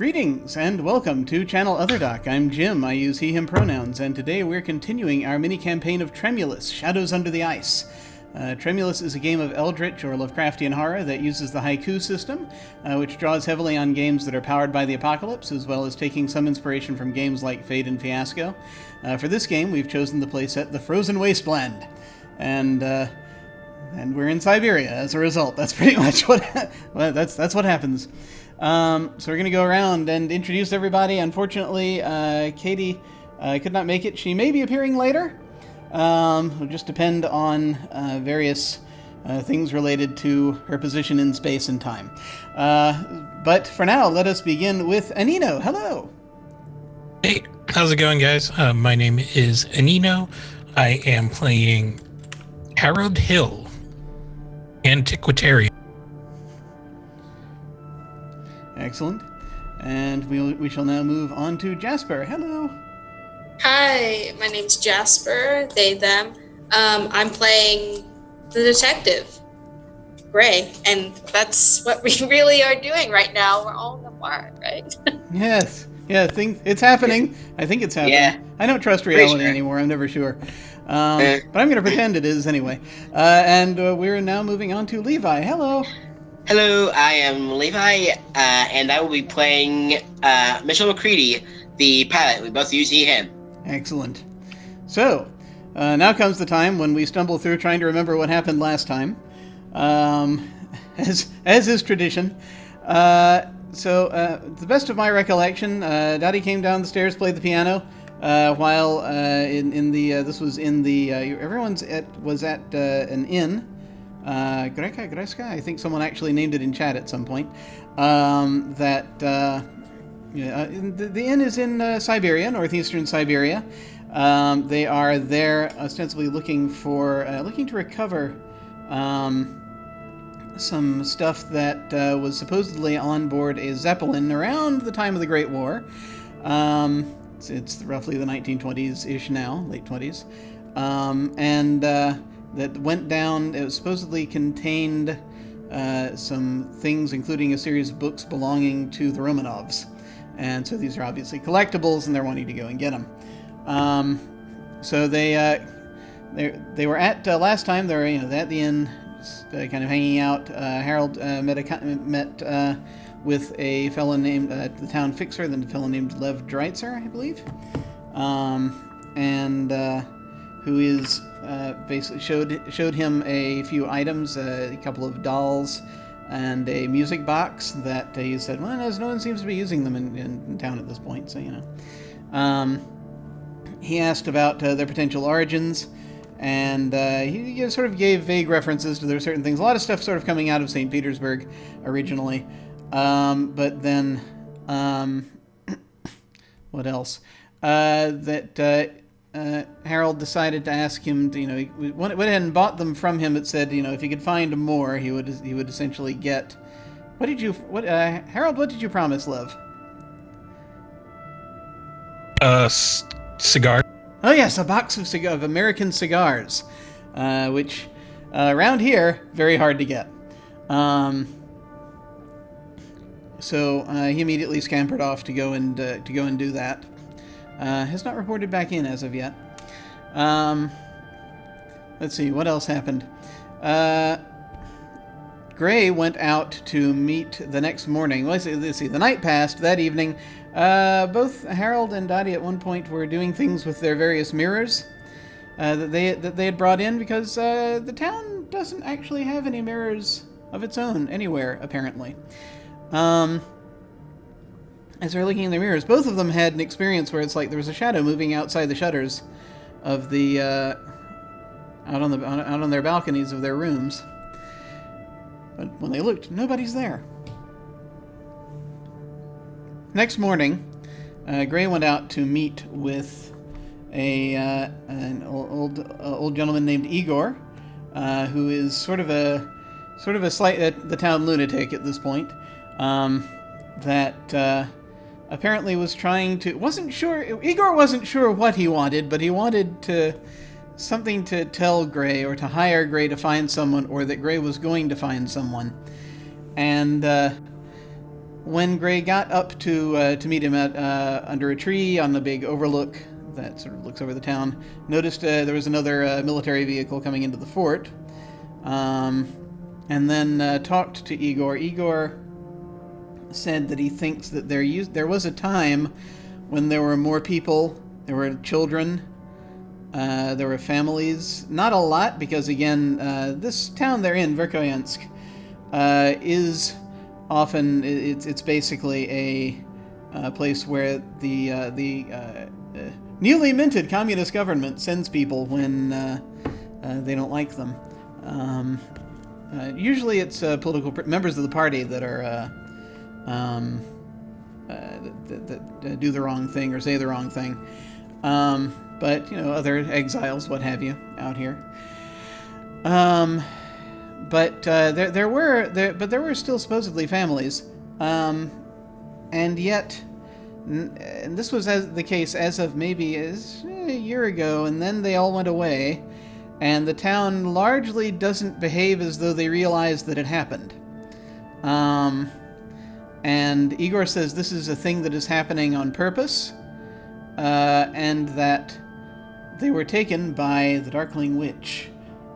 Greetings and welcome to Channel Otherdoc. I'm Jim, I use he, him pronouns, and today we're continuing our mini-campaign of Tremulus, Shadows Under the Ice. Tremulus is a game of Eldritch or Lovecraftian horror that uses the haiku system, which draws heavily on games that are powered by the apocalypse, as well as taking some inspiration from games like Fate and Fiasco. For this game, we've chosen the playset The Frozen Wasteland, and we're in Siberia as a result. That's pretty much what that's what happens. So we're going to go around and introduce everybody. Unfortunately, Katy could not make it. She may be appearing later. It'll just depend on various things related to her position in space and time. But for now, let us begin with Anino. Hello. Hey, how's it going, guys? My name is Anino. I am playing Harold Hill, Antiquitarian. Excellent. And we shall now move on to Jasper. Hello. Hi, my name's Jasper, they, them. I'm playing the detective, Gray, and that's what we really are doing right now. We're all in the bar, right? Yes. Yeah, it's happening. I think it's happening. Yeah. I don't trust reality anymore. I'm never sure. But I'm going to pretend it is anyway. And we're now moving on to Levi. Hello. Hello, I am Levi, and I will be playing Mitchell McCready, the pilot. We both use he, him. Excellent. So, now comes the time when we stumble through trying to remember what happened last time, as is tradition. To the best of my recollection, Dottie came down the stairs, played the piano, while this was in the everyone's was at an inn. Greska, I think someone actually named it in chat at some point. The inn is in Siberia, northeastern Siberia. They are there ostensibly looking to recover some stuff that was supposedly on board a Zeppelin around the time of the Great War. It's roughly the 1920s-ish now, late 20s. That went down. It supposedly contained some things, including a series of books belonging to the Romanovs. And so these are obviously collectibles, and they're wanting to go and get them. So they were at last time. They were at the inn, kind of hanging out. Harold met with a fellow named the town fixer, then a fellow named Lev Dreitzer, I believe, who is basically showed him a few items, a couple of dolls, and a music box that he said, well, no one seems to be using them in town at this point, so, he asked about their potential origins, and he sort of gave vague references to their certain things. A lot of stuff sort of coming out of St. Petersburg originally, but then, what else? Harold decided to ask him to, he went ahead and bought them from him. It said, if he could find more, he would essentially get. Harold, what did you promise, Lev? Cigar. Oh yes, a box of American cigars, which around here very hard to get. So he immediately scampered off to go and do that. Has not reported back in as of yet. Let's see, what else happened? Gray went out to meet the next morning. Let's see, the night passed. That evening, both Harold and Dottie at one point were doing things with their various mirrors that they had brought in, because the town doesn't actually have any mirrors of its own anywhere, apparently. As they're looking in their mirrors, both of them had an experience where it's like there was a shadow moving outside the shutters of the out on their balconies of their rooms. But when they looked, nobody's there. Next morning, Gray went out to meet with an old gentleman named Igor, who is sort of a slight the town lunatic at this point. That apparently was trying to... Igor wasn't sure what he wanted, but he wanted something to tell Gray, or to hire Gray to find someone, or that Gray was going to find someone. And when Gray got up to meet him at under a tree on the big overlook that sort of looks over the town, noticed there was another military vehicle coming into the fort, and then talked to Igor. Igor said that he thinks that there was a time when there were more people, there were children, there were families. Not a lot, because again, this town they're in, Verkhoyansk, is often it's basically a place where the newly minted communist government sends people when they don't like them. Usually it's political members of the party that are that do the wrong thing or say the wrong thing. But other exiles, what have you, out here. But there were still supposedly families, and yet. And this was the case as of maybe a year ago, and then they all went away, and the town largely doesn't behave as though they realized that it happened. And Igor says this is a thing that is happening on purpose, and that they were taken by the Darkling Witch,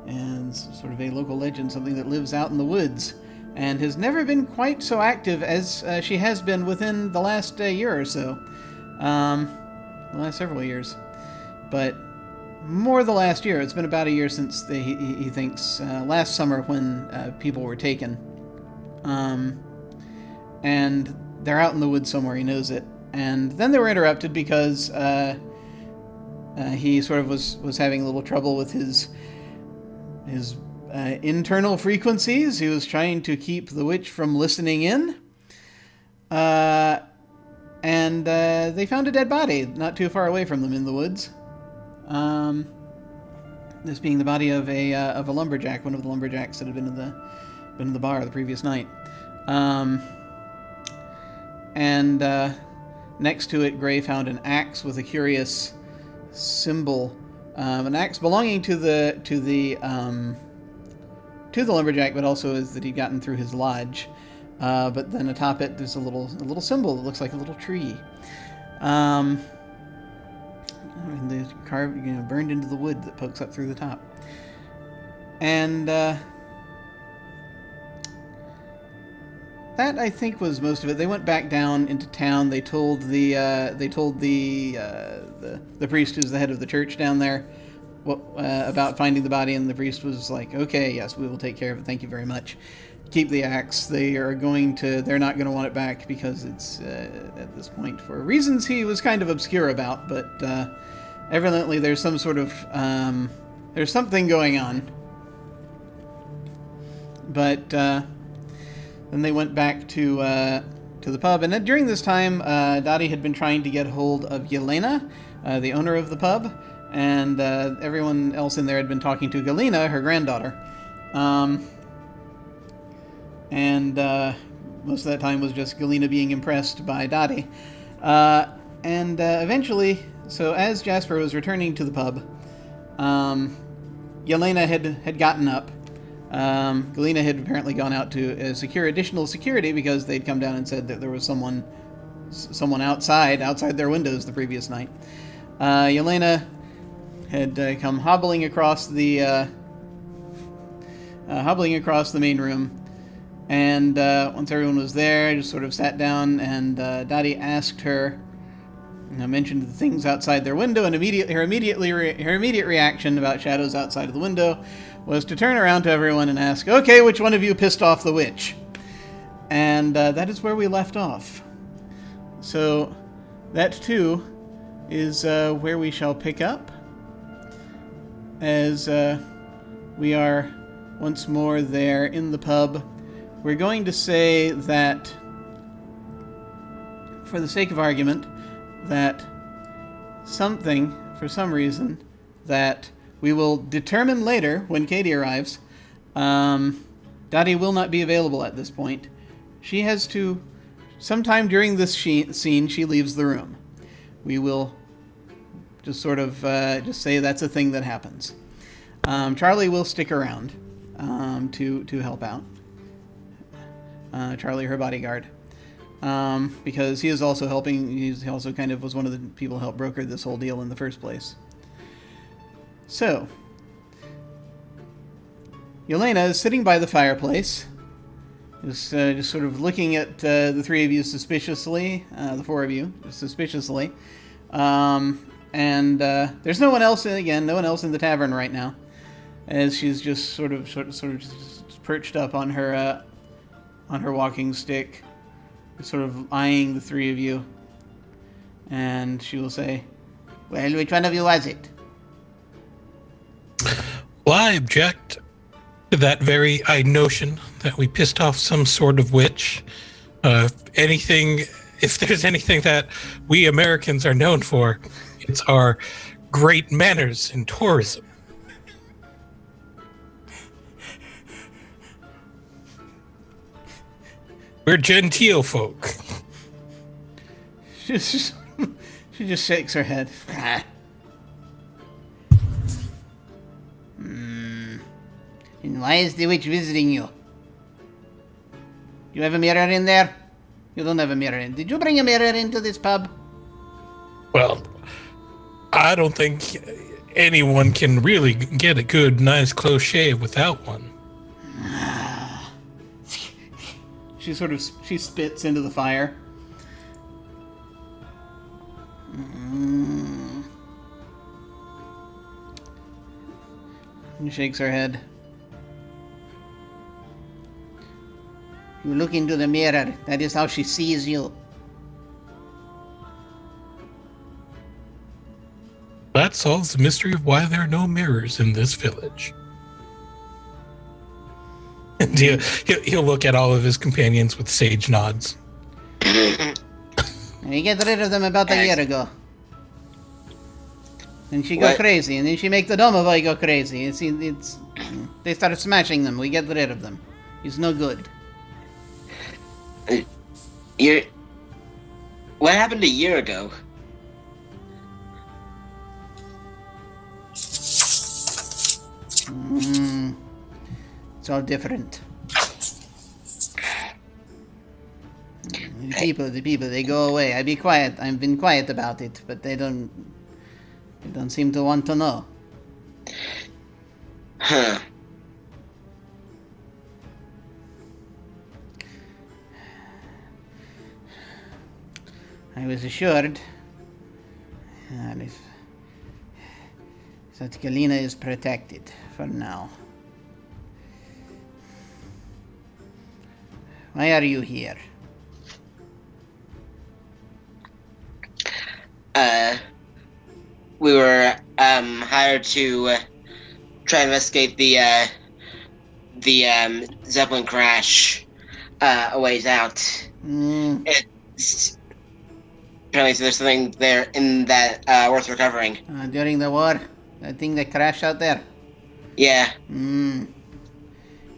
and sort of a local legend, something that lives out in the woods, and has never been quite so active as she has been within the last year or so. The last several years. But more the last year. It's been about a year since he thinks last summer when people were taken. And they're out in the woods somewhere, he knows it. And then they were interrupted because he sort of was having a little trouble with his internal frequencies. He was trying to keep the witch from listening in. And they found a dead body not too far away from them in the woods. This being the body of a lumberjack, one of the lumberjacks that had been in the bar the previous night. And next to it, Gray found an axe with a curious symbol, an axe belonging to the lumberjack, but also is that he'd gotten through his lodge. But then atop it, there's a little symbol that looks like a little tree. And the carved, burned into the wood that pokes up through the top. And that, I think, was most of it. They went back down into town. They told the priest who's the head of the church down there about finding the body, and the priest was like, "Okay, yes, we will take care of it. Thank you very much. Keep the axe. They're not going to want it back because it's at this point, for reasons he was kind of obscure about, but evidently there's some sort of there's something going on." But then they went back to the pub, and during this time, Dottie had been trying to get hold of Yelena, the owner of the pub, and everyone else in there had been talking to Galina, her granddaughter. And most of that time was just Galina being impressed by Dottie. And eventually, so as Jasper was returning to the pub, Yelena had gotten up. Galina had apparently gone out to secure additional security because they'd come down and said that there was someone outside their windows the previous night. Yelena had come hobbling across the main room. And once everyone was there, just sort of sat down, and Dottie asked her, mentioned the things outside their window, and her immediate reaction about shadows outside of the window was to turn around to everyone and ask, "Okay, which one of you pissed off the witch?" And that is where we left off. So that too is where we shall pick up, as we are once more there in the pub. We're going to say that, for the sake of argument, that something, for some reason, that we will determine later when Katy arrives, Dottie will not be available at this point. She has to, sometime during this scene, she leaves the room. We will just sort of just say that's a thing that happens. Charlie will stick around to help out. Charlie, her bodyguard. because he is also helping. He also kind of was one of the people who helped broker this whole deal in the first place. So, Yelena is sitting by the fireplace, just sort of looking at the three of you suspiciously, the four of you suspiciously, and there's no one else. Again, no one else in the tavern right now, as she's just sort of just perched up on her walking stick, sort of eyeing the three of you, and she will say, "Well, which one of you was it?" Well, I object to that very notion that we pissed off some sort of witch. If there's anything that we Americans are known for, it's our great manners in tourism. We're genteel folk. She just shakes her head. And why is the witch visiting you? You have a mirror in there? You don't have a mirror in. Did you bring a mirror into this pub? Well, I don't think anyone can really get a good, nice, close shave without one. She spits into the fire. And shakes her head. You look into the mirror. That is how she sees you. That solves the mystery of why there are no mirrors in this village. And he'll look at all of his companions with sage nods. We get rid of them about a year ago. And she go crazy, and then she make the Domovoy go crazy. It's they start smashing them. We get rid of them. It's no good. What happened a year ago? It's all different. The people, they go away. I be quiet. I've been quiet about it, but they don't seem to want to know. Huh. I was assured that Galena is protected for now. Why are you here? We were hired to try and investigate the Zeppelin crash a ways out. It's apparently there's something there in that worth recovering. During the war, that thing that crashed out there. Yeah.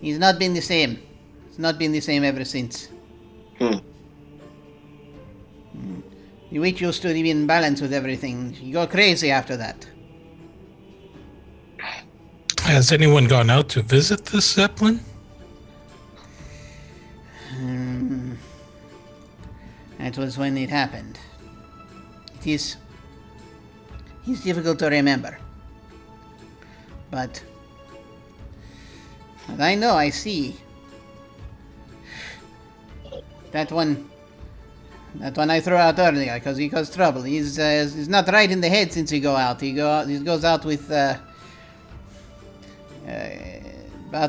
He's not been the same. It's not been the same ever since. The witch used to be in balance with everything. You go crazy after that. Has anyone gone out to visit this Zeppelin? That was when it happened. It's difficult to remember. But I know, I see. That one I threw out earlier because he caused trouble. He's not right in the head since he go out. He goes out with about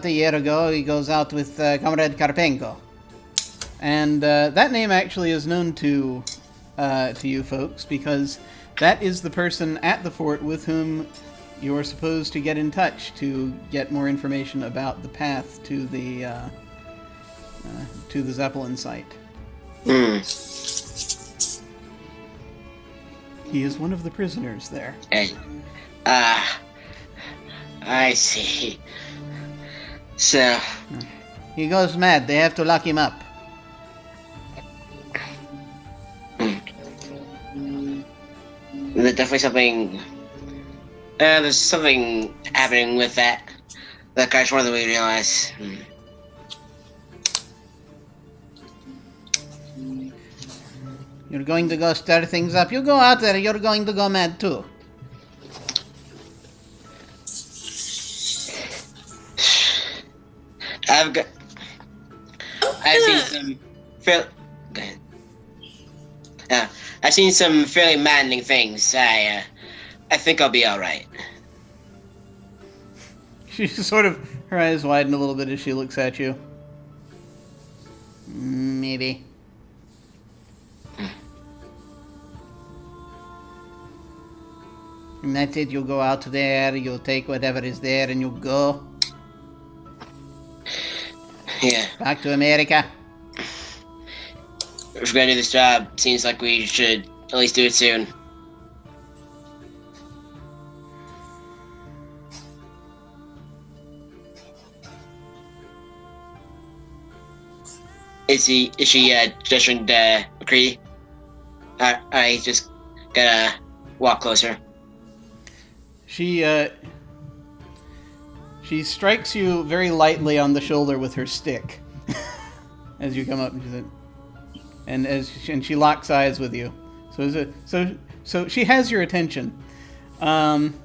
a year ago. He goes out with Comrade Karpenko, and that name actually is known to you folks because that is the person at the fort with whom you are supposed to get in touch to get more information about the path to the Zeppelin site. He is one of the prisoners there. I see. So... He goes mad. They have to lock him up. There's definitely something... there's something happening with that crash more than we realize. You're going to go stir things up. You go out there, you're going to go mad too. I've seen some fairly. Go ahead. I've seen some fairly maddening things. I think I'll be all right. She sort of, her eyes widen a little bit as she looks at you. Maybe. And that's it, you go out there, you take whatever is there, and you go. Yeah. Back to America. If we're gonna do this job, seems like we should at least do it soon. Is she gesturing to McCree? He's just gonna walk closer. She strikes you very lightly on the shoulder with her stick as you come up, and she locks eyes with you. So she has your attention, and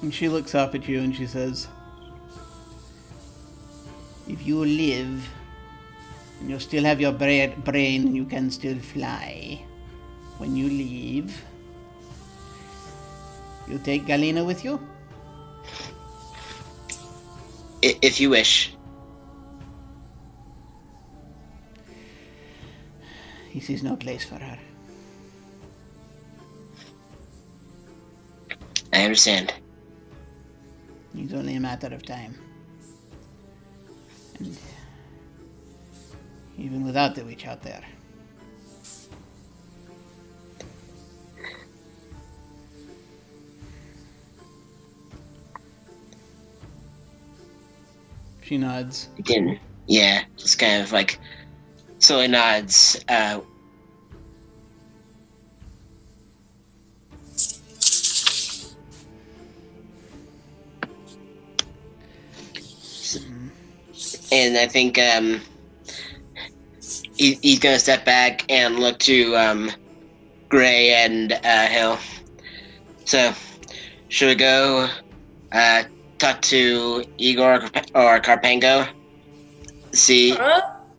she looks up at you and she says, "If you live, and you still have your brain, and you can still fly. When you leave, you take Galena with you? If you wish." He sees no place for her. I understand. It's only a matter of time. And even without the witch out there. She nods. Again, yeah, just kind of like slowly nods. And I think he's gonna step back and look to Gray and Hill. So, should we go talk to Igor or Carpango? See.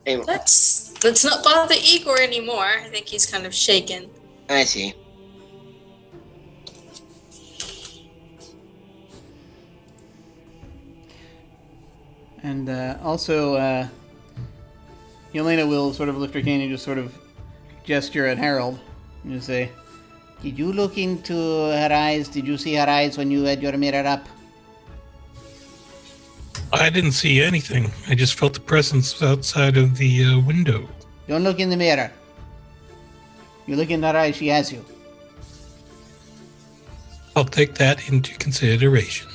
Let's not bother Igor anymore. I think he's kind of shaken. I see. And also, Yelena will sort of lift her cane and just sort of gesture at Harold and just say, "Did you look into her eyes? Did you see her eyes when you had your mirror up?" I didn't see anything. I just felt the presence outside of the window. Don't look in the mirror. You look in her eyes, she has you. I'll take that into consideration.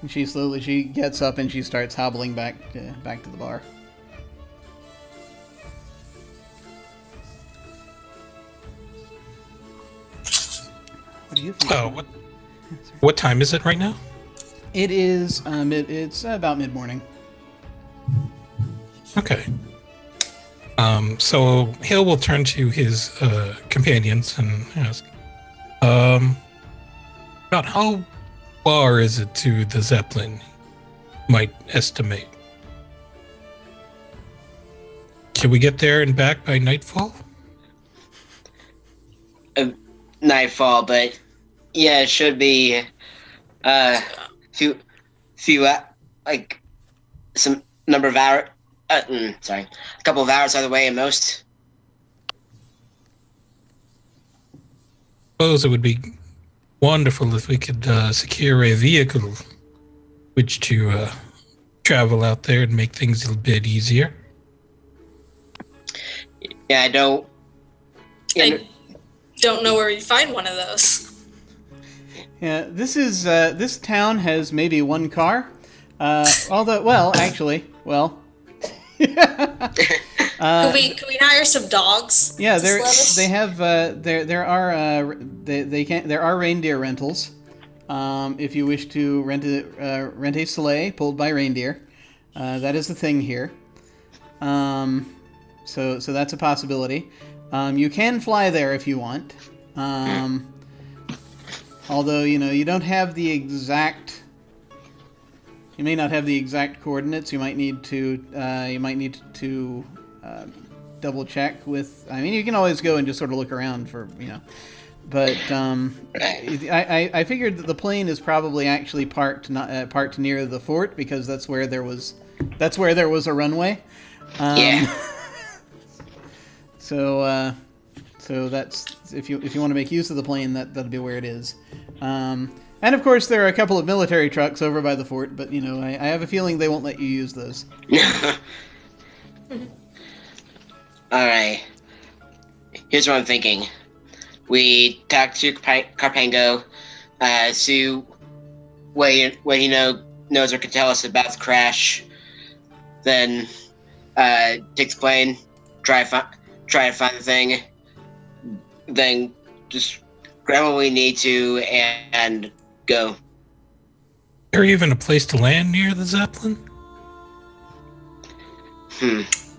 And she gets up and she starts hobbling back to the bar. What do you think? Oh, what time is it right now? It is it's about mid-morning. Okay. So Hill will turn to his companions and ask, about how far is it to the Zeppelin? Might estimate. Can we get there and back by nightfall? Nightfall, but yeah, it should be few like some number of hours. A couple of hours either way at most. Suppose it would be wonderful if we could secure a vehicle which to travel out there and make things a bit easier. Yeah, I don't know where you find one of those. Yeah, this town has maybe one car. Actually. Could we hire some dogs? Yeah, there are reindeer rentals. if you wish to rent a sleigh pulled by reindeer. That is the thing here. So that's a possibility. You can fly there if you want. Although, you don't have the exact... You may not have the exact coordinates. You might need to double check with... I mean, you can always go and just sort of look around for, But I figured that the plane is probably actually parked near the fort, because that's where there was a runway. So that's if you want to make use of the plane, that'll be where it is. And of course there are a couple of military trucks over by the fort, but I have a feeling they won't let you use those. All right. Here's what I'm thinking. We talk to Carpango, see what he knows or can tell us about the crash. Then take the plane, try to find the thing. Then just grab what we need to and go. Is there even a place to land near the Zeppelin? That's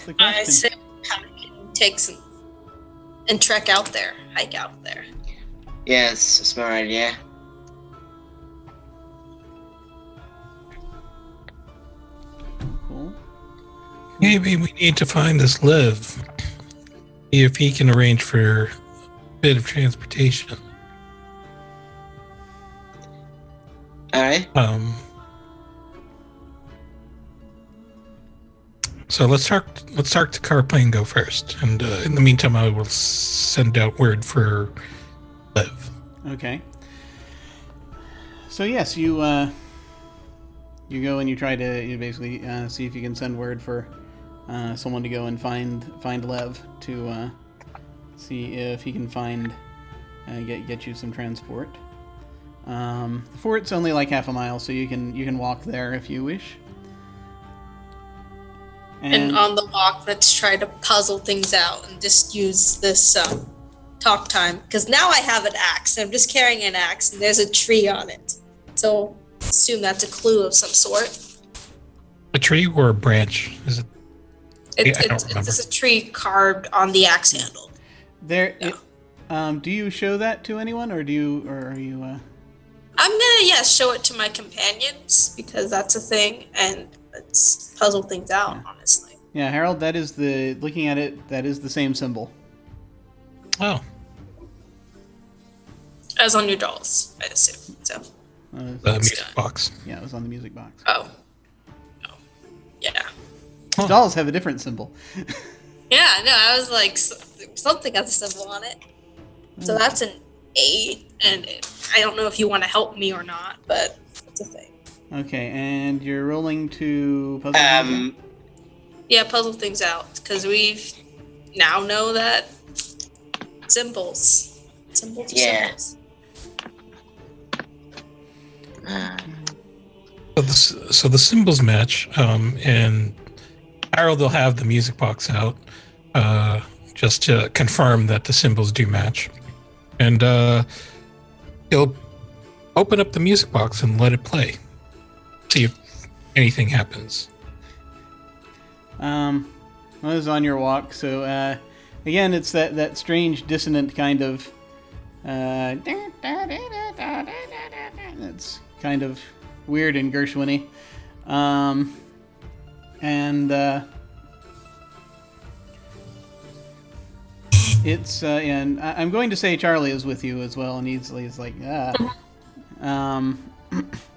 the I question. say we kind of can take some and trek out there, hike out there. Yeah, it's a smart idea. Cool. Maybe we need to find this Lev. See if he can arrange for a bit of transportation. All right. So let's talk to Carpango first, and in the meantime, I will send out word for Lev. Okay. So yes, you go and you try to basically see if you can send word for someone to go and find Lev to see if he can find get you some transport. The fort's only like half a mile, so you can walk there if you wish. And on the walk, let's try to puzzle things out and just use this talk time. Because now I have an axe. I'm just carrying an axe, and there's a tree on it. So assume that's a clue of some sort. A tree or a branch? Is it? I don't remember. It's a tree carved on the axe handle. There. Yeah. Do you show that to anyone, or are you? I'm gonna show it to my companions because that's a thing, and let's puzzle things out. Yeah. Honestly. Yeah, Harold. That is looking at it. That is the same symbol. Oh, As on your dolls, I assume. So. the music box. Yeah, it was on the music box. Oh. Yeah. Huh. Dolls have a different symbol. Yeah, no, I was like, something has a symbol on it. So that's an 8, and I don't know if you want to help me or not, but it's a thing. Okay, and you're rolling to puzzle. things out? Yeah, puzzle things out, because we now know that symbols are Yeah. symbols. So the symbols match, and Harold will have the music box out just to confirm that the symbols do match, and he'll open up the music box and let it play. See if anything happens. Well, this is on your walk, so again, it's that strange dissonant kind of. It's kind of weird and Gershwin-y. And it's and I'm going to say Charlie is with you as well, and he's like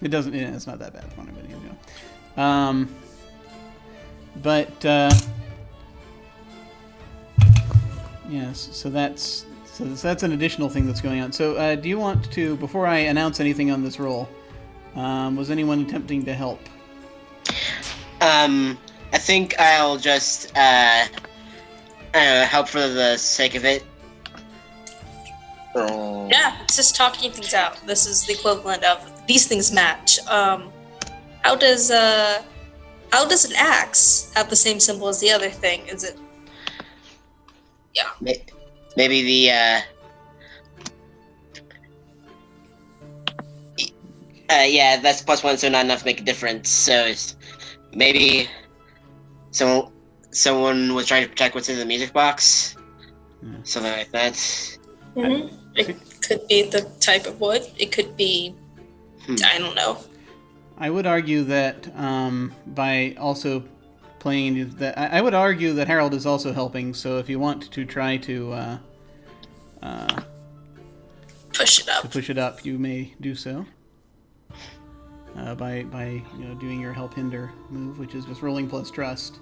it doesn't. Yeah, it's not that bad for anybody, but yes. So that's an additional thing that's going on. So do you want to, before I announce anything on this roll, was anyone attempting to help? I think I'll just help for the sake of it. Oh. Yeah, it's just talking things out. This is the equivalent of these things match. How does an axe have the same symbol as the other thing? Is it? Yeah. Maybe the Yeah, that's +1, so not enough to make a difference. So maybe someone was trying to protect what's in the music box, something like that. Mm-hmm. It could be the type of wood. It could be, I don't know. I would argue that by also playing that, I would argue that Harold is also helping. So if you want to try to push it up, you may do so by doing your help hinder move, which is just rolling plus trust.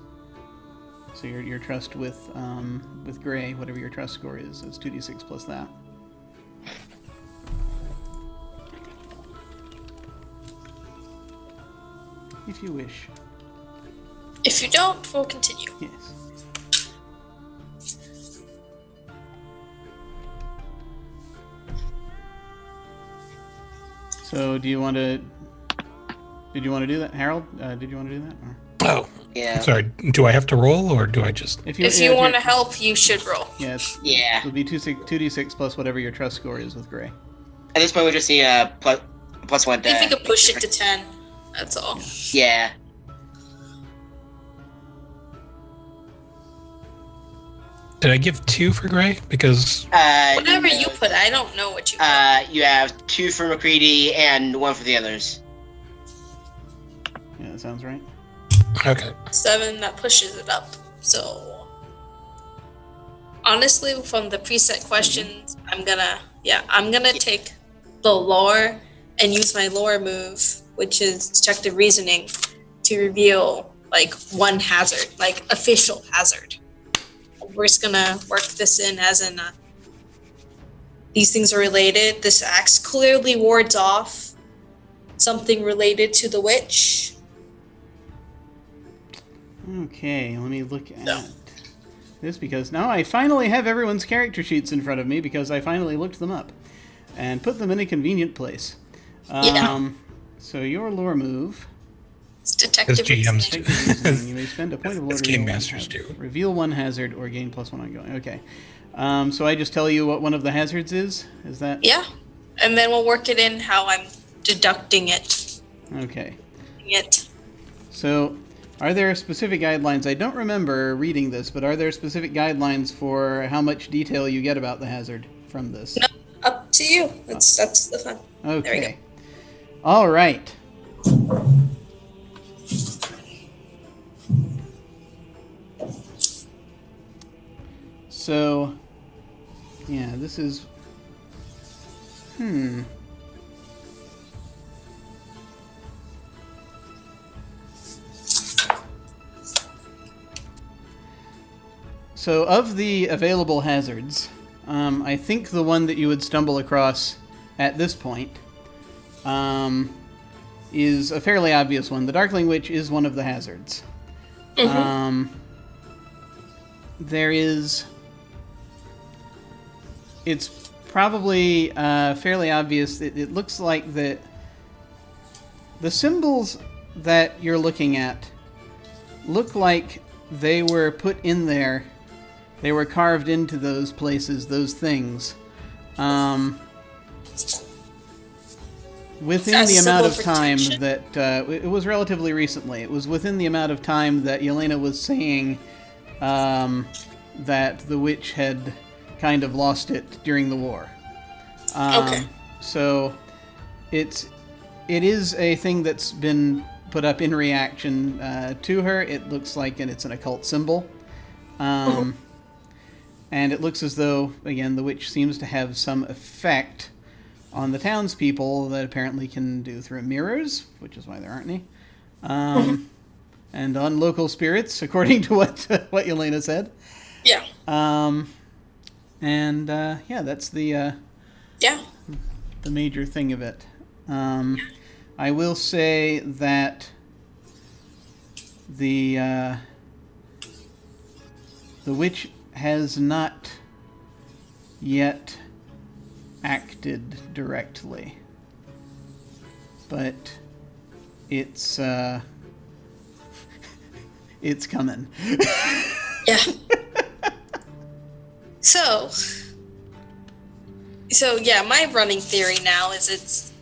So your trust with Gray, whatever your trust score is 2d6 plus that. If you wish. If you don't, we'll continue. Yes. So, did you want to do that, Harold? Did you want to do that? Or? Oh, Yeah. sorry. Do I have to roll, or do I just? If you want to help, you should roll. Yes. Yeah. It'll be 2d6 plus whatever your trust score is with Gray. At this point, we just need a +1. If you could push it to 10, that's all. Yeah. Did I give 2 for Gray? Because Whatever you put, I don't know what you put. You have 2 for McCready and 1 for the others. Yeah, that sounds right. okay. 7, that pushes it up. So, honestly, from the preset questions, I'm gonna take the lore and use my lore move, which is deductive reasoning, to reveal like one hazard, like official hazard. We're just gonna work this in as in these things are related. This axe clearly wards off something related to the witch. Okay, let me look at this because now I finally have everyone's character sheets in front of me because I finally looked them up and put them in a convenient place. So your lore move. It's detective GMs reasoning. You may spend a point of lore As to game reveal one masters hazard. do. Reveal one hazard or gain +1 ongoing. Okay. So I just tell you what one of the hazards is? Is that? Yeah, and then we'll work it in how I'm deducting it. Okay. It. So, are there specific guidelines? I don't remember reading this, but are there specific guidelines for how much detail you get about the hazard from this? No, up to you. That's the fun. Okay. There we All right. So, yeah, this is... So, of the available hazards, I think the one that you would stumble across at this point is a fairly obvious one. The Darkling Witch is one of the hazards. There is... It's probably fairly obvious. It looks like that the symbols that you're looking at look like they were put in there. They were carved into those places, those things. Within As the amount of civil time protection? that... it was relatively recently. It was within the amount of time that Yelena was saying that the witch had kind of lost it during the war. Okay. So it is a thing that's been put up in reaction to her. It looks like, and it's an occult symbol. And it looks as though, again, the witch seems to have some effect on the townspeople that apparently can do through mirrors, which is why there aren't any. And on local spirits, according to what Yelena said. Yeah. Yeah, that's the major thing of it. I will say that the witch has not yet acted directly, but it's it's coming. Yeah. So yeah, my running theory now is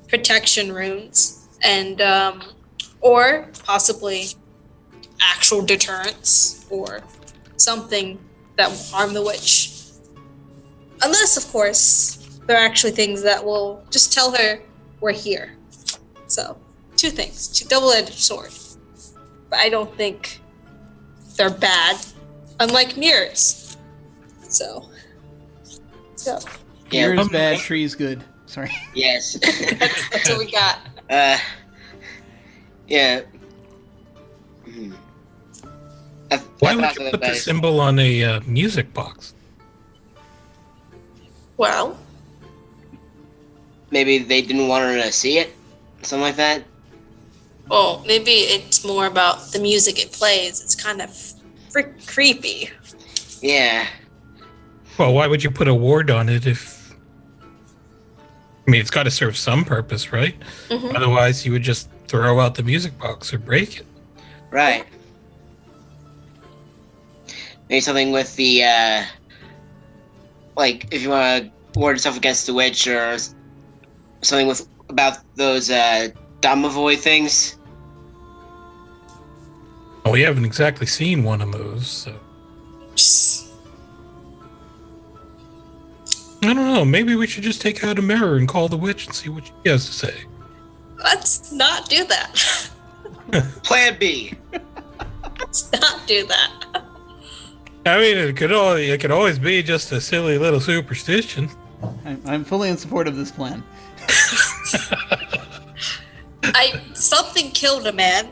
protection runes, and or possibly actual deterrence or something that will harm the witch. Unless, of course, there are actually things that will just tell her we're here. So, two things. Double-edged sword. But I don't think they're bad, unlike mirrors. So. Yeah. Yours bad, trees good. Sorry. Yes. That's what we got. Yeah. Why would you put the symbol on a music box? Well, maybe they didn't want her to see it, something like that. well, maybe it's more about the music it plays. It's kind of creepy. Yeah. Well, why would you put a ward on it if... I mean, it's got to serve some purpose, right? Mm-hmm. Otherwise, you would just throw out the music box or break it. Right. Maybe something with the, like, if you want to ward yourself against the witch, or something with about those Domovoy things. Well, we haven't exactly seen one of those, so... I don't know. Maybe we should just take out a mirror and call the witch and see what she has to say. Let's not do that. Plan B. Let's not do that. I mean, it could always be just a silly little superstition. I'm fully in support of this plan. Something killed a man,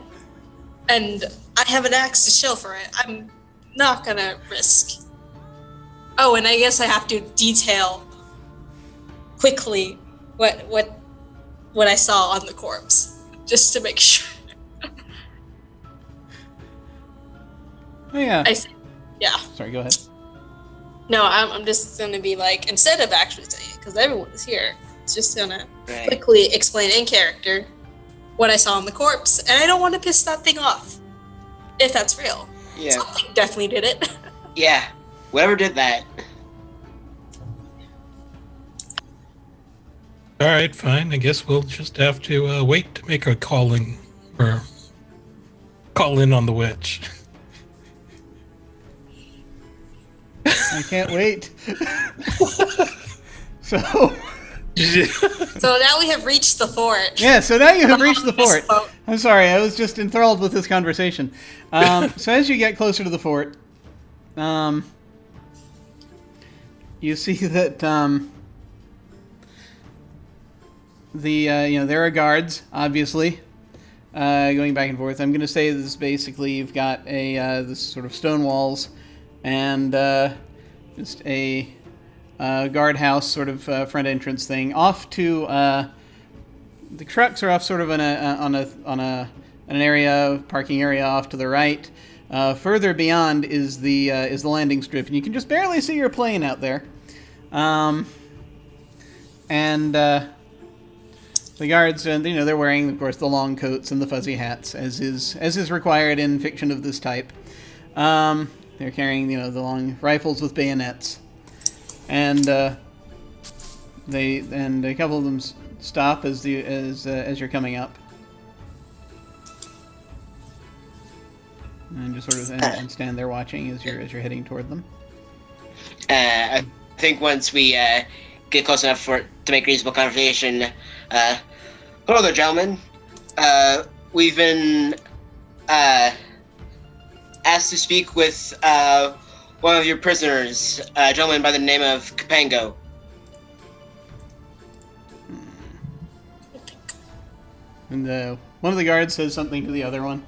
and I have an axe to show for it. I'm not gonna risk. Oh, and I guess I have to detail quickly what I saw on the corpse, just to make sure. Oh, yeah. Yeah. Sorry, go ahead. No, I'm just gonna be like, instead of actually saying it, because everyone is here, it's just gonna quickly explain in character what I saw on the corpse, and I don't want to piss that thing off. If that's real. Yeah. Something definitely did it. Yeah. Whoever did that. All right, fine. I guess we'll just have to wait to make a calling or call in on the witch. I can't wait. So So now we have reached the fort. yeah, so now you have reached the fort. I'm sorry, I was just enthralled with this conversation. So as you get closer to the fort, you see that there are guards, obviously, going back and forth. I'm going to say this is basically you've got this sort of stone walls and just a guardhouse sort of front entrance thing. Off to the trucks are off sort of on an area parking area off to the right. Further beyond is the landing strip, and you can just barely see your plane out there. The guards, they're wearing, of course, the long coats and the fuzzy hats, as is required in fiction of this type. They're carrying, the long rifles with bayonets, and a couple of them stop as you're coming up, and just sort of and stand there watching as you're heading toward them. I think once we get close enough to make reasonable conversation. Hello there, gentlemen. We've been asked to speak with one of your prisoners, a gentleman by the name of Capango. And one of the guards says something to the other one,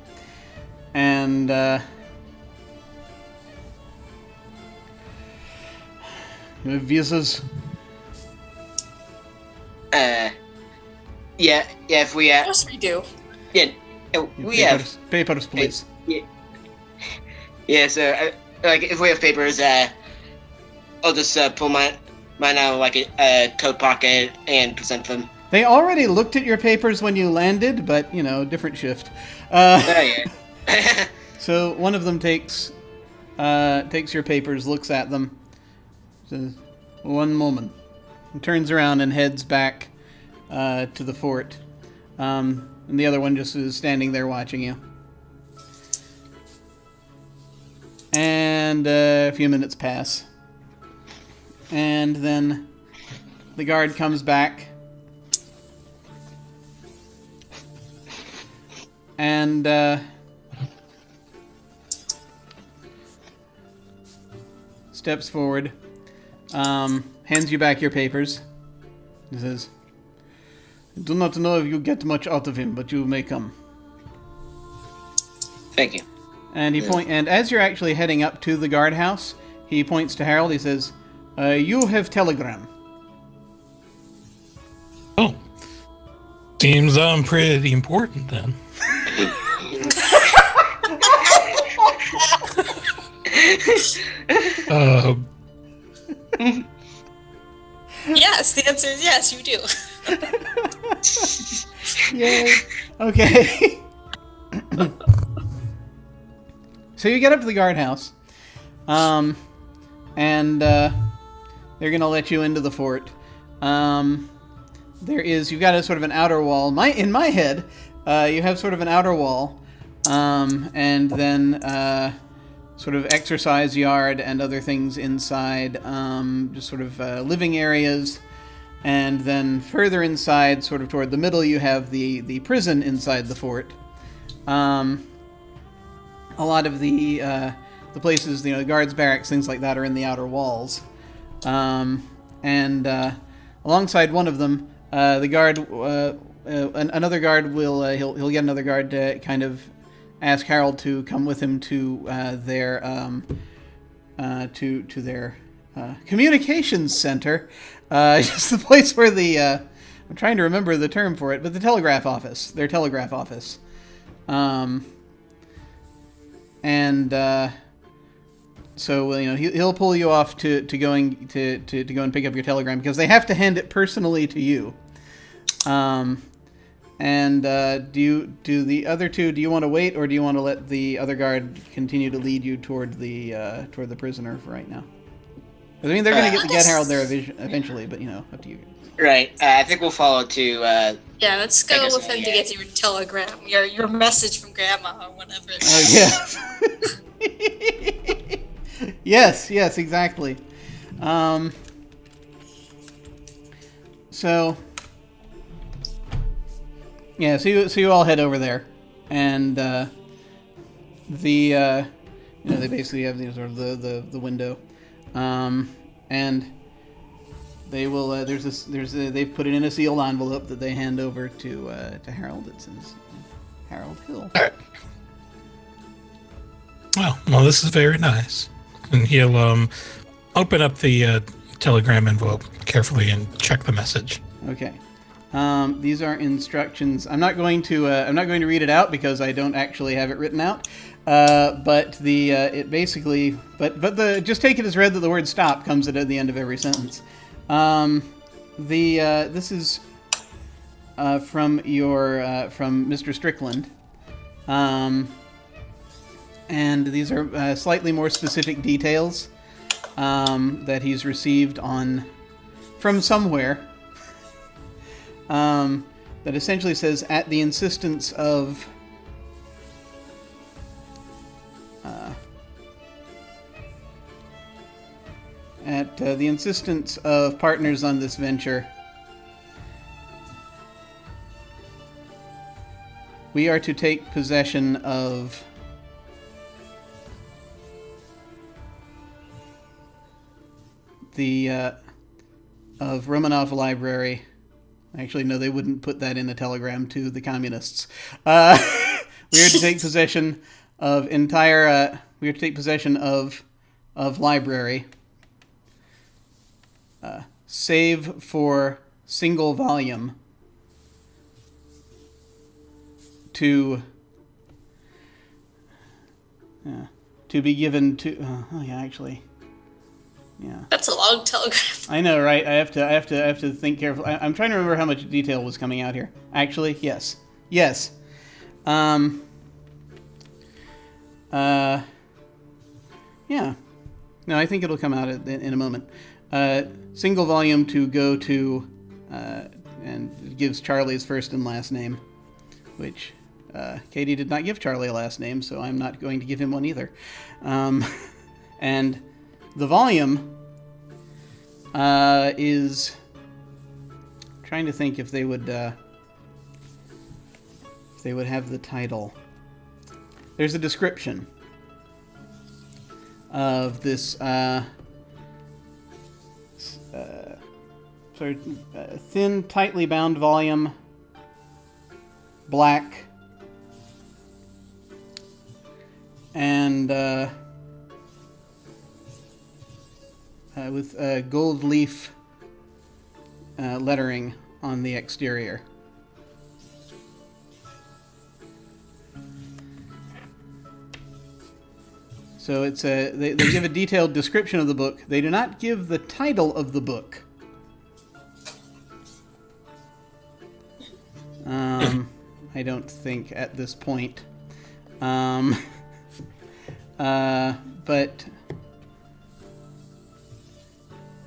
and you have visas? Yeah, if we Yes, we do. Yeah, we have papers, please. Yeah, so if we have papers, I'll just pull mine out of a coat pocket and present them. They already looked at your papers when you landed, but different shift. Yeah. So one of them takes your papers, looks at them, says, "One moment," and turns around and heads back to the fort. And the other one just is standing there watching you. And a few minutes pass. And then the guard comes back. And steps forward. Hands you back your papers. He says, "I do not know if you get much out of him, but you may come." Thank you. And and as you're actually heading up to the guardhouse, he points to Harold. He says, "You have telegram." Oh, seems pretty important then. Yes, the answer is yes, you do. Yay. Okay. So you get up to the guardhouse, and they're gonna let you into the fort. You've got a sort of an outer wall. In my head, you have sort of an outer wall, and then sort of exercise yard and other things inside, just sort of living areas. And then further inside, sort of toward the middle, you have the prison inside the fort. A lot of the places, the guards' barracks, things like that, are in the outer walls. And alongside one of them, the guard, another guard will he'll get another guard to kind of ask Harold to come with him to their communications center, just the place where I'm trying to remember the term for it, but the telegraph office, their telegraph office, so he'll pull you off to go and pick up your telegram, because they have to hand it personally to you. Do the other two? Do you want to wait, or do you want to let the other guard continue to lead you toward the prisoner for right now? I mean, they're going to get Harold there eventually, but up to you. Right. I think we'll follow to. Yeah, let's go with him to get your telegram, your message from Grandma or whatever. Oh yes. Yes, exactly. So you all head over there, and they basically have sort of the window, and they will they've put it in a sealed envelope that they hand over to Harold. It says Harold Hill. All right. Well, this is very nice, and he'll open up the telegram envelope carefully and check the message. Okay. These are instructions. I'm not going to read it out because I don't actually have it written out. But just take it as read that the word "stop" comes at the end of every sentence. This is from Mr. Strickland, and these are slightly more specific details that he's received from somewhere. That essentially says, at the insistence of partners on this venture, we are to take possession of of Romanov Library. Actually, no, they wouldn't put that in a telegram to the communists. We are to take possession of library, save for single volume to be given to. Yeah. That's a long telegram. I know, right? I have to think carefully. I'm trying to remember how much detail was coming out here. Actually, yes. Yeah. No, I think it'll come out in a moment. Single volume to go to and gives Charlie his first and last name, which Katy did not give Charlie a last name, so I'm not going to give him one either. And the volume is... trying to think if they would have the title. There's a description of this thin, tightly bound volume, black, and with gold leaf lettering on the exterior. So it's they give a detailed description of the book. They do not give the title of the book. I don't think at this point. But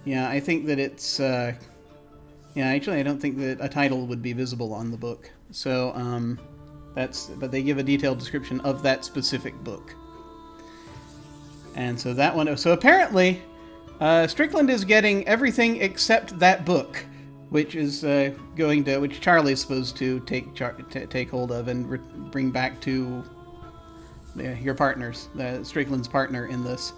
yeah, I think that it's actually I don't think that a title would be visible on the book. So but they give a detailed description of that specific book. And so that one. So apparently, Strickland is getting everything except that book, which is which Charlie's supposed to take hold of and bring back to your partners, Strickland's partner in this.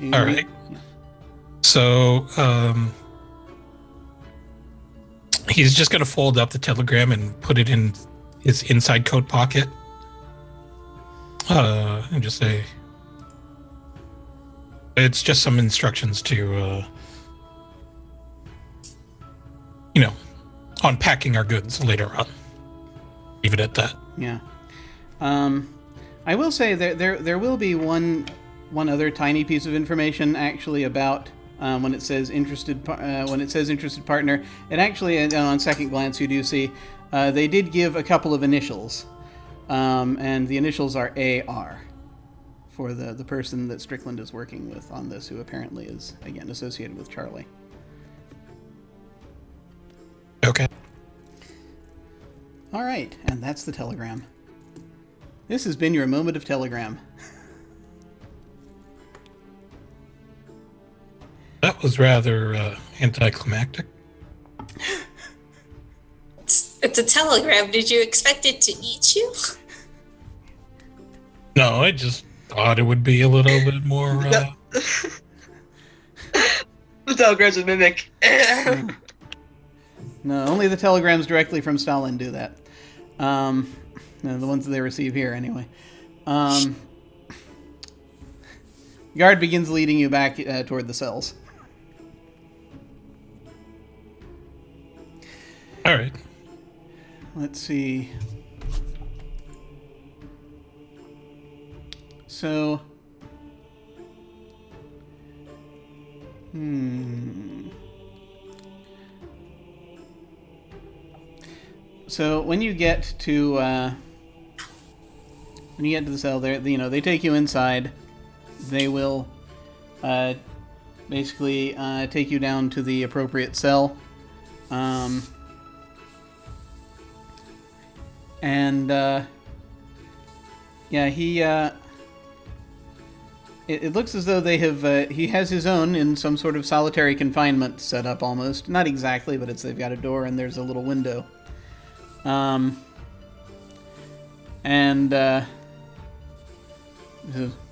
All right. So he's just going to fold up the telegram and put it in his inside coat pocket. And just say, it's just some instructions to, unpacking our goods later on. Leave it at that. Yeah. I will say there will be one other tiny piece of information actually about when it says interested partner. It actually, on second glance, you do see they did give a couple of initials, and the initials are AR for the person that Strickland is working with on this, who apparently is again associated with Charlie. Okay. All right, and that's the telegram. This has been your moment of telegram. That was rather anticlimactic. It's a telegram. Did you expect it to eat you? No, I just thought it would be a little bit more... The telegram's a mimic. No, only the telegrams directly from Stalin do that. No, the ones that they receive here, anyway. Guard begins leading you back toward the cells. All right. Let's see. So... So when you get to the cell, they take you inside. They will basically take you down to the appropriate cell, It looks as though they have. He has his own in some sort of solitary confinement set up, almost. Not exactly, but they've got a door and there's a little window. One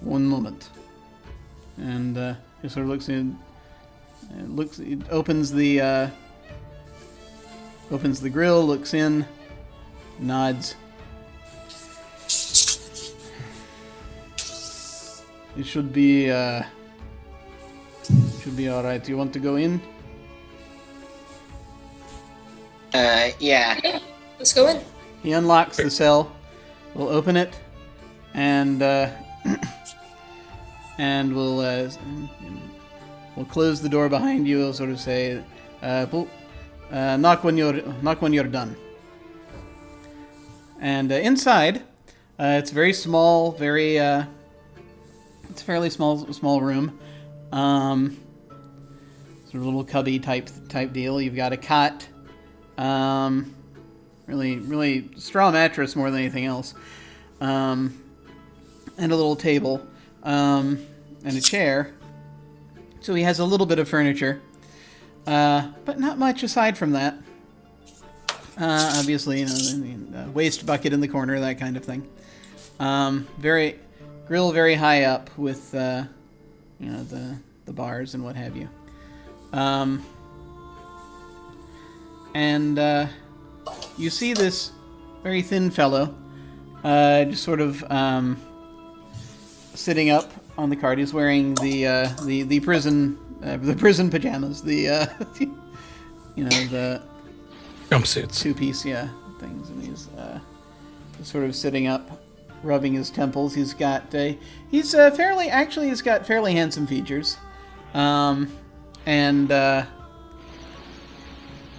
moment, and he sort of looks in. It opens the grill, looks in, nods. It should be all right. You want to go in? Yeah. Yeah, let's go in. He unlocks the cell. We'll open it, and we'll close the door behind you. We'll sort of say, knock when you're done. And inside, it's very small, very It's a fairly small room. Sort of a little cubby type deal. You've got a cot. Really straw mattress more than anything else. And a little table. And a chair. So he has a little bit of furniture. But not much aside from that. Obviously, the waste bucket in the corner, that kind of thing. Grill very high up with, the bars and what have you. And you see this very thin fellow, just sort of sitting up on the cart. He's wearing the prison pajamas, the jumpsuits, 2-piece things, and he's just sort of sitting up, rubbing his temples. He's got he's got fairly handsome features, and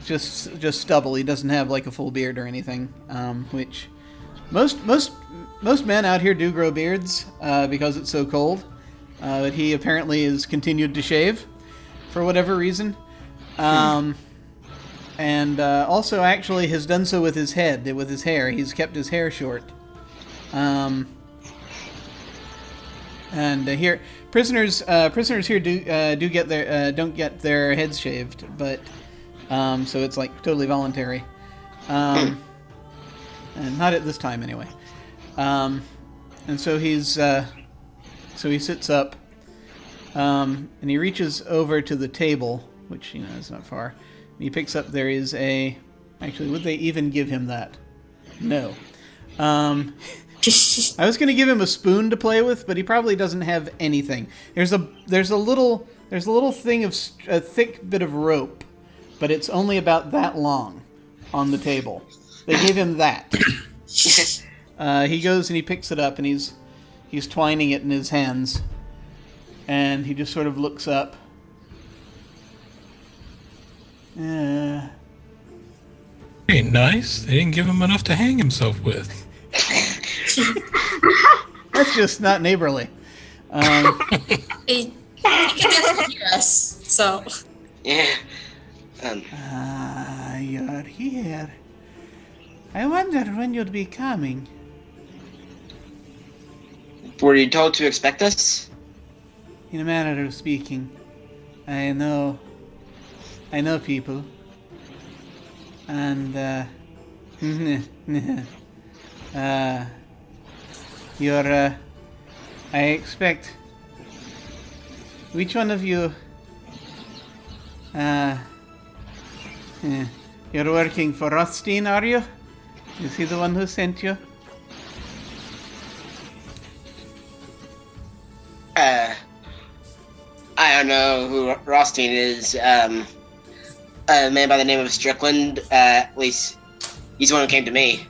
just stubble. He doesn't have like a full beard or anything, which most men out here do grow beards because it's so cold. But he apparently has continued to shave for whatever reason, and also actually has done so with his hair. He's kept his hair short. And here, prisoners here do get their don't get their heads shaved, but so it's like totally voluntary, and not at this time anyway. And so he sits up, and he reaches over to the table, which is not far. And he picks up. There is actually, would they even give him that? No. I was going to give him a spoon to play with, but he probably doesn't have anything. There's a little thing of a thick bit of rope, but it's only about that long on the table. They gave him that. He goes and he picks it up, and he's twining it in his hands, and he just sort of looks up. Ain't nice. They didn't give him enough to hang himself with. That's just not neighborly. He can definitely hear us, so. Yeah. You're here. I wondered when you'd be coming. Were you told to expect us? In a manner of speaking, I know people, and you're I expect. Which one of you? You're working for Rothstein, are you? Is he the one who sent you? I don't know who Rothstein is. A man by the name of Strickland. At least he's the one who came to me.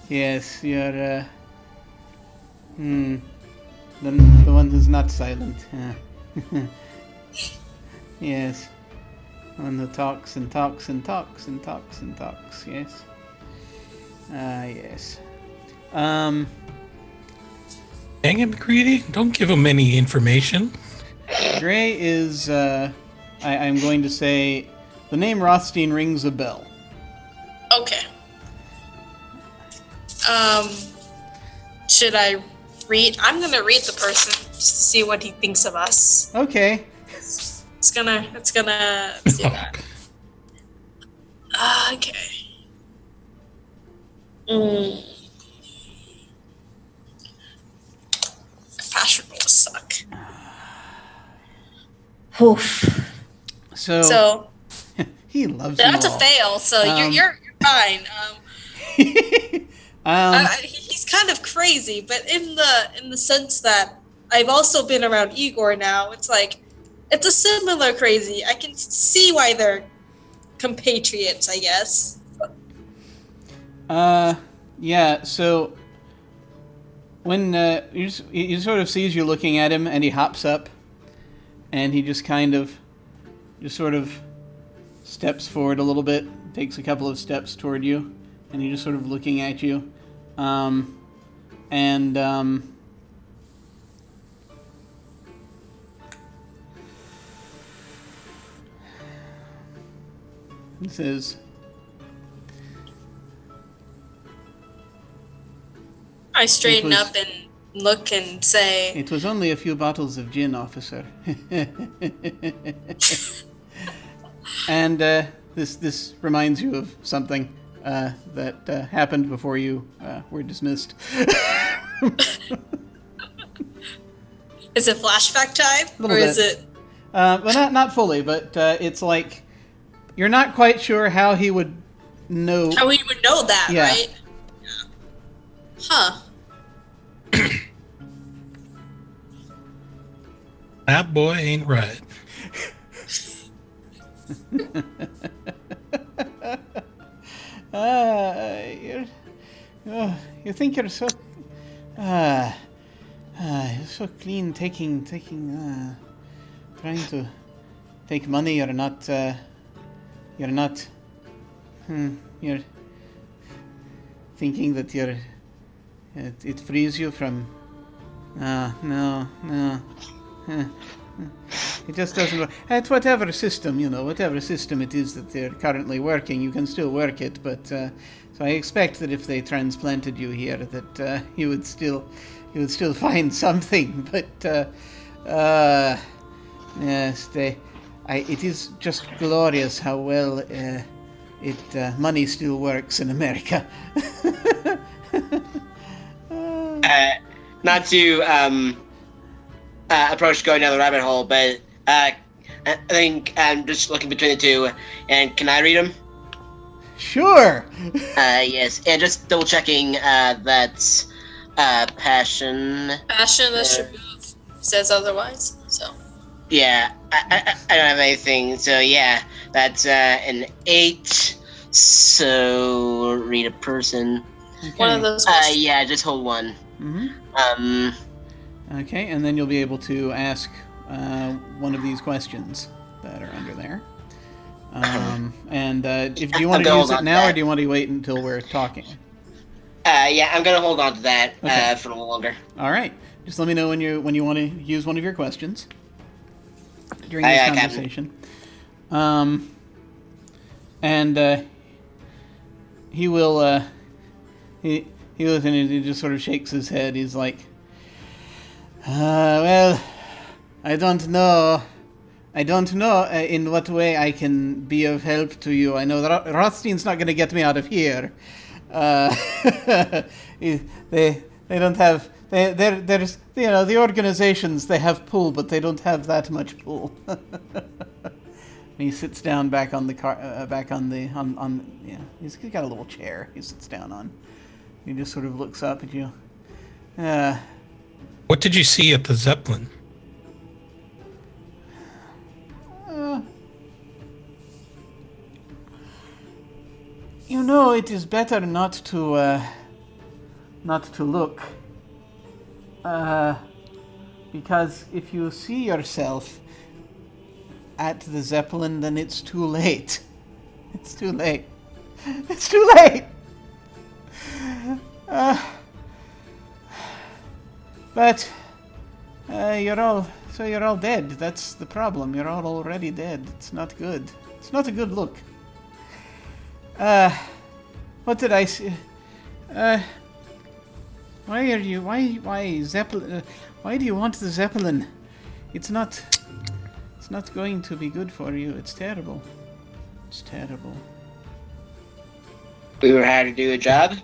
Yes, you're the one who's not silent. Yes, one who talks and talks and talks and talks and talks. Yes. Yes. Hang him, Greedy. Don't give him any information. Gray is, I'm going to say, the name Rothstein rings a bell. Okay. Should I read? I'm gonna read the person just to see what he thinks of us. Okay. It's gonna see that. Okay. Passion rolls suck. Oof. So he loves you that's all. a fail. So you're fine. He's kind of crazy, but in the sense that I've also been around Igor now. It's like it's a similar crazy. I can see why they're compatriots, I guess. Yeah. So when he sort of sees you looking at him, and he hops up, and he just sort of steps forward a little bit, takes a couple of steps toward you, and he's just sort of looking at you. And he says, I straighten was- up and look and say, "It was only a few bottles of gin, officer." And this reminds you of something that happened before you were dismissed. is it flashback time? Little Or is bit. it... Well, not fully, but it's like you're not quite sure how he would know. How we would know that, Yeah. right? Huh. That boy ain't right. You think you're so you're so clean taking trying to take money. You're not you're thinking that it frees you from no. It just doesn't work. It's whatever system, whatever system it is that they're currently working, you can still work it, but so I expect that if they transplanted you here, that you would still find something, but yes, it is just glorious how well money still works in America. Not to approach going down the rabbit hole, but I think I'm just looking between the two. And can I read them? Sure. Yes, and just double checking that's passion. Passion, that's your move. Says otherwise, so. Yeah, I don't have anything, so yeah, that's an 8. So read a person. One of those questions. Yeah, just hold one. Mm-hmm. Okay, and then you'll be able to ask one of these questions that are under there. And do you want to use it now, or do you want to wait until we're talking? Yeah, I'm gonna hold on to that Okay. for a little longer. All right. Just let me know when you want to use one of your questions during this Captain. conversation. And he will. He just sort of shakes his head. He's like, well, I don't know in what way I can be of help to you. I know that Rothstein's not going to get me out of here. They don't have. There's the organizations, they have pull, but they don't have that much pull. He sits down back on the car, he's got a little chair he sits down on. He just sort of looks up at you. What did you see at the Zeppelin? It is better not to look. Because if you see yourself at the Zeppelin, then it's too late. It's too late. It's too late! But you're all dead. That's the problem. You're all already dead. It's not good. It's not a good look. What did I say? Why Zeppelin? Why do you want the Zeppelin? It's not going to be good for you. It's terrible. It's terrible. We were hired to do a job,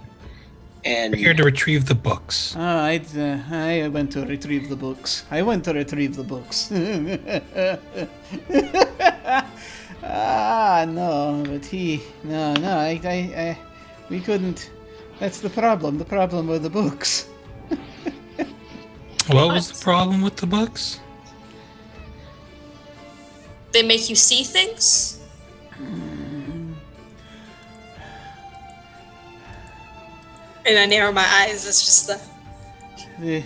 and We're here to retrieve the books. I went to retrieve the books. No, but we couldn't. That's the problem. The problem with the books. What was the problem with the books? They make you see things? And I narrow my eyes, it's just I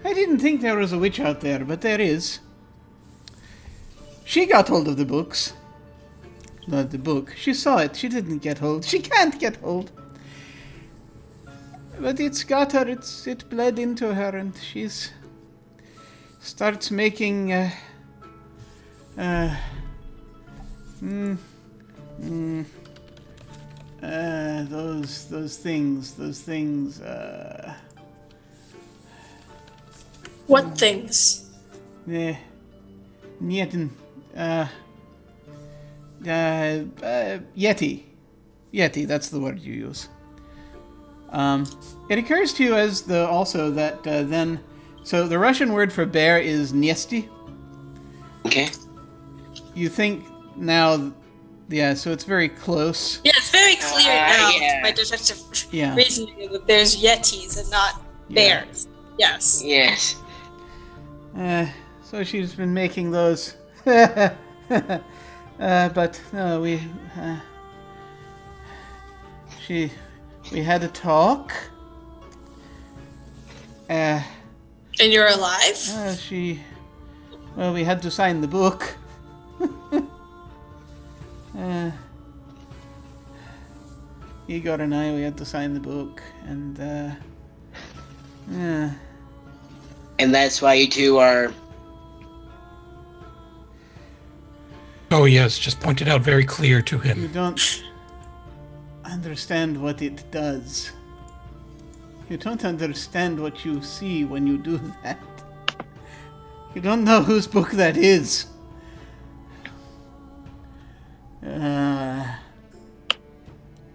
didn't think there was a witch out there, but there is. She got hold of the books. Not the book. She saw it. She didn't get hold. She can't get hold. But it's got her. It bled into her, and she's starts making those things. What things? Yeti. Yeti, that's the word you use. It occurs to you also that then, so the Russian word for bear is nesty. Okay. You think now, yeah, so it's very close. Yeah, it's very clear now. Yeah. My detective Yeah. reasoning that there's yetis and not bears. Yes. Yes. So she's been making those. But no, we had a talk. And you're alive? We had to sign the book. Igor and I, we had to sign the book, and And that's why you two are. Oh yes, just pointed out very clear to you him. don't understand what it does. You don't understand what you see when you do that. You don't know whose book that is.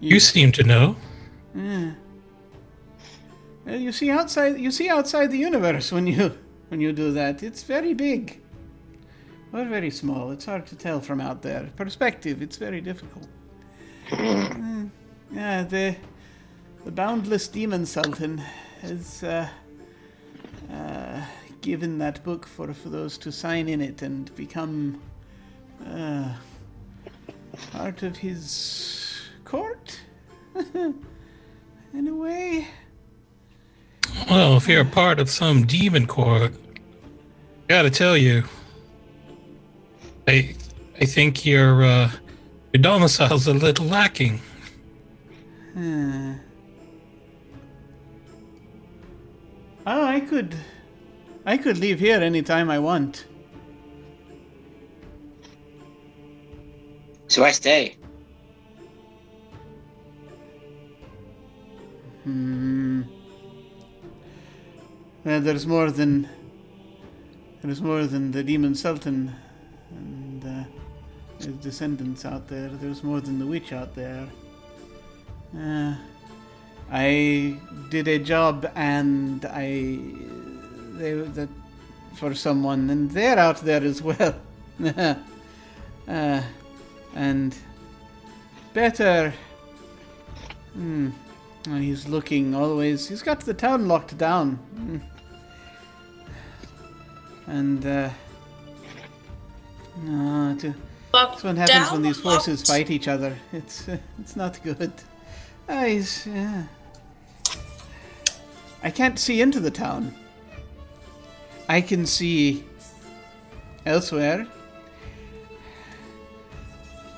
You seem to know. Well, you see outside the universe when you do that. It's very big. Or very small. It's hard to tell from out there. Perspective, it's very difficult. Yeah, the boundless demon Sultan has given that book for those to sign in it and become part of his court, in a way. Well, if you're a part of some demon court, gotta tell you, I think your domicile's a little lacking. Oh, I could leave here anytime I want. So I stay. Well, there's more than the demon Sultan and his descendants out there. There's more than the witch out there. I did a job and for someone, and they're out there as well. And better. And he's looking always. He's got the town locked down. And that's what happens when these forces fight each other. It's not good. I can't see into the town. I can see elsewhere.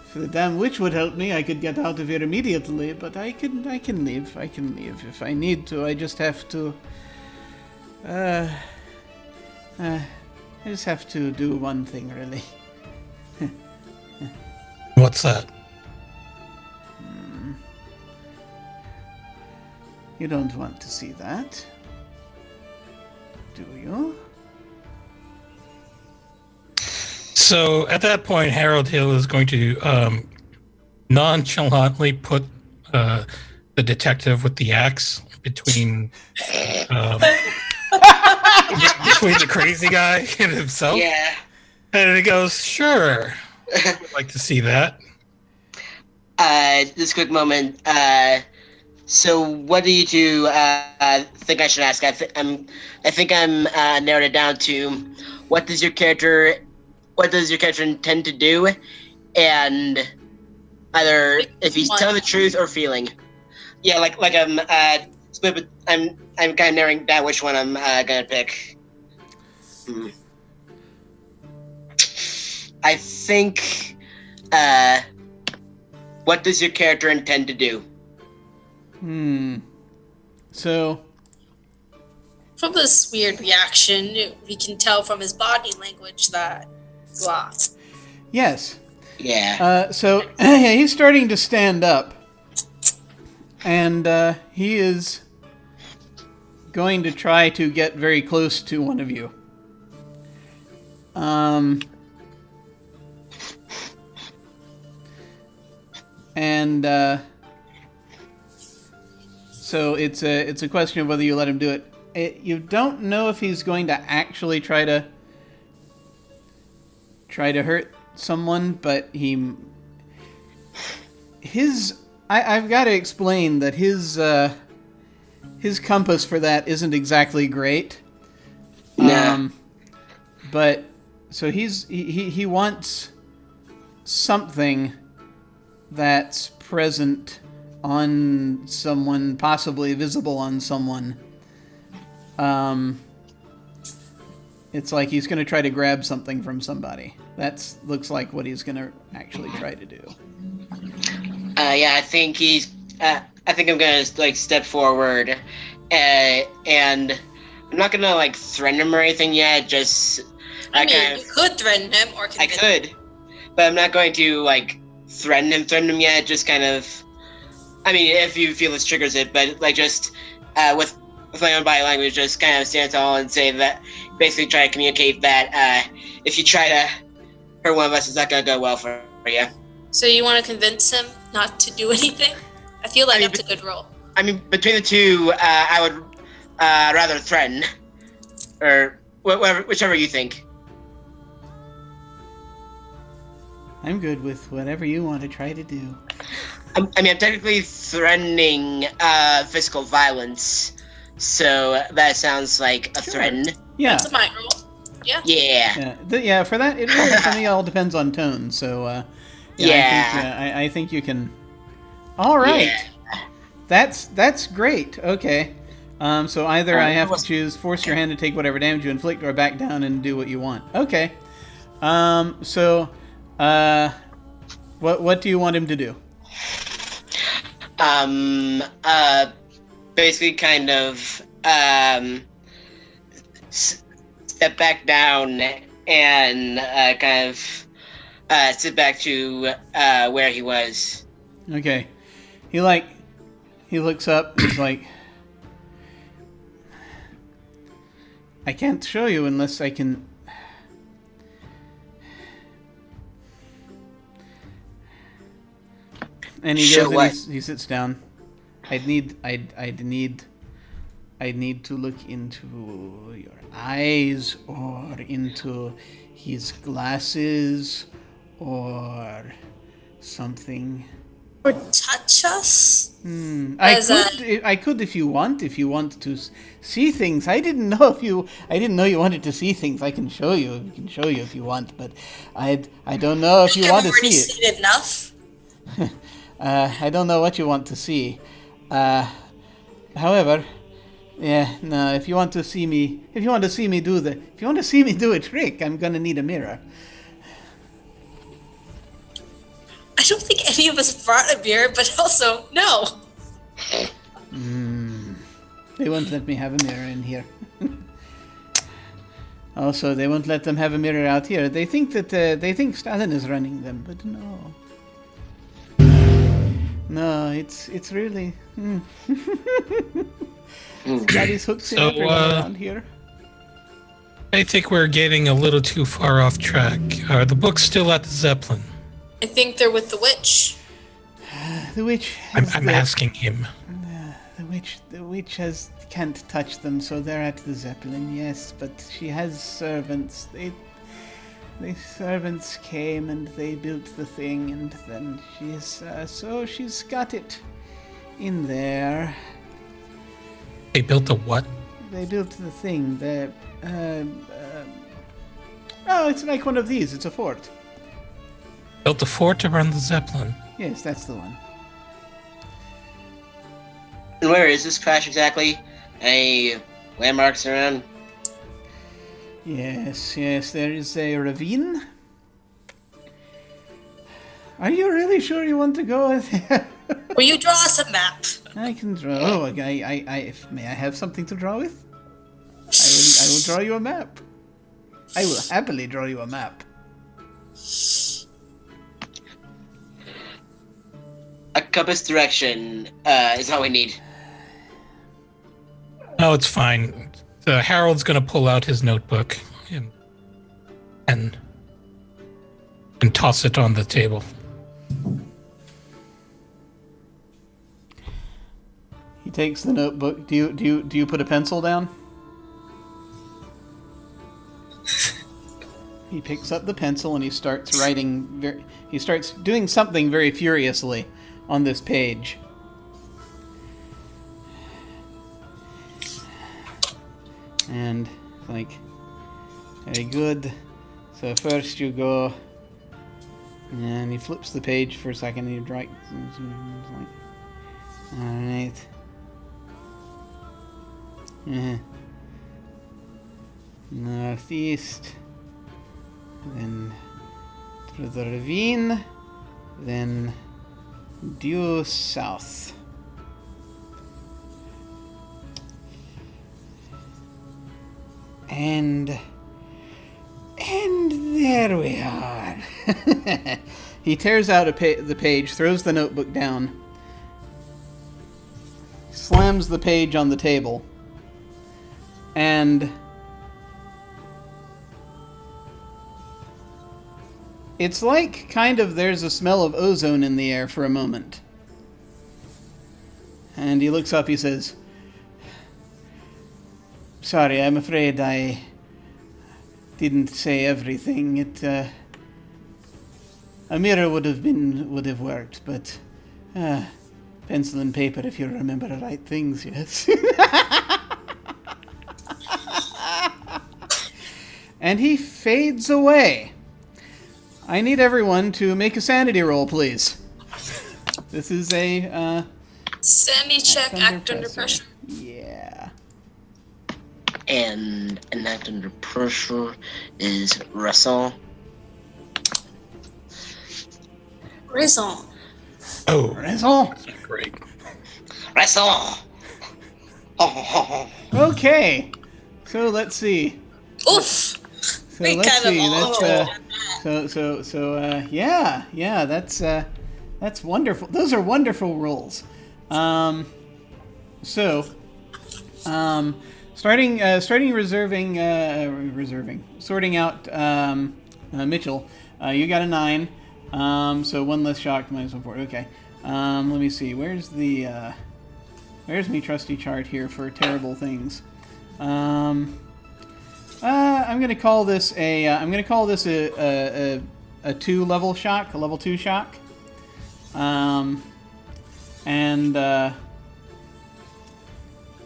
If the damn witch would help me, I could get out of here immediately, but I can leave. I can leave if I need to. I just have to I just have to do one thing, really. What's that? You don't want to see that, do you? So at that point, Harold Hill is going to nonchalantly put the detective with the axe between between the crazy guy and himself. Yeah. And he goes, "Sure, I'd like to see that." This quick moment. So what do you two think I should ask? I think I'm narrowed it down to what does your character intend to do, and either if he's telling the truth or feeling. Yeah, like I'm split. But I'm kind of narrowing down which one I'm gonna pick. I think what does your character intend to do? So, From this weird reaction, we can tell from his body language that blah. yes. Yeah. So yeah, he's starting to stand up. And he is going to try to get very close to one of you. So it's a question of whether you let him do it. You don't know if he's going to actually try to hurt someone, but I've got to explain that his compass for that isn't exactly great. Nah. But so he wants something that's present on someone, possibly visible on someone. It's like he's going to try to grab something from somebody. That looks like what he's going to actually try to do. Yeah, I think I'm gonna like step forward, and I'm not gonna like threaten him or anything yet. Just I mean, you could threaten him or I could, but I'm not going to like threaten him yet. Just kind of, I mean, if you feel this triggers it, but like just with my own body language, just kind of stand tall and say that, basically try to communicate that if you try to hurt one of us, it's not gonna go well for you. So you want to convince him not to do anything? I feel like that's a good role. I mean, between the two, I would rather threaten, or whichever you think. I'm good with whatever you want to try to do. I'm technically threatening physical violence, so that sounds like a threat. Yeah. That's a might roll. Yeah. Yeah. For that, it really for me all depends on tone. So. I think you can. All right, that's great. Okay, so either I have to choose force your hand to take whatever damage you inflict, or back down and do what you want. Okay, what do you want him to do? Basically, kind of step back down and kind of. Sit back to where he was. Okay. He looks up, he's like, I can't show you unless I can... And he goes and he sits down. I'd need to look into your eyes, or into his glasses, or something. Or touch us? I could if you want. If you want to see things, I didn't know you wanted to see things. I can show you. I can show you if you want, but I don't know if you want to see it. Seen it enough. I don't know what you want to see. However, yeah, no. If you want to see me do a trick, I'm gonna need a mirror. I don't think any of us brought a mirror, but also, no. They won't let me have a mirror in here. Also, they won't let them have a mirror out here. They think Stalin is running them, but no. No, it's really... Daddy's hooks in everyone around here. I think we're getting a little too far off track. Are the books still at the Zeppelin? I think they're with the witch. The witch... I'm asking him. The witch can't touch them, so they're at the Zeppelin, yes, but she has servants. The servants came and they built the thing, and then she's got it in there. They built a what? They built the thing. It's like one of these. It's a fort. Built a fort around the Zeppelin. Yes, that's the one. And where is this crash exactly? Any landmarks around? Yes, there is a ravine Are you really sure you want to go with it? Will you draw us a map? I can draw. Oh, may I have something to draw with? I will draw you a map. I will happily draw you a map. A compass direction is all we need. No, it's fine. Harold's going to pull out his notebook and toss it on the table. He takes the notebook. Do you put a pencil down? He picks up the pencil and he starts writing. He starts doing something very furiously on this page. And like, very good. So first you go, and he flips the page for a second. And he writes, like, all right. Northeast, then through the ravine, then due south. And there we are. He tears out the page, throws the notebook down, slams the page on the table, and it's like kind of there's a smell of ozone in the air for a moment. And he looks up, he says, "Sorry, I'm afraid I didn't say everything. A mirror would have worked, but pencil and paper if you remember to write things, yes." And he fades away. I need everyone to make a sanity roll, please. This is a Sanity check, act under pressure. Yeah. And an act under pressure is wrestle. Raison. Oh, Raison. that's not great. Wrestle. Okay. So let's see. Oof. So We let's kind of see. all Yeah. That's wonderful. Those are wonderful rolls. Sorting out Mitchell. You got a 9. So one less shock, minus 1 forward. Okay. Let me see. Where's me trusty chart here for terrible things? I'm gonna call this a 2-level shock, a level 2 shock.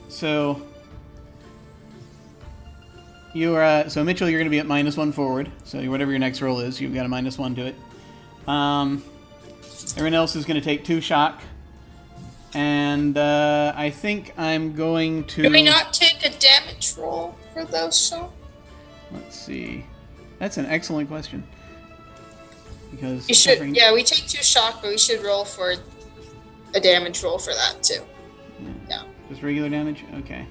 So you are so Mitchell, you're gonna be at -1 forward. So whatever your next roll is, you've got a -1 to it. Everyone else is gonna take 2 shock. And I think I'm going to... Do we not take a damage roll for those shots? Let's see. That's an excellent question. Because You should, yeah, we take 2 shock, but we should roll for a damage roll for that too. Yeah. Just regular damage? Okay.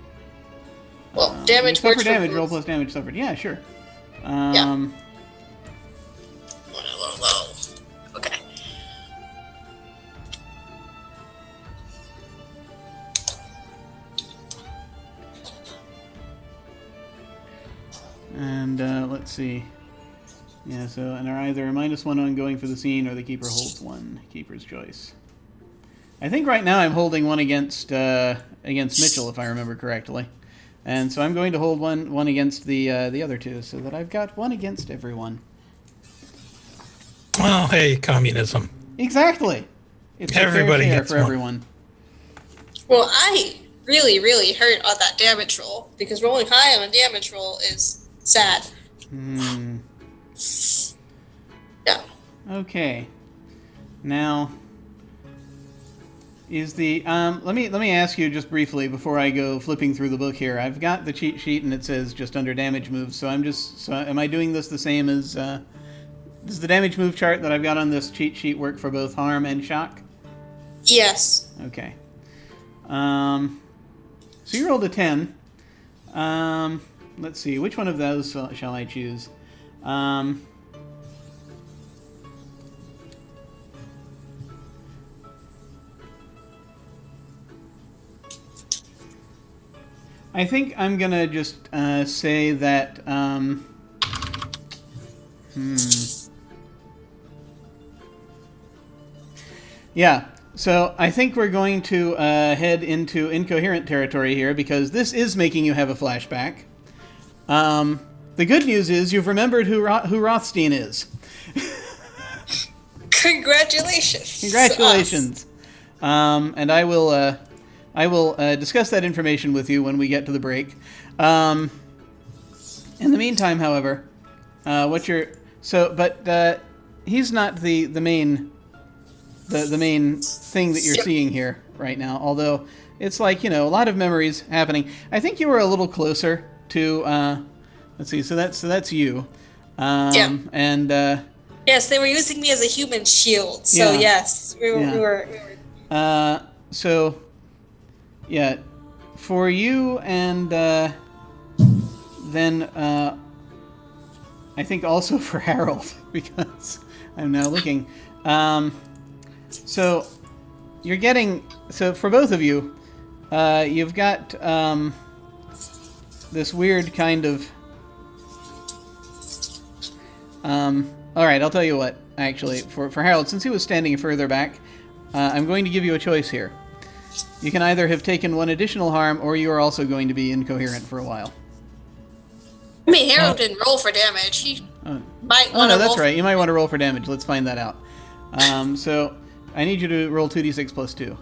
Well, damage suffer works for damage, both. roll plus damage suffered. Yeah, sure. Yeah. Low. Okay. And let's see. Yeah, so and are either a -1 ongoing for the scene or the keeper holds 1. Keeper's choice. I think right now I'm holding 1 against Mitchell, if I remember correctly. And so I'm going to hold one against the other 2, so that I've got 1 against everyone. Well, hey, communism. Exactly. It's Everybody fair gets for one. everyone. Well, I really, really hurt on that damage roll because rolling high on a damage roll is sad. Yeah. Okay. Now, is the let me ask you just briefly before I go flipping through the book here. I've got the cheat sheet and it says just under damage moves. So am I doing this the same as Does the damage move chart that I've got on this cheat sheet work for both harm and shock? Yes. Okay. So you rolled a 10. Let's see. Which one of those shall I choose? I think I'm gonna just say that. Yeah. So I think we're going to head into incoherent territory here because this is making you have a flashback. The good news is you've remembered who Rothstein is. Congratulations. Congratulations. And I will discuss that information with you when we get to the break. In the meantime, however, he's not the main thing that you're seeing here right now. Although it's like, a lot of memories happening. I think you were a little closer to. Let's see. So that's you. Yeah. And yes, they were using me as a human shield. So yeah. yes, we were. So, yeah, for you and then I think also for Harold, because I'm now looking. So you're getting, so for both of you, you've got this weird kind of, all right, I'll tell you what, actually, for Harold, since he was standing further back, I'm going to give you a choice here. You can either have taken one additional harm, or you are also going to be incoherent for a while. I mean, Harold didn't roll for damage. He might want to no, that's roll right. You might want to roll for damage. Let's find that out. So I need you to roll 2d6 plus 2.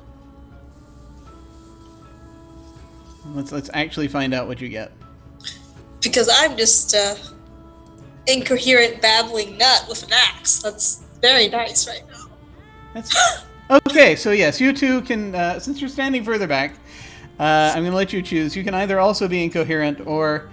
Let's actually find out what you get. Because I'm just incoherent babbling nut with an axe. That's very nice right now. That's okay. So yes, you two can. Since you're standing further back, I'm going to let you choose. You can either also be incoherent or.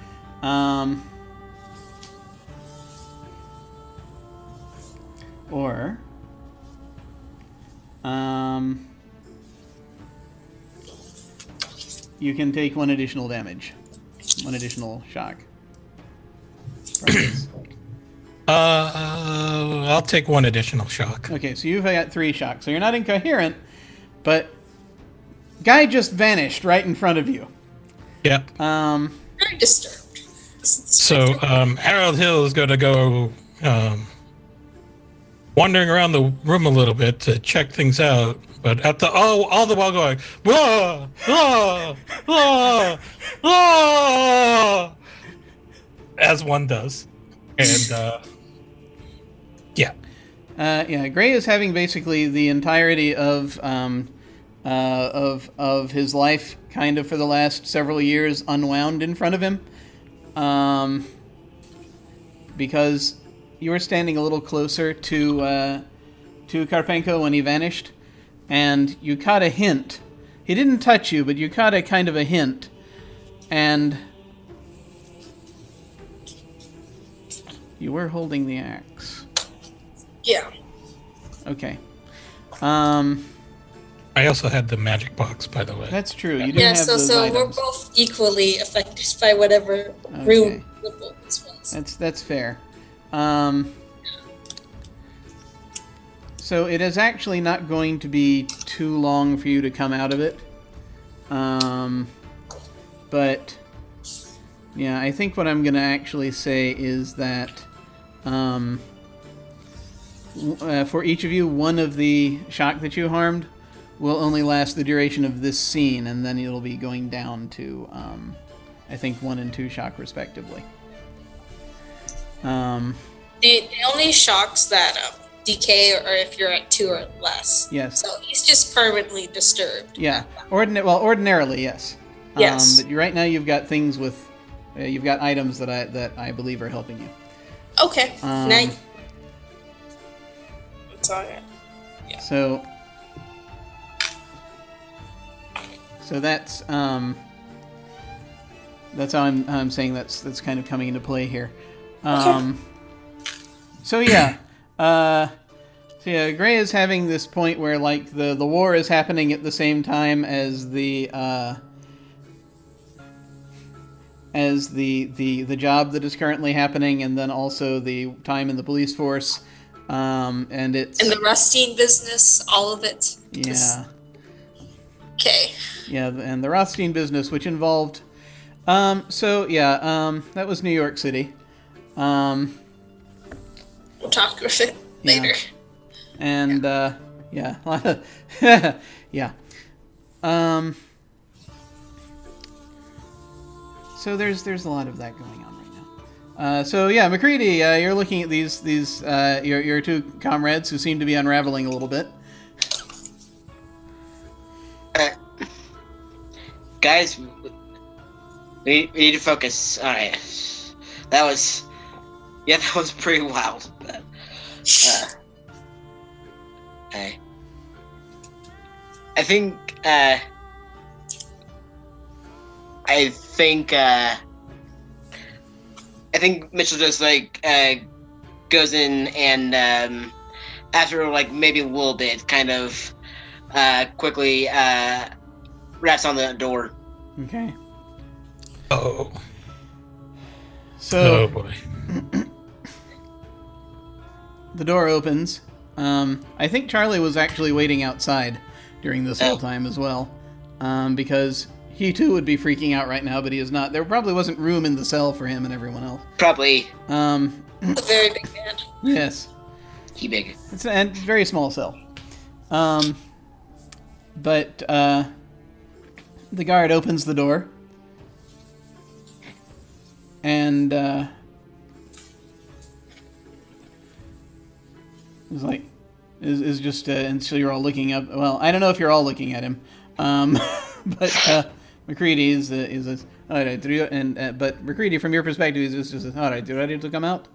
You can take one additional damage, one additional shock. I'll take one additional shock. Okay, so you've got 3 shocks. So you're not incoherent, but guy just vanished right in front of you. Yep. Very disturbed. So Harold Hill is going to go wandering around the room a little bit to check things out, but all the while going, "Whoa, whoa, whoa, whoa," as one does, and Gray is having basically the entirety of his life, kind of for the last several years, unwound in front of him, because you were standing a little closer to Karpenko when he vanished, and you caught a hint. He didn't touch you, but you caught a kind of a hint, and you were holding the axe. Yeah. Okay. I also had the magic box, by the way. That's true. You do Yeah, have so those we're items. both equally affected by whatever room this was. That's fair. So it is actually not going to be too long for you to come out of it. But yeah, I think what I'm going to actually say is that for each of you, one of the shock that you harmed will only last the duration of this scene, and then it'll be going down to, I think, 1 and 2 shock respectively. The only shocks that decay are if you're at 2 or less. Yes. So he's just permanently disturbed. Yeah. Ordinarily, yes. Yes. But right now you've got things with, you've got items that I believe are helping you. Okay. Now. It's all right. Yeah. So that's how I'm saying that's kind of coming into play here. Okay. So yeah, So yeah, Gray is having this point where like the war is happening at the same time as the job that is currently happening, and then also the time in the police force, and it's And the Rustine business, all of it. yeah. Okay. Yeah, and the Rothstein business, which involved, that was New York City. We'll talk about it later. And, yeah. Yeah. So there's a lot of that going on right now. McCready, you're looking at these your two comrades who seem to be unraveling a little bit. Guys, we need to focus. All right, that was pretty wild. But, I think Mitchell just goes in and after maybe a little bit, kind of quickly raps on the door. Okay. Oh. So. Oh boy. The door opens. I think Charlie was actually waiting outside during this whole time as well, because he too would be freaking out right now, but he is not. There probably wasn't room in the cell for him and everyone else. Probably. A very big man. Yes. He big. It's a very small cell. But the guard opens the door, and is just and so you're all looking up. Well, I don't know if you're all looking at him, but McCready is all right. But McCready, from your perspective, is just all right. You ready to come out?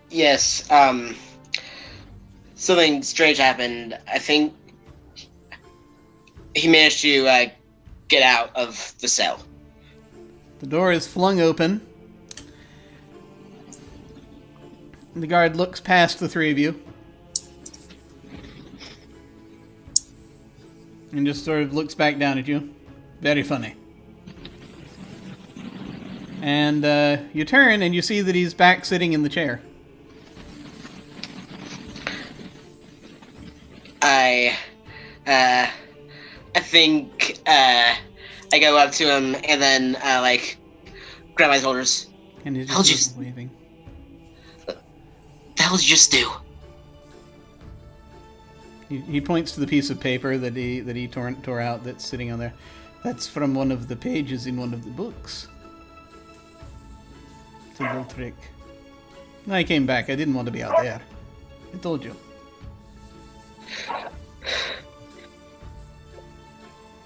Yes. Something strange happened. I think he managed to get out of the cell. The door is flung open. The guard looks past the three of you and just sort of looks back down at you. Very funny. And you turn and you see that he's back sitting in the chair. I think I go up to him and then grab my shoulders. And he's How'd just you- waving. The hell did you just do? He points to the piece of paper that he tore out that's sitting on there. That's from one of the pages in one of the books. It's a little trick. I came back. I didn't want to be out there. I told you.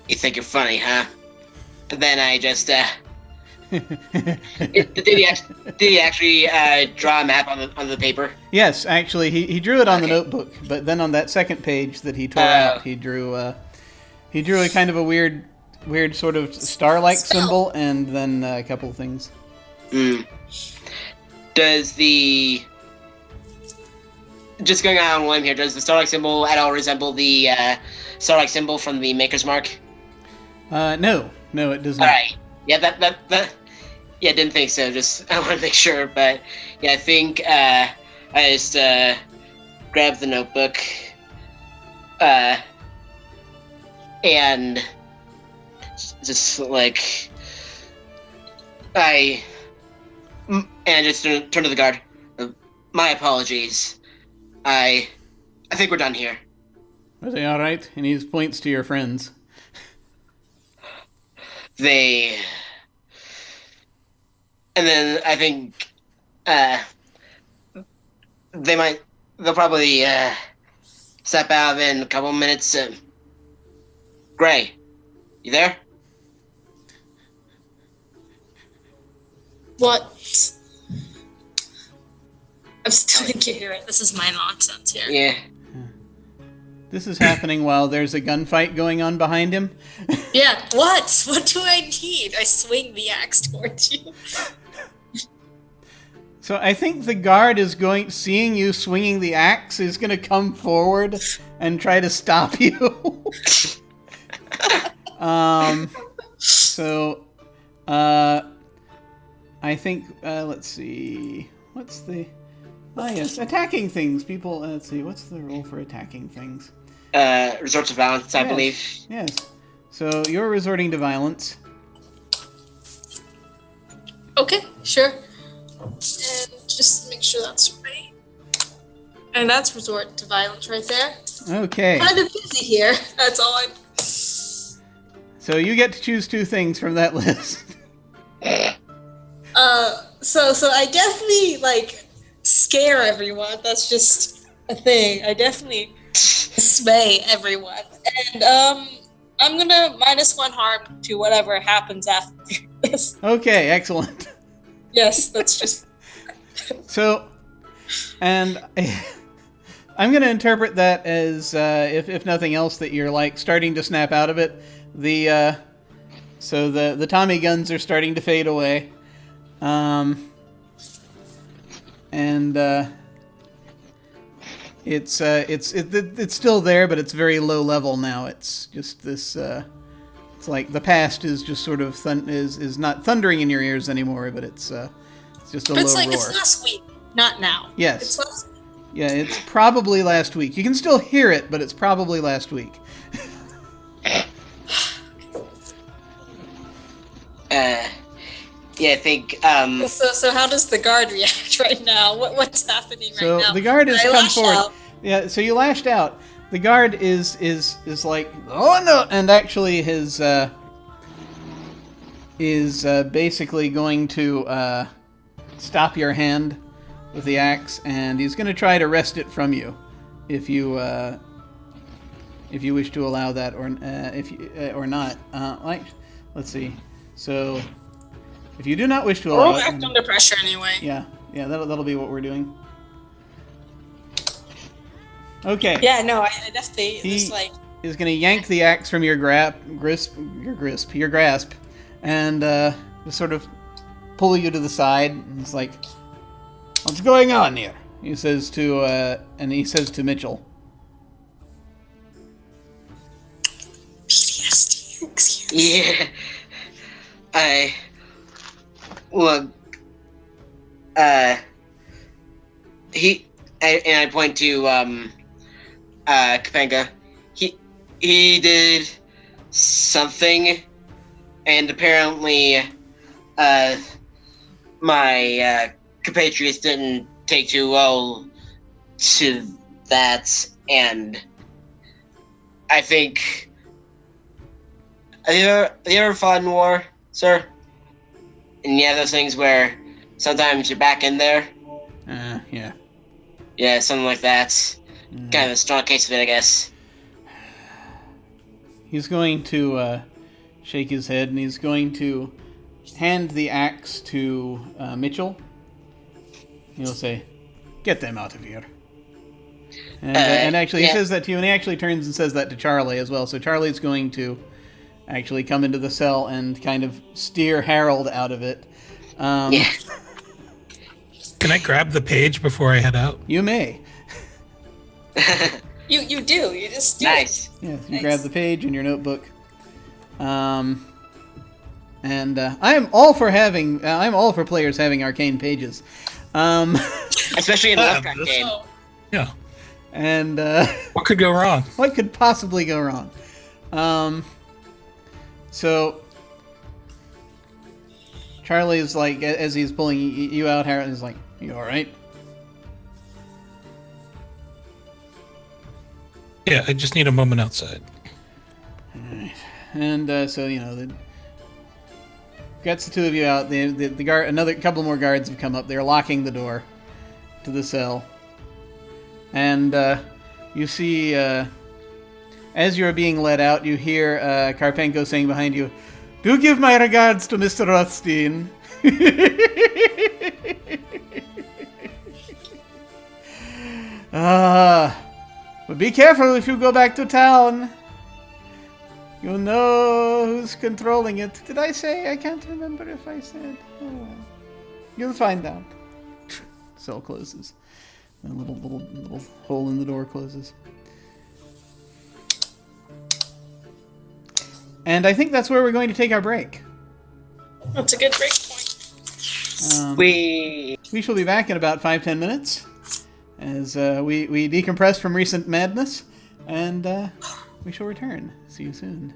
You think you're funny, huh? And then I just did he actually draw a map on the paper? Yes, actually, he drew it on the notebook, but then on that second page that he tore out, he drew a kind of a weird sort of star-like symbol, and then a couple of things. Does the just going out on a limb here? Does the star-like symbol at all resemble the star-like symbol from the Maker's Mark? No, it does not. All right. Yeah, that. Yeah, didn't think so. Just I want to make sure, but yeah, I think I just grabbed the notebook, and just just turned to the guard. My apologies. I think we're done here. Are they all right? And he points to your friends. And then I think they'll probably step out in a couple minutes. Gray, you there? What? I'm still incoherent. This is my nonsense here. Yeah. This is happening while there's a gunfight going on behind him. Yeah, what? What do I need? I swing the axe towards you. So I think the guard is seeing you swinging the axe, is going to come forward and try to stop you. So, I think, let's see, what's the, yes, attacking things. People, let's see, what's the rule for attacking things? Resort to violence, I believe. Yes. So you're resorting to violence. Okay, sure. And just make sure that's right. And that's resort to violence right there. Okay. Kind of busy here. That's all I'm. So you get to choose 2 things from that list. So I definitely like scare everyone. That's just a thing. I definitely dismay everyone. And I'm gonna -1 harm to whatever happens after this. Okay, excellent. Yes, that's just. So, and I'm going to interpret that as, if nothing else, that you're like starting to snap out of it. So the Tommy guns are starting to fade away, and it's still there, but it's very low level now. It's just this. It's like the past is just sort of is not thundering in your ears anymore, but it's just a low roar. It's last week, not now. Yes. It's last. Yeah, it's probably last week. You can still hear it, but it's probably last week. Yeah, I think. So how does the guard react right now? What's happening right now? So the guard has come forward. Out. Yeah, so you lashed out. The guard is like, oh no, and actually is basically going to stop your hand with the axe, and he's going to try to wrest it from you, if you wish to allow that, or not. Let's see. So, if you do not wish to allow it, act under pressure anyway. Yeah, that'll be what we're doing. Okay. Yeah, no, I definitely He is going to yank the axe from your grasp, and just sort of pull you to the side. And it's like, what's going on here? He says to Mitchell. PTSD. Excuse me. Yeah. I point to Kapanga. He did something, and apparently my compatriots didn't take too well to that, and I think. Have you ever fought in war, sir? And you have those things where sometimes you're back in there? Yeah. Yeah, something like that. Kind of a strong case of it, I guess. He's going to shake his head, and he's going to hand the axe to Mitchell. He'll say, "Get them out of here." And actually, he says that to you, and he actually turns and says that to Charlie as well. So Charlie's going to actually come into the cell and kind of steer Harold out of it. Yeah. Can I grab the page before I head out? You may. You do. You just do. Nice. Yes, you Nice. grab the page in your notebook. And I am all for players having arcane pages. Especially in the Lovecraft game. Oh, Yeah. And What could go wrong? what could possibly go wrong? So Charlie is like, as he's pulling you out, Harold is like, "You all right?" Yeah, I just need a moment outside. And so gets the two of you out. The guard, another couple more guards have come up. They're locking the door to the cell, and you see, as you're being led out, you hear Karpenko saying behind you, "Do give my regards to Mr. Rothstein." But be careful if you go back to town. You know who's controlling it. Did I say? I can't remember if I said. Oh well. You'll find out. cell closes. A little hole in the door closes. And I think that's where we're going to take our break. That's a good break point. We shall be back in about 5-10 minutes as we decompress from recent madness, and we shall return. See you soon.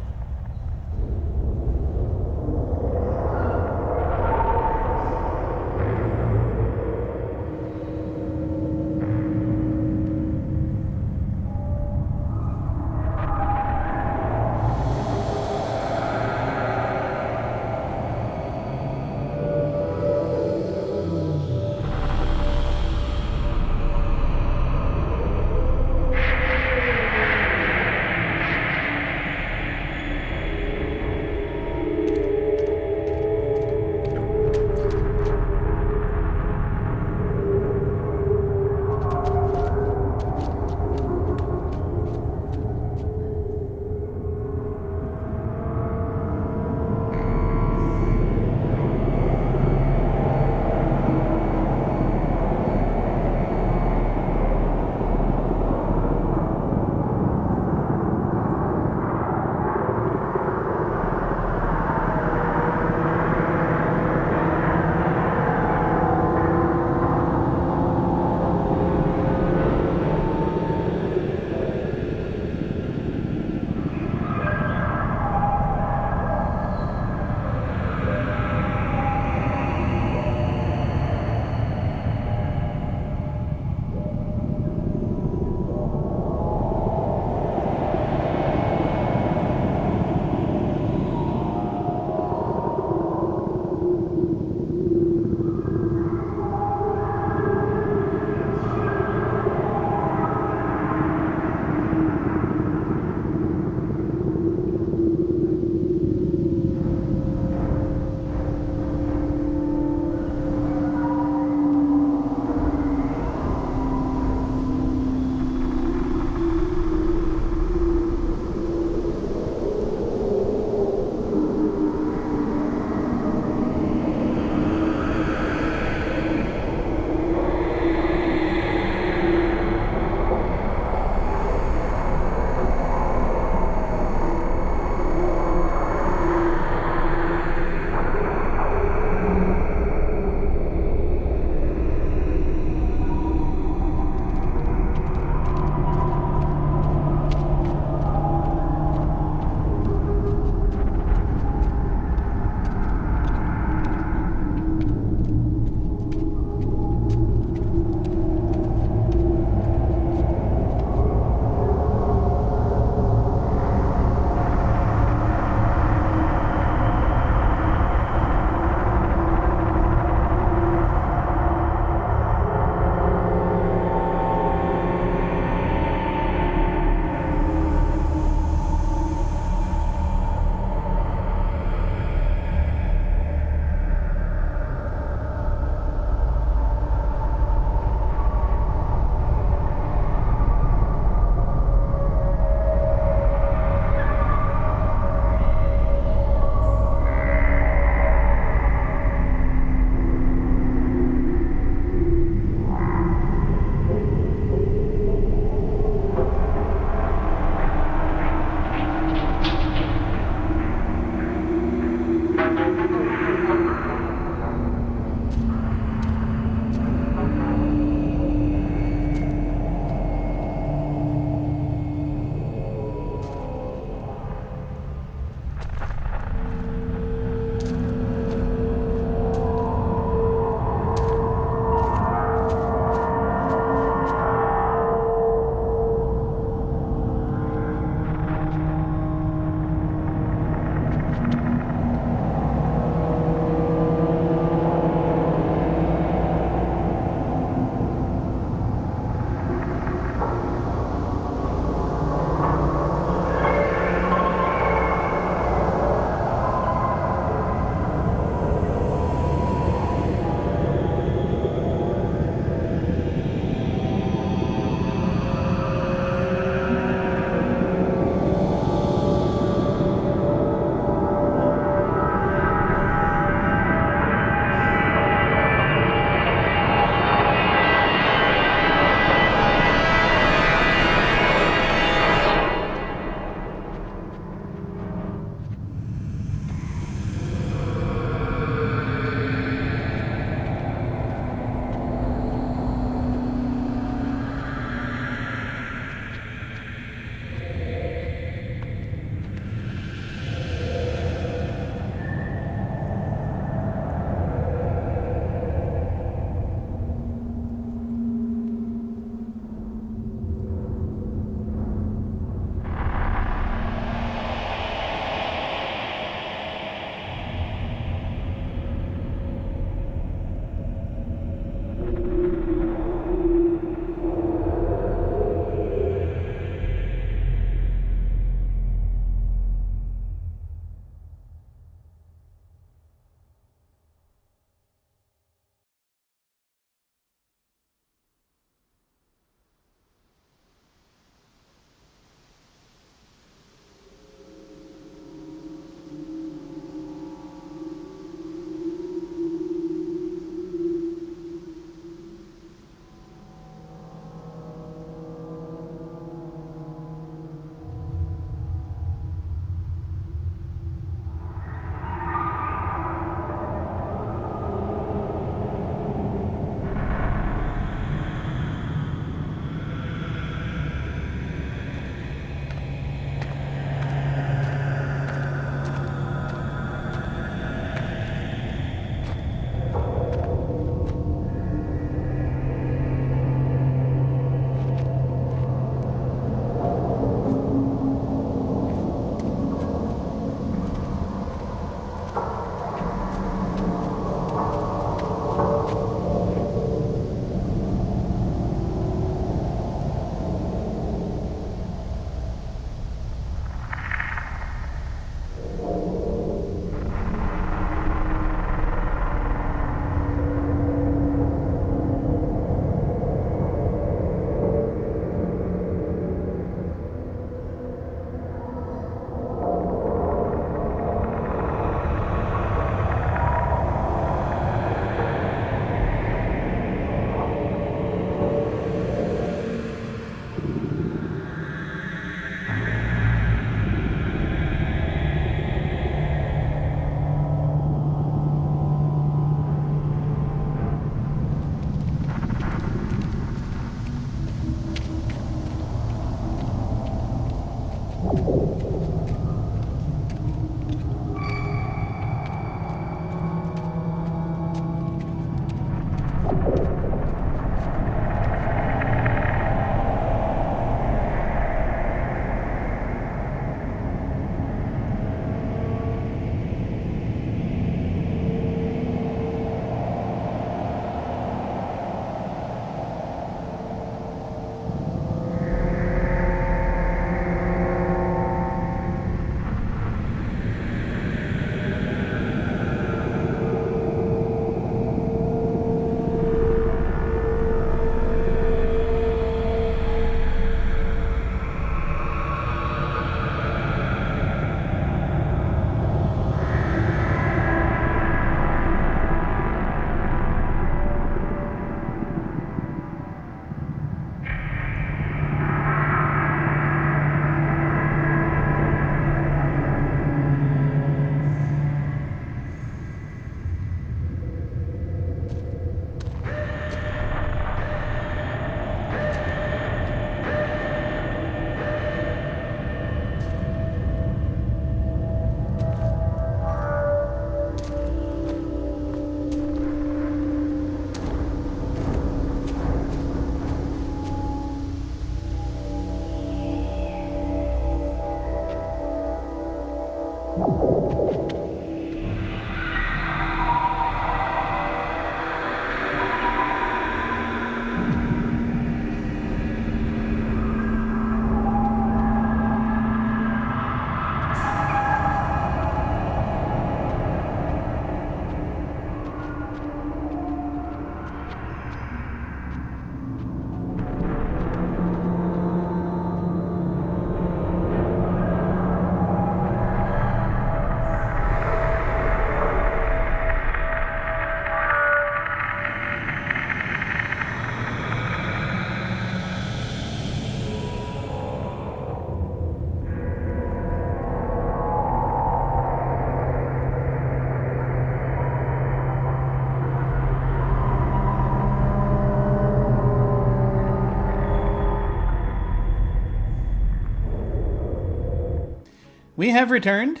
We have returned,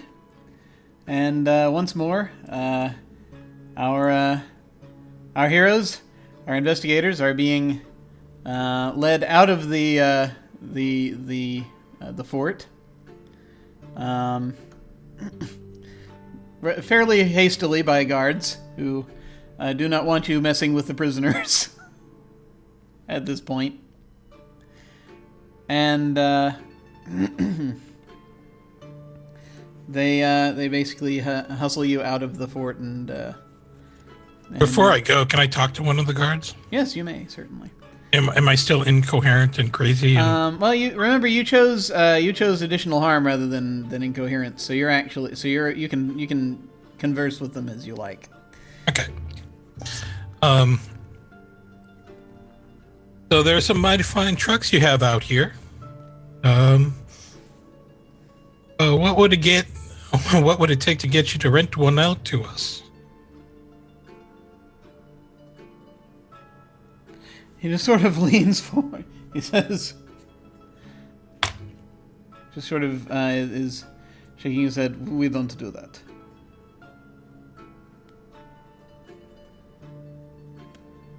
and once more, our heroes, our investigators, are being led out of the fort, fairly hastily by guards who do not want you messing with the prisoners at this point, and They basically hustle you out of the fort and Before I go, can I talk to one of the guards? Yes, you may, certainly. Am I still incoherent and crazy? Well, you chose additional harm rather than incoherence, so you can converse with them as you like. Okay. So there's some mighty fine trucks you have out here. What would it take to get you to rent one out to us? He just sort of leans forward. He says, just sort of is shaking his head. We don't do that.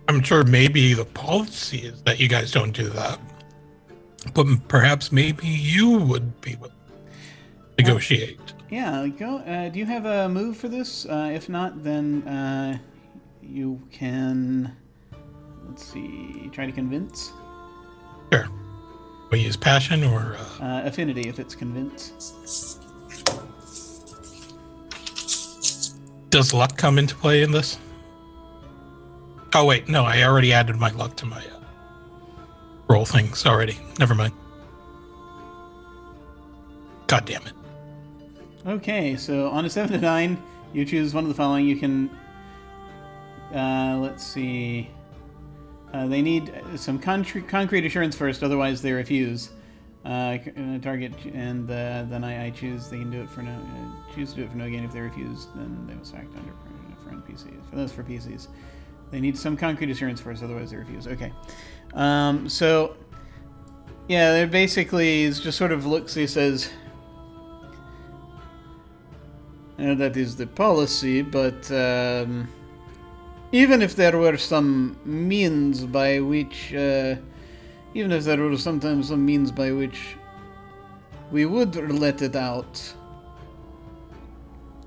I'm sure maybe the policy is that you guys don't do that, but perhaps maybe you would be willing to negotiate. Yeah, go. Do you have a move for this? If not, then you can. Let's see. Try to convince. Sure. We use passion or affinity if it's convince. Does luck come into play in this? Oh wait, no, I already added my luck to my roll things already. Never mind. God damn it. Okay, so on a 7 to 9, you choose one of the following. You can, let's see. They need some concrete assurance first, otherwise they refuse. Target, and then I choose. They can do it for no. Choose to do it for no gain. If they refuse, then they must act under for NPCs. For those for PCs, they need some concrete assurance first, otherwise they refuse. Okay, so yeah, they're basically just sort of looks. He says, That is the policy, but even if there were some means by which, even if there were sometimes some means by which we would let it out,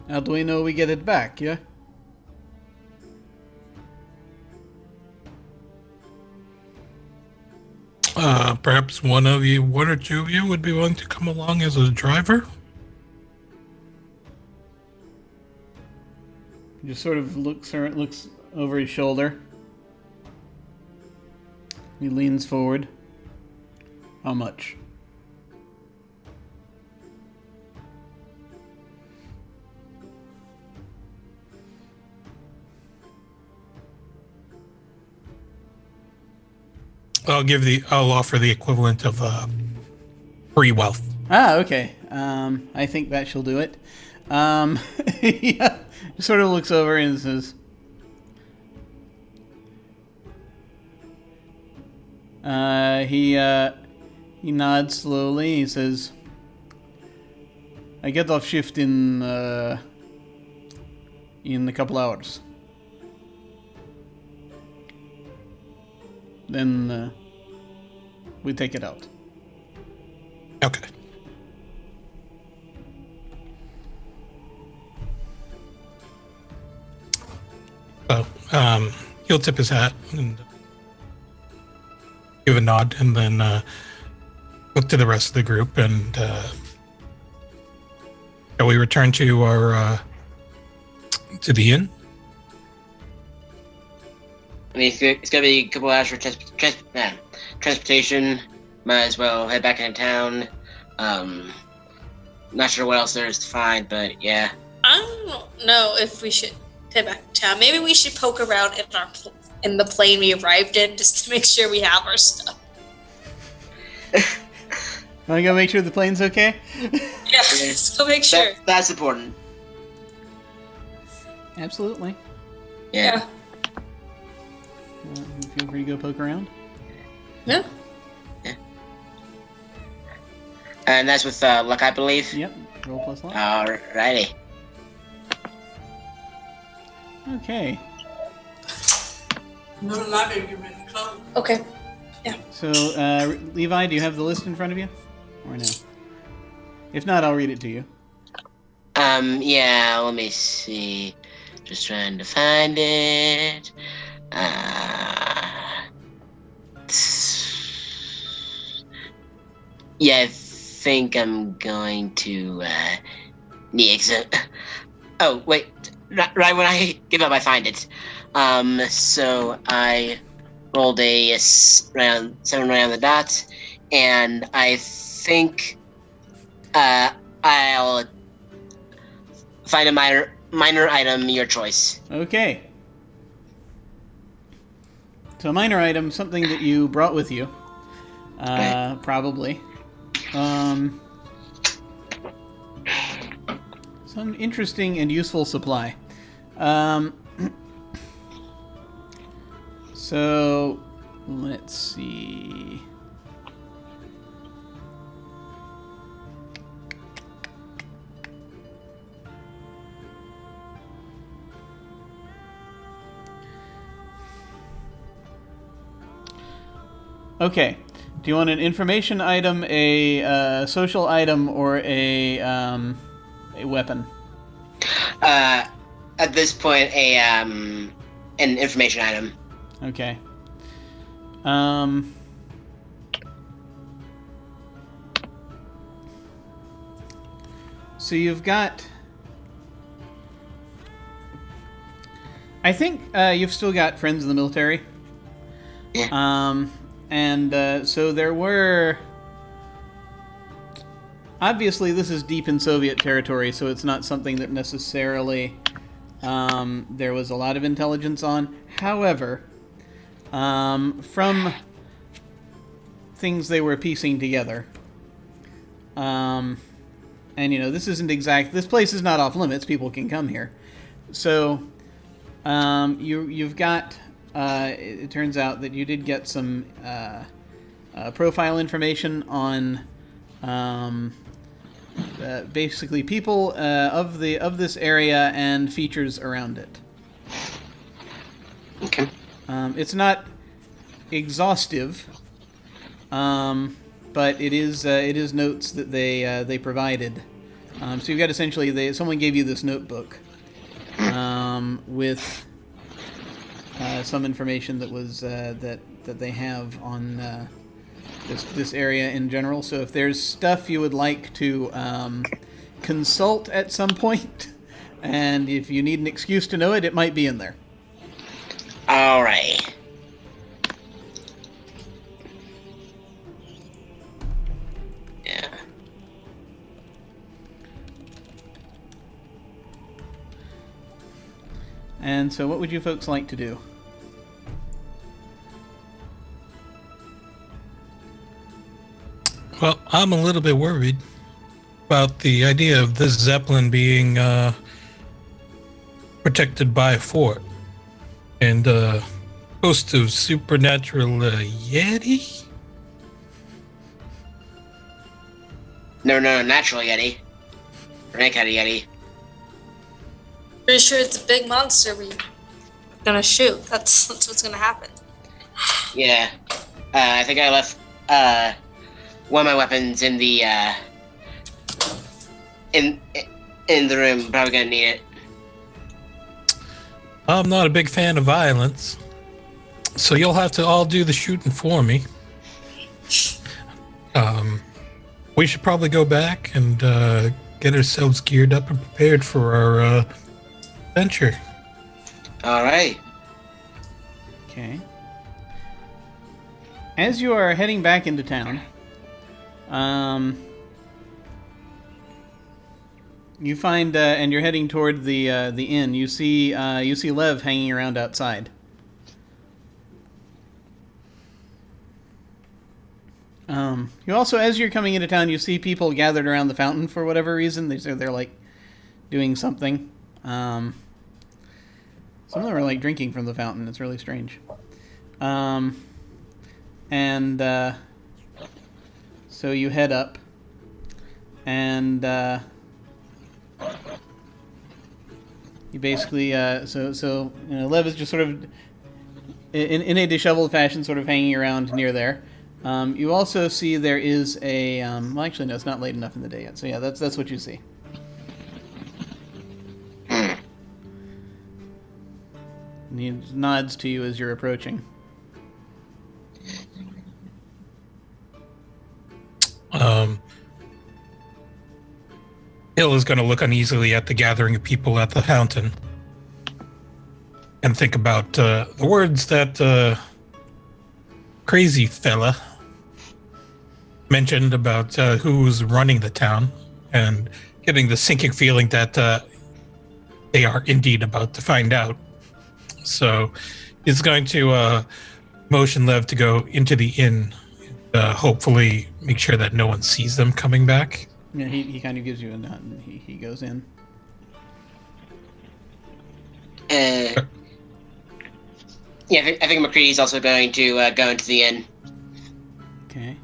how do we know we get it back, yeah? Perhaps one or two of you would be willing to come along as a driver? He just sort of looks over his shoulder. He leans forward. How much? I'll offer the equivalent of free wealth. Ah, okay. I think that shall do it. Yeah, sort of looks over and says, he nods slowly. He says, I get off shift in a couple hours. Then we take it out. Okay. So, he'll tip his hat and give a nod, and then look to the rest of the group, and shall we return to our to the inn? I mean, it's gonna be a couple hours for transportation. Might as well head back into town. Not sure what else there is to find, but yeah. I don't know if we should head back to town. Maybe we should poke around in the plane we arrived in just to make sure we have our stuff. Want to go make sure the plane's okay? Yeah, let's go make sure. That's important. Absolutely. Yeah. Feel free to go poke around. Yeah. And that's with luck, I believe. Yep. Roll plus luck. Alrighty. Okay. Okay. So, Levi, do you have the list in front of you? Or no? If not, I'll read it to you. Yeah, let me see. Just trying to find it. Yeah, I think I'm going to, oh, wait. Right when I give up, I find it. So I rolled a 7 right on the dot, and I think I'll find a minor item, your choice. Okay. So a minor item, something that you brought with you, probably. Some interesting and useful supply. So, let's see. Okay. Do you want an information item, a social item, or a weapon? At this point, an information item. Okay. So you've got... I think you've still got friends in the military. Yeah. And so there were... Obviously, this is deep in Soviet territory, so it's not something that necessarily there was a lot of intelligence on. However, from things they were piecing together, and this isn't exact. This place is not off limits. People can come here. So you've got. It turns out that you did get some basically people of this area and features around it. Okay. It's not exhaustive, but it is notes that they provided. So you've got essentially someone gave you this notebook with some information that was that they have on this area in general. So if there's stuff you would like to consult at some point, and if you need an excuse to know it, it might be in there. All right. Yeah. And so what would you folks like to do? Well, I'm a little bit worried about the idea of this Zeppelin being protected by a fort and a host of supernatural Yeti. No, natural Yeti. Rank had a Yeti. Pretty sure it's a big monster we're gonna shoot. That's what's gonna happen. Yeah. I think I left one of my weapons in the in the room. Probably gonna need it. I'm not a big fan of violence, so you'll have to all do the shooting for me. We should probably go back and get ourselves geared up and prepared for our adventure. All right. Okay. As you are heading back into town, you find, and you're heading toward the inn. You see Lev hanging around outside. You also, as you're coming into town, you see people gathered around the fountain for whatever reason. They're like doing something. Some of them are like drinking from the fountain. It's really strange. And so you head up, and you basically so Lev is just sort of in a disheveled fashion, sort of hanging around near there. You also see there is a well, actually no, it's not late enough in the day yet. So yeah, that's what you see. And he nods to you as you're approaching. Hill is going to look uneasily at the gathering of people at the fountain and think about the words that crazy fella mentioned about who's running the town, and getting the sinking feeling that they are indeed about to find out. So he's going to motion Lev to go into the inn, hopefully make sure that no one sees them coming back. Yeah, he kind of gives you a nod, and he goes in. Yeah, I think McCready's also going to go into the inn. Okay.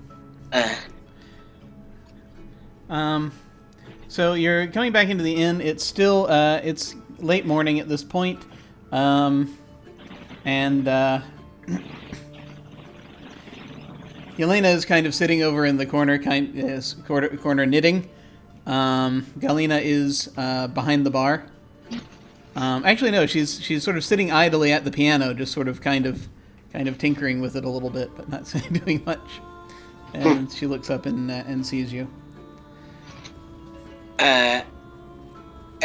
So you're coming back into the inn. It's still it's late morning at this point, and Yelena is kind of sitting over in the corner, corner knitting. Galina is behind the bar. Actually, no, she's sort of sitting idly at the piano, just sort of kind of tinkering with it a little bit, but not doing much. And she looks up and sees you. I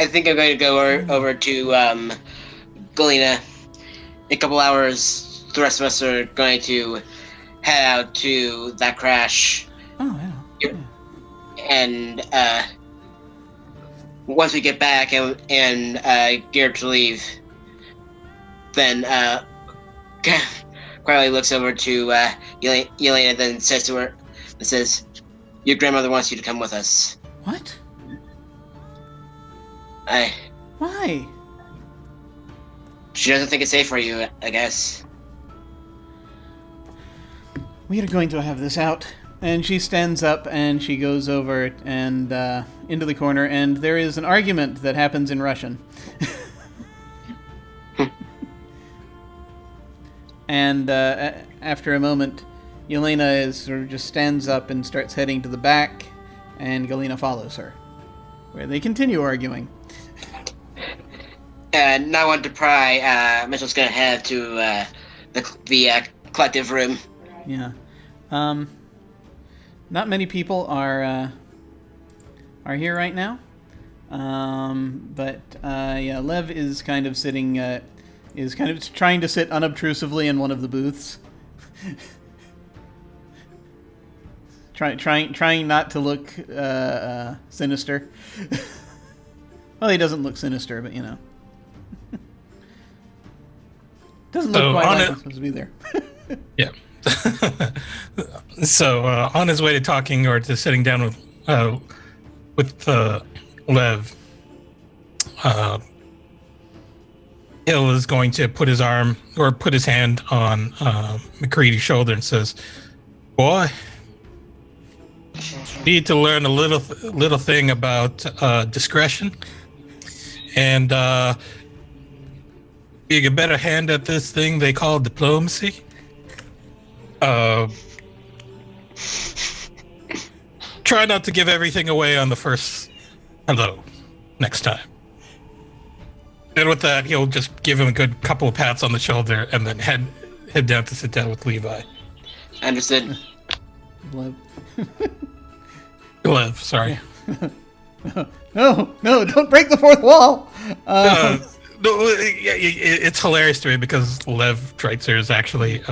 think I'm going to go over to Galina. In a couple hours, the rest of us are going to head out to that crash. Oh, yeah. And once we get back and gear to leave, then quietly looks over to Yelena, then says to her, "Your grandmother wants you to come with us." What? Why? She doesn't think it's safe for you, I guess. We are going to have this out And she stands up and she goes over and into the corner, and there is an argument that happens in Russian. And after a moment, Yelena sort of just stands up and starts heading to the back, and Galena follows her, where they continue arguing. And I want to pry. Mitchell's gonna head to the collective room. Yeah. Not many people are here right now. But yeah, Lev is kind of sitting, is kind of trying to sit unobtrusively in one of the booths. Trying not to look sinister. Well, he doesn't look sinister, but you know. Doesn't look quite like he's supposed to be there. Yeah. So on his way to talking or to sitting down with Lev, Hill is going to put his arm or put his hand on McCready's shoulder and says, "Boy, you need to learn a little thing about discretion, and you get better hand at this thing they call diplomacy. Try not to give everything away on the first hello next time." And with that, he'll just give him a good couple of pats on the shoulder and then head down to sit down with Levi. Understood. Lev, sorry. No, don't break the fourth wall. No, it's hilarious to me because Lev Dreitzer is actually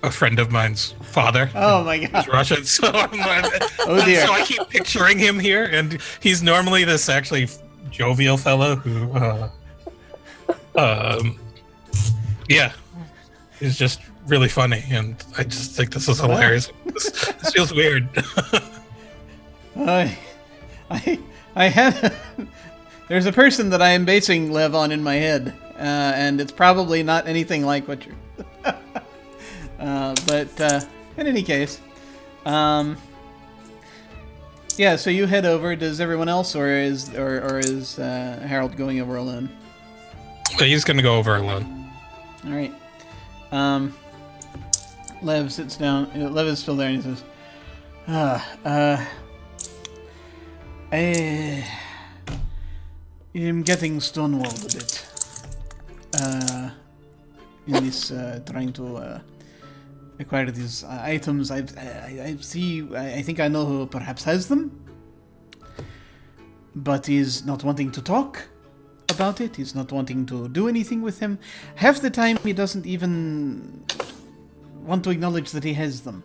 a friend of mine's father. Oh my god. He's Russian, so Oh dear. So I keep picturing him here, and he's normally this actually jovial fellow who, yeah, is just really funny, and I just think this is hilarious. This feels weird. I had. There's a person that I am basing Lev on in my head, and it's probably not anything like what you're. But in any case, yeah. So you head over. Does everyone else, or is Harold going over alone? But he's going to go over alone. All right. Lev sits down. Lev is still there, and he says, I am getting stonewalled a bit. In this trying to acquire these items. I think I know who perhaps has them, but he's not wanting to talk about it. He's not wanting to do anything with them. Half the time, he doesn't even want to acknowledge that he has them.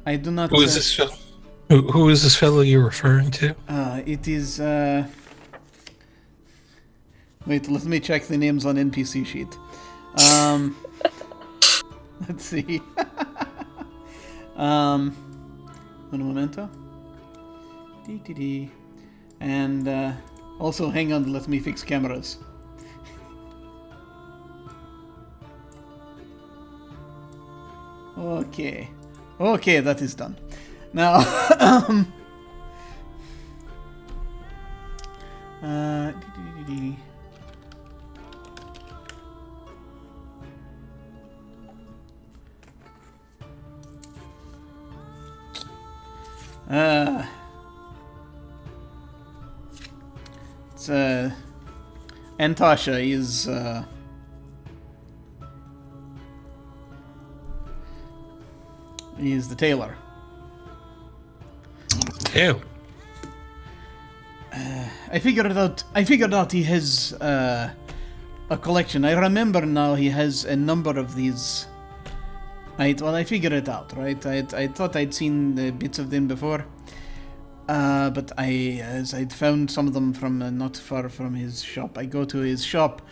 I do not. Who is this fellow? Who is this fellow you're referring to? It is. Wait, let me check the names on NPC sheet. Let's see. Un momento. And also, hang on, let me fix cameras. Okay, that is done. Now, it's Antasha is he's the tailor. Ew. I figured out he has a collection. I remember now he has a number of these. I figured it out, right? I thought I'd seen the bits of them before. But as I'd found some of them from not far from his shop. I go to his shop,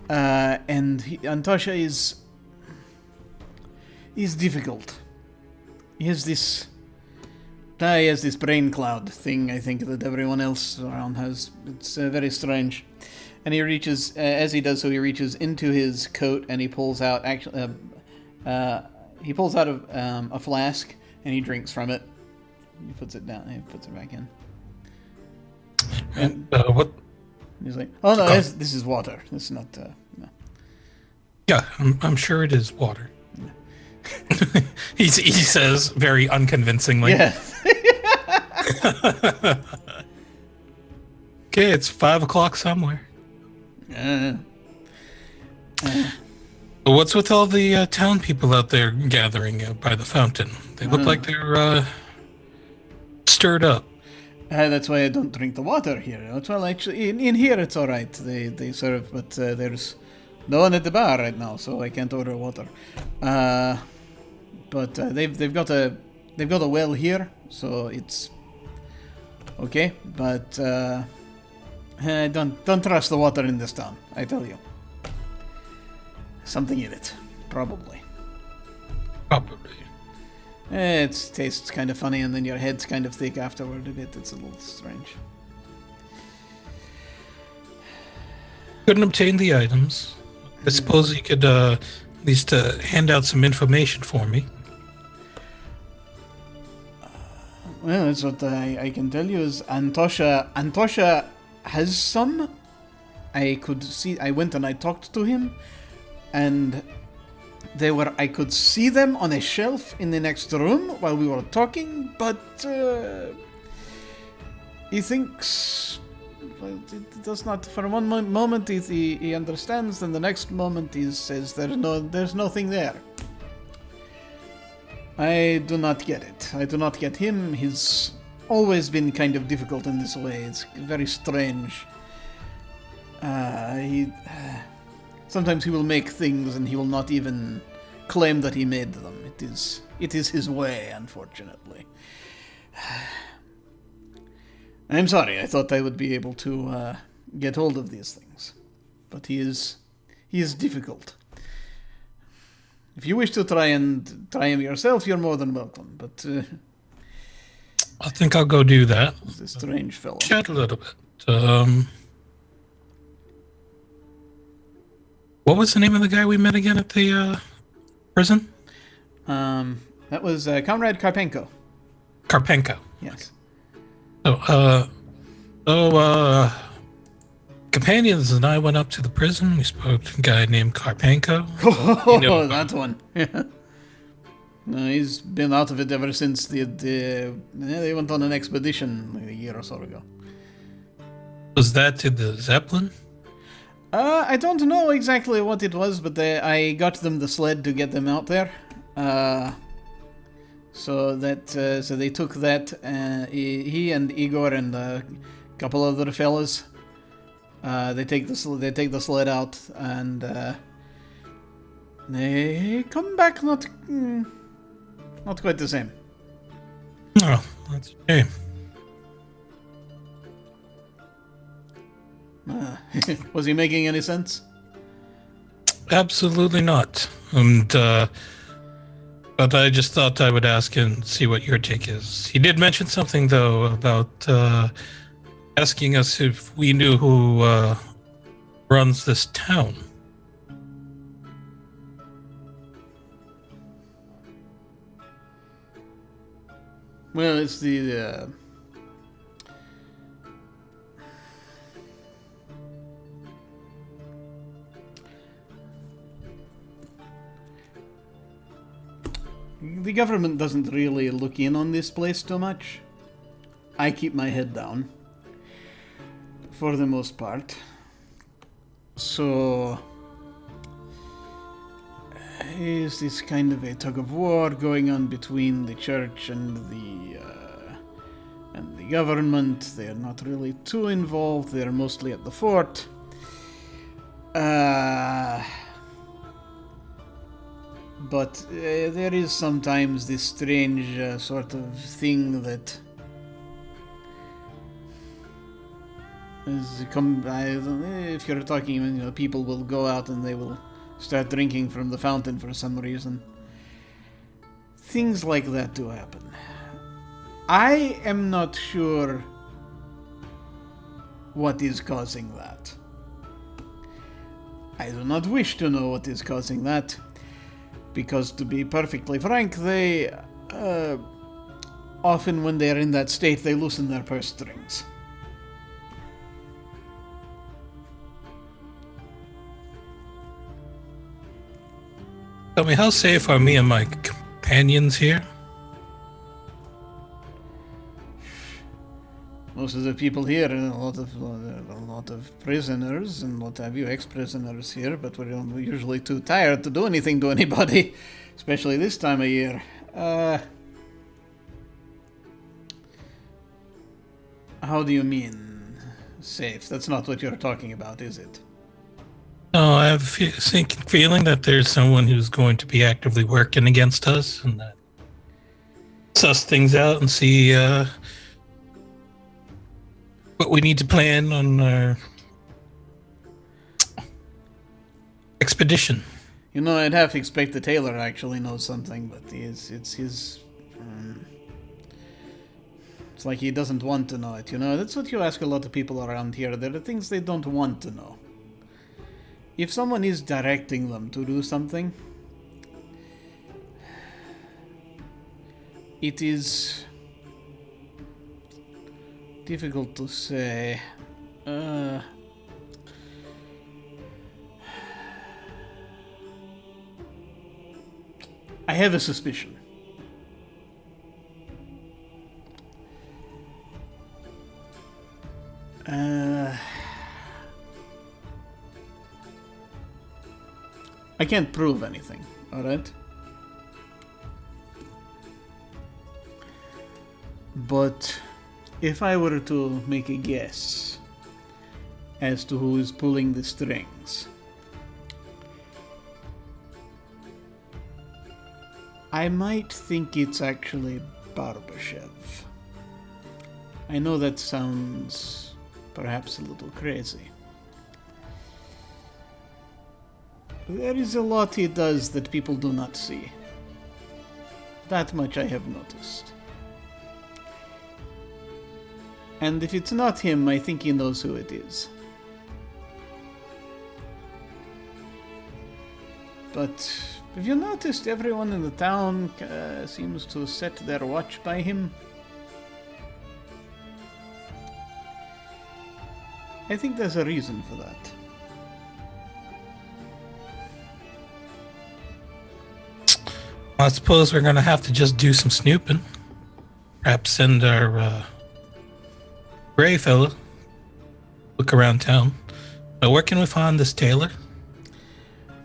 and Antasha is difficult. He has this brain cloud thing, I think, that everyone else around has. It's very strange. And he reaches, as he does so, he reaches into his coat and he pulls out a flask and he drinks from it. He puts it down. He puts it back in. And what? He's like, "Oh no, this is water. This is not." No. Yeah, I'm sure it is water. he says very unconvincingly. Yeah. Okay, it's 5:00 somewhere. What's with all the town people out there gathering by the fountain? They look like they're stirred up. That's why I don't drink the water here. Well, actually, in here it's all right. They serve, but there's no one at the bar right now, so I can't order water. But they've got a well here, so it's okay. But don't trust the water in this town. I tell you, something in it, probably. Probably. It tastes kind of funny, and then your head's kind of thick afterward a bit. It's a little strange. Couldn't obtain the items. I suppose you could at least hand out some information for me. Well, that's what I can tell you is Antosha has some. I could see. I went and I talked to him, and I could see them on a shelf in the next room while we were talking, but he thinks. Well, it does not. For one moment he understands, and the next moment he says there's nothing there. I do not get it. I do not get him. He's always been kind of difficult in this way. It's very strange. Sometimes he will make things and he will not even claim that he made them. It is his way, unfortunately. I'm sorry. I thought I would be able to get hold of these things, but he is difficult. If you wish to try him yourself, you're more than welcome. But I think I'll go do that. he's a strange fellow. Chat a little bit. What was the name of the guy we met again at the prison? That was Comrade Karpenko. Karpenko. Yes. Companions and I went up to the prison. We spoke to a guy named Karpenko. Oh, that one. Yeah. No, he's been out of it ever since they went on an expedition like a year or so ago. Was that to the Zeppelin? I don't know exactly what it was, but I got them the sled to get them out there. So they took that. He and Igor and a couple other fellas. They take the sled out, and they come back not quite the same. Oh, that's a shame. Was he making any sense? Absolutely not. And but I just thought I would ask and see what your take is. He did mention something though about asking us if we knew who runs this town. Well, it's the government doesn't really look in on this place too much. I keep my head down for the most part. So is this kind of a tug of war going on between the church and the government? They're not really too involved. They're mostly at the fort. But there is sometimes this strange sort of thing that if you're talking, people will go out and they will start drinking from the fountain for some reason. Things like that do happen. I am not sure what is causing that. I do not wish to know what is causing that. Because, to be perfectly frank, they... often when they are in that state, they loosen their purse strings. Tell me, how safe are me and my companions here? Most of the people here, a lot of prisoners and what have you, ex-prisoners here, but we're usually too tired to do anything to anybody, especially this time of year. How do you mean, safe? That's not what you're talking about, is it? No, I have a feeling that there's someone who's going to be actively working against us, and that suss things out and see what we need to plan on our expedition. You know, I'd half expect the tailor actually knows something, but it's his... it's like he doesn't want to know it, you know? That's what you ask a lot of people around here. There are things they don't want to know. If someone is directing them to do something, it is difficult to say. I have a suspicion. I can't prove anything, alright? But if I were to make a guess as to who is pulling the strings, I might think it's actually Barbashev. I know that sounds perhaps a little crazy. There is a lot he does that people do not see. That much I have noticed. And if it's not him, I think he knows who it is. But have you noticed everyone in the town seems to set their watch by him? I think there's a reason for that. I suppose we're going to have to just do some snooping. Perhaps send our gray fella look around town. Where can we find this tailor?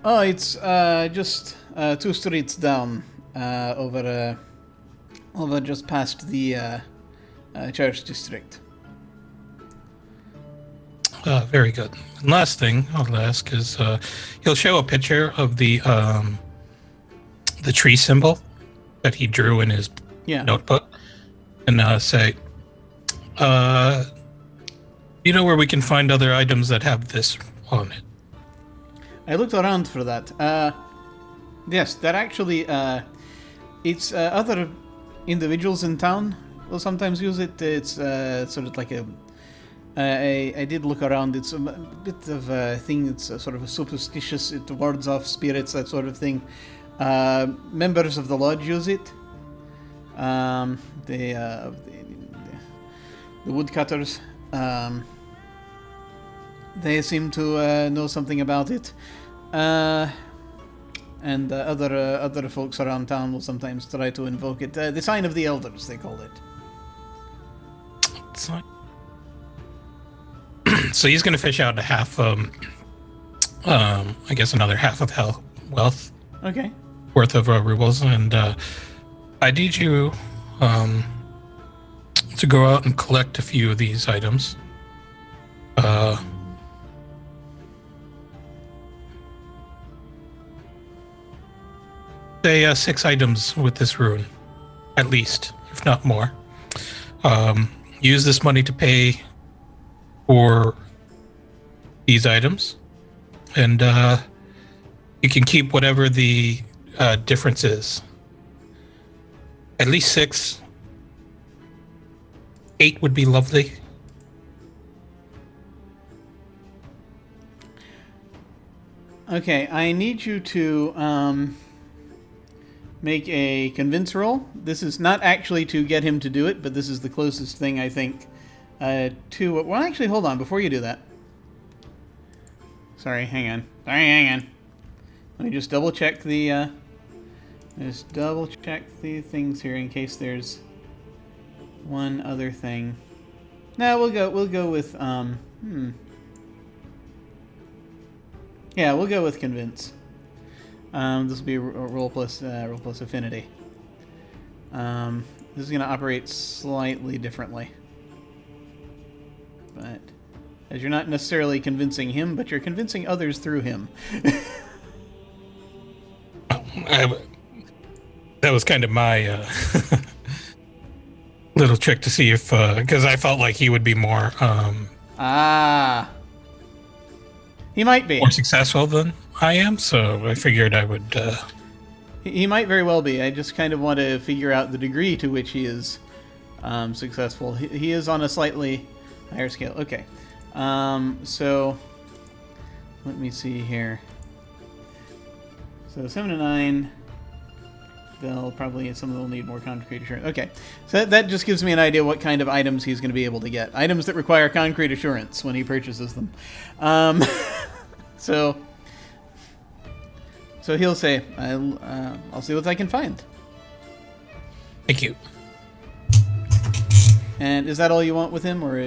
Oh, it's just 2 streets down, over just past the church district. Very good. And last thing I'll ask is, he'll show a picture of the tree symbol that he drew in his notebook, and say, you know where we can find other items that have this on it? I looked around for that. Yes, that actually, it's other individuals in town will sometimes use it. It's sort of like I did look around. It's a bit of a thing. It's a sort of a superstitious. It wards off spirits, that sort of thing. Members of the lodge use it. The woodcutters. They seem to know something about it. And other folks around town will sometimes try to invoke it. The sign of the elders, they call it. So he's going to fish out a half, I guess another half of wealth. Okay. Worth of rubles, and I need you to go out and collect a few of these items. Say 6 items with this rune, at least, if not more. Use this money to pay for these items, and you can keep whatever the difference is. At least 6. 8 would be lovely. Okay, I need you to make a convince roll. This is not actually to get him to do it, but this is the closest thing, I think, to... Well, actually, hold on, before you do that. Sorry, hang on. Let me just double-check the... Just double-check the things here in case there's one other thing. No, we'll go with, Yeah, we'll go with convince. This will be a roll plus affinity. This is going to operate slightly differently. But as you're not necessarily convincing him, but you're convincing others through him. That was kind of my little trick to see if, because I felt like he would be more, he might be more successful than I am, so I figured I would. He might very well be. I just kind of want to figure out the degree to which he is successful. He is on a slightly higher scale. Okay, so let me see here. So 7 to 9. They'll probably, some of them will need more concrete assurance. Okay, so that just gives me an idea what kind of items he's going to be able to get. Items that require concrete assurance when he purchases them. So he'll say, I'll see what I can find. Thank you. And is that all you want with him, or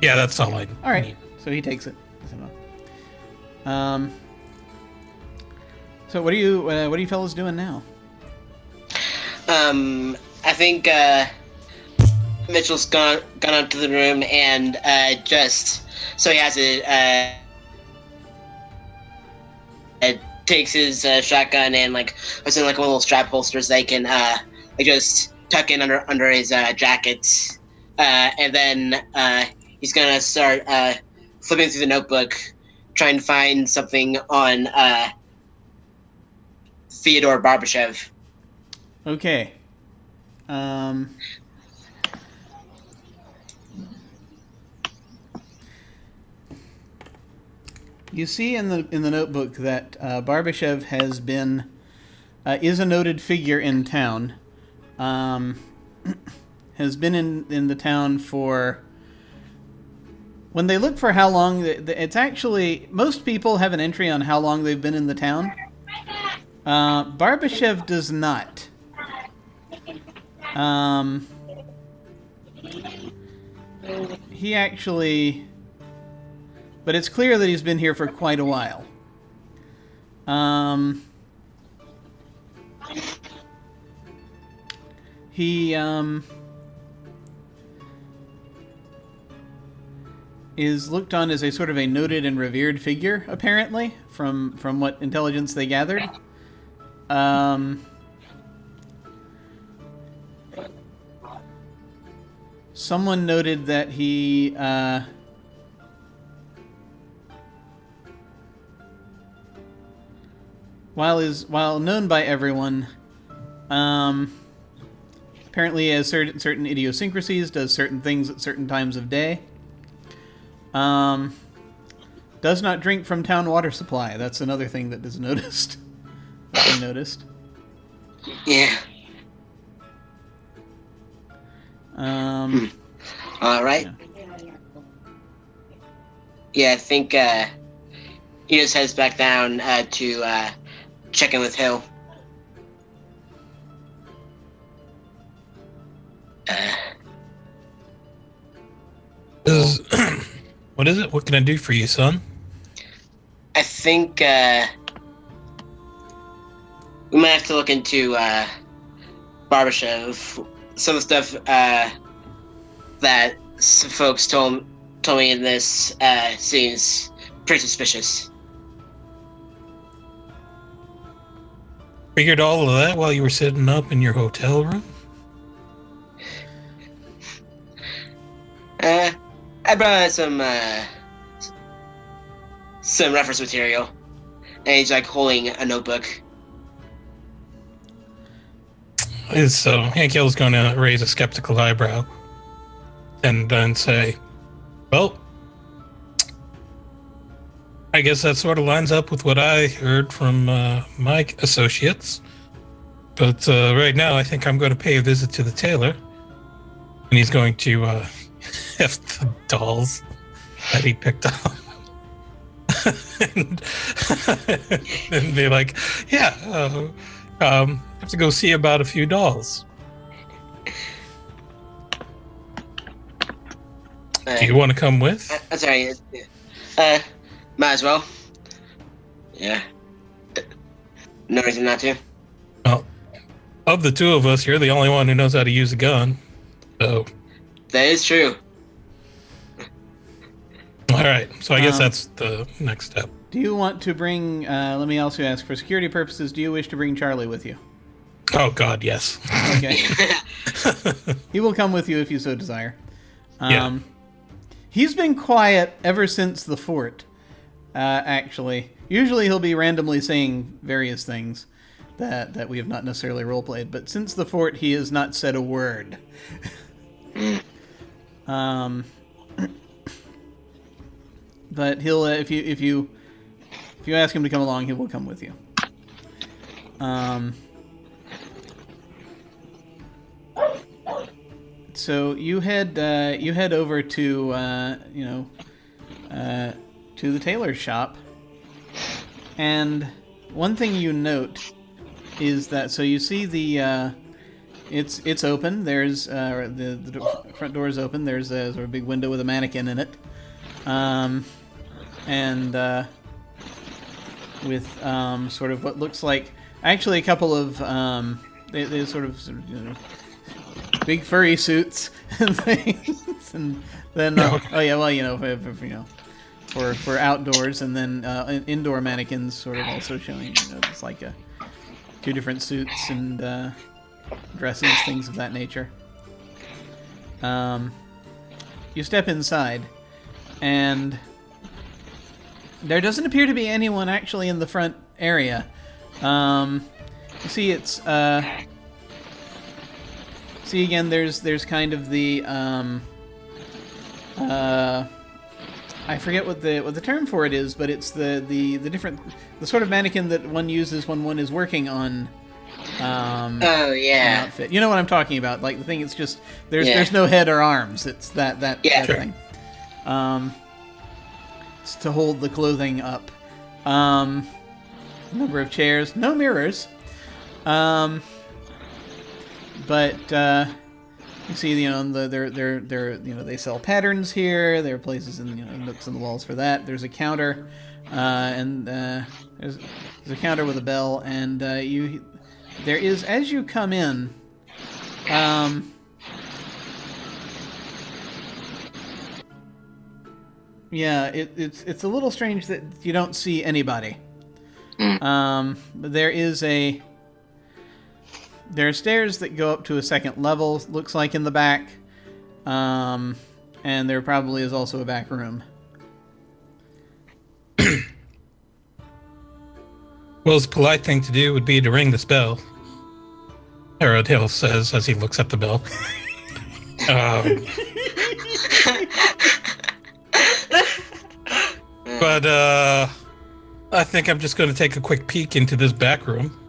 Yeah, that's all I. All right, need. so he takes it. So what are you fellas doing now? I think Mitchell's gone up to the room and just so he has it. Takes his shotgun and puts in one of the little strap holsters they can just tuck in under his jacket, and then he's gonna start flipping through the notebook, trying to find something on Theodore Barbashev. Okay. You see in the notebook that Barbashev has been is a noted figure in town. Has been in the town for. When they look for how long, it's actually most people have an entry on how long they've been in the town. Barbashev does not. He actually, but it's clear that he's been here for quite a while. He is looked on as a sort of a noted and revered figure, apparently, from what intelligence they gathered. Someone noted that he while known by everyone, apparently has certain idiosyncrasies, does certain things at certain times of day. Does not drink from town water supply. That's another thing that is noticed. That I noticed. Yeah. All right. Yeah, I think he just heads back down to check in with Hill. What is it? What can I do for you, son? I think we might have to look into Barbashev. Some of the stuff that some folks told me in this seems pretty suspicious. Figured all of that while you were sitting up in your hotel room? I brought some reference material, and he's holding a notebook. So Hank Hill's going to raise a skeptical eyebrow and then say, well, I guess that sort of lines up with what I heard from my associates. But right now, I think I'm going to pay a visit to the tailor, and he's going to have the dolls that he picked up, and be like, "Yeah, have to go see about a few dolls. Do you want to come with?" Sorry. Might as well. Yeah. No reason not to. Well, of the two of us, you're the only one who knows how to use a gun. So. That is true. All right. So I guess that's the next step. Do you want to bring, let me also ask, for security purposes, do you wish to bring Charlie with you? Oh, God, yes. Okay. He will come with you if you so desire. Yeah. He's been quiet ever since the fort, actually. Usually he'll be randomly saying various things that we have not necessarily roleplayed, but since the fort, he has not said a word. But he'll, if you ask him to come along, he will come with you. So you head over to to the tailor's shop, and one thing you note is that you see the it's open. There's the front door is open. There's a sort of big window with a mannequin in it, and with sort of what looks like actually a couple of they sort of big furry suits and things, and then for outdoors, and then indoor mannequins sort of also showing it's like two different suits and dresses, things of that nature. You step inside, and there doesn't appear to be anyone actually in the front area. You see, it's again. There's kind of the I forget what the term for it is, but it's the different the sort of mannequin that one uses when one is working on. Oh yeah. An outfit. You know what I'm talking about? Like the thing. It's just there's no head or arms. It's that sure. thing. It's to hold the clothing up. Number of chairs, no mirrors. But you see, they're they sell patterns here. There are places in nooks in the walls for that. There's a counter, and there's a counter with a bell, and there is, as you come in, it's a little strange that you don't see anybody. But there are stairs that go up to a second level, looks like, in the back. And there probably is also a back room. Well, the polite thing to do would be to ring this bell. Harold Hill says as he looks at the bell. But I think I'm just going to take a quick peek into this back room.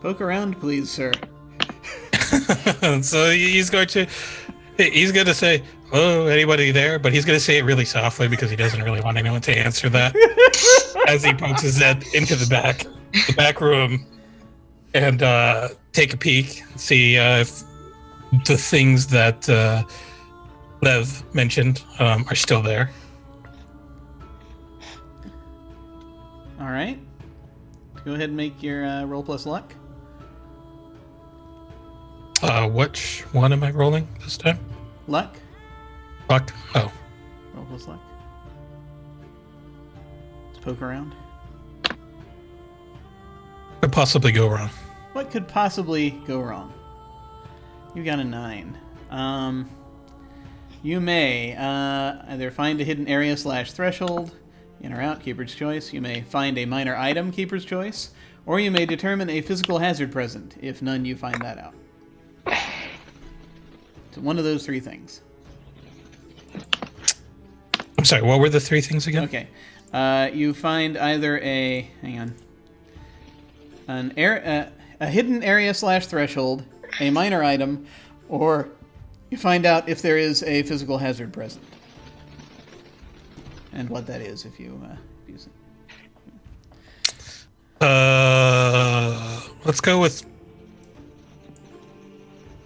Poke around, please, sir. So he's going to say, "Hello, anybody there?" But he's going to say it really softly because he doesn't really want anyone to answer that. As he pokes his head into the back room, and take a peek, see if the things that Lev mentioned are still there. All right. Go ahead and make your roll plus luck. Which one am I rolling this time? Luck. Luck. Oh. Roll plus luck. Let's poke around. Could possibly go wrong. What could possibly go wrong? You got a 9. You may either find a hidden area / threshold, in or out, keeper's choice. You may find a minor item, keeper's choice. Or you may determine a physical hazard present. If none, you find that out. So one of those 3 things. I'm sorry, what were the three things again? Okay. You find either a hidden area / threshold, a minor item, or you find out if there is a physical hazard present. And what that is if you use it. Let's go with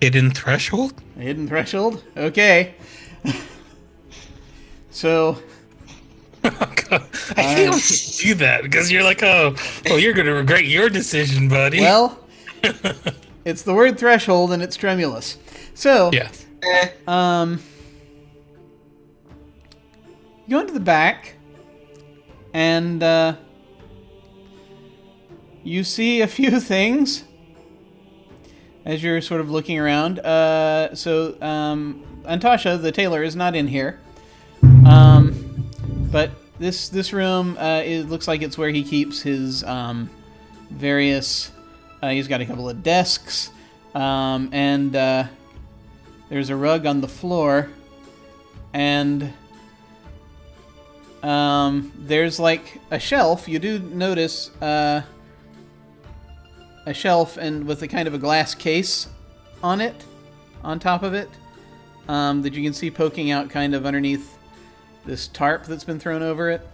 hidden threshold. A hidden threshold? Okay. So... I hate when you do that because you're like, oh, you're going to regret your decision, buddy. Well, it's the word threshold and it's Tremulus. So, yeah. You go into the back and you see a few things as you're sort of looking around. So, Antasha, the tailor, is not in here. But this room, it looks like it's where he keeps his various... he's got a couple of desks, and there's a rug on the floor, and there's like a shelf. You do notice a shelf and with a kind of a glass case on it, on top of it, that you can see poking out kind of underneath this tarp that's been thrown over it.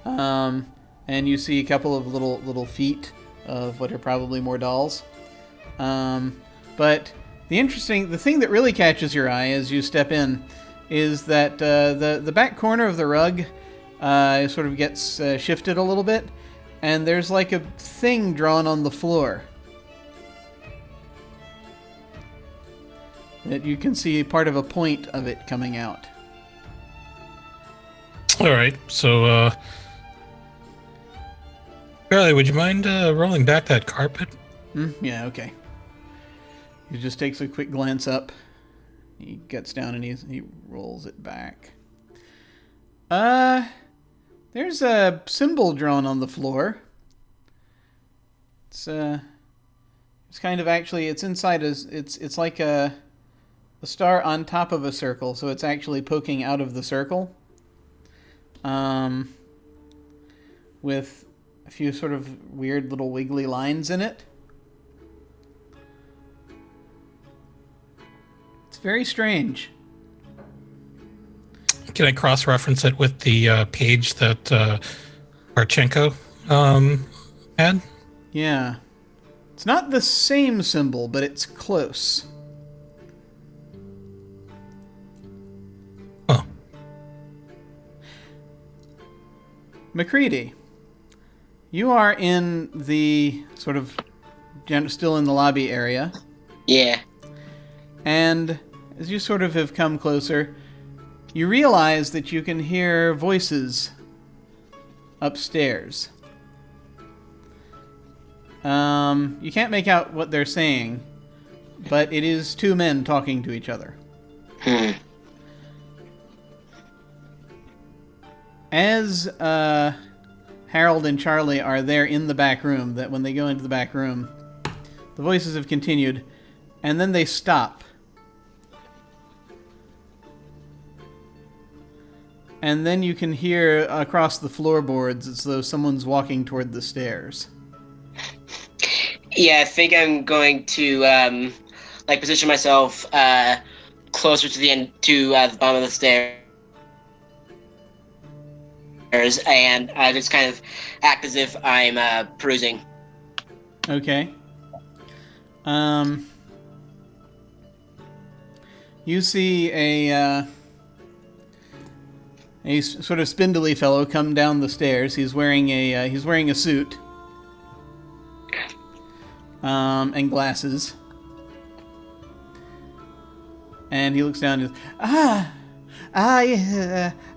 And you see a couple of little feet of what are probably more dolls. But the thing that really catches your eye as you step in is that the back corner of the rug sort of gets shifted a little bit, and there's like a thing drawn on the floor that you can see part of a point of it coming out. All right, so Charlie, would you mind rolling back that carpet? Yeah, okay. He just takes a quick glance up. He gets down and he rolls it back. There's a symbol drawn on the floor. It's kind of actually, it's inside it's like a star on top of a circle, so it's actually poking out of the circle. With a few sort of weird little wiggly lines in it. It's very strange. Can I cross-reference it with the page that Archenko had? Yeah. It's not the same symbol, but it's close. Oh. McCready, you are in the sort of still in the lobby area. Yeah. And as you sort of have come closer, you realize that you can hear voices upstairs. You can't make out what they're saying, but it is two men talking to each other. As Harold and Charlie are there in the back room, that when they go into the back room, the voices have continued, and then they stop. And then you can hear across the floorboards as though someone's walking toward the stairs. Yeah, I think I'm going to position myself closer to the end, to the bottom of the stairs, and just kind of act as if I'm perusing. Okay. You see a sort of spindly fellow come down the stairs. He's wearing a suit and glasses, and he looks down and goes,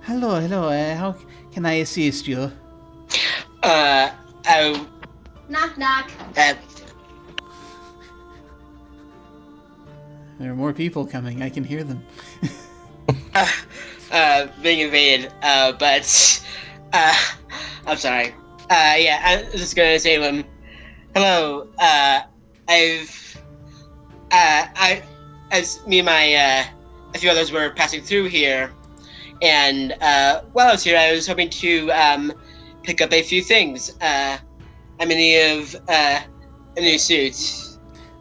hello. How can I assist you? Knock, knock. There are more people coming. I can hear them. Being invaded, but I'm sorry. Yeah, I was just gonna say to him, hello, as me and a few others were passing through here, And while I was here, I was hoping to pick up a few things. I'm in need of a new suit.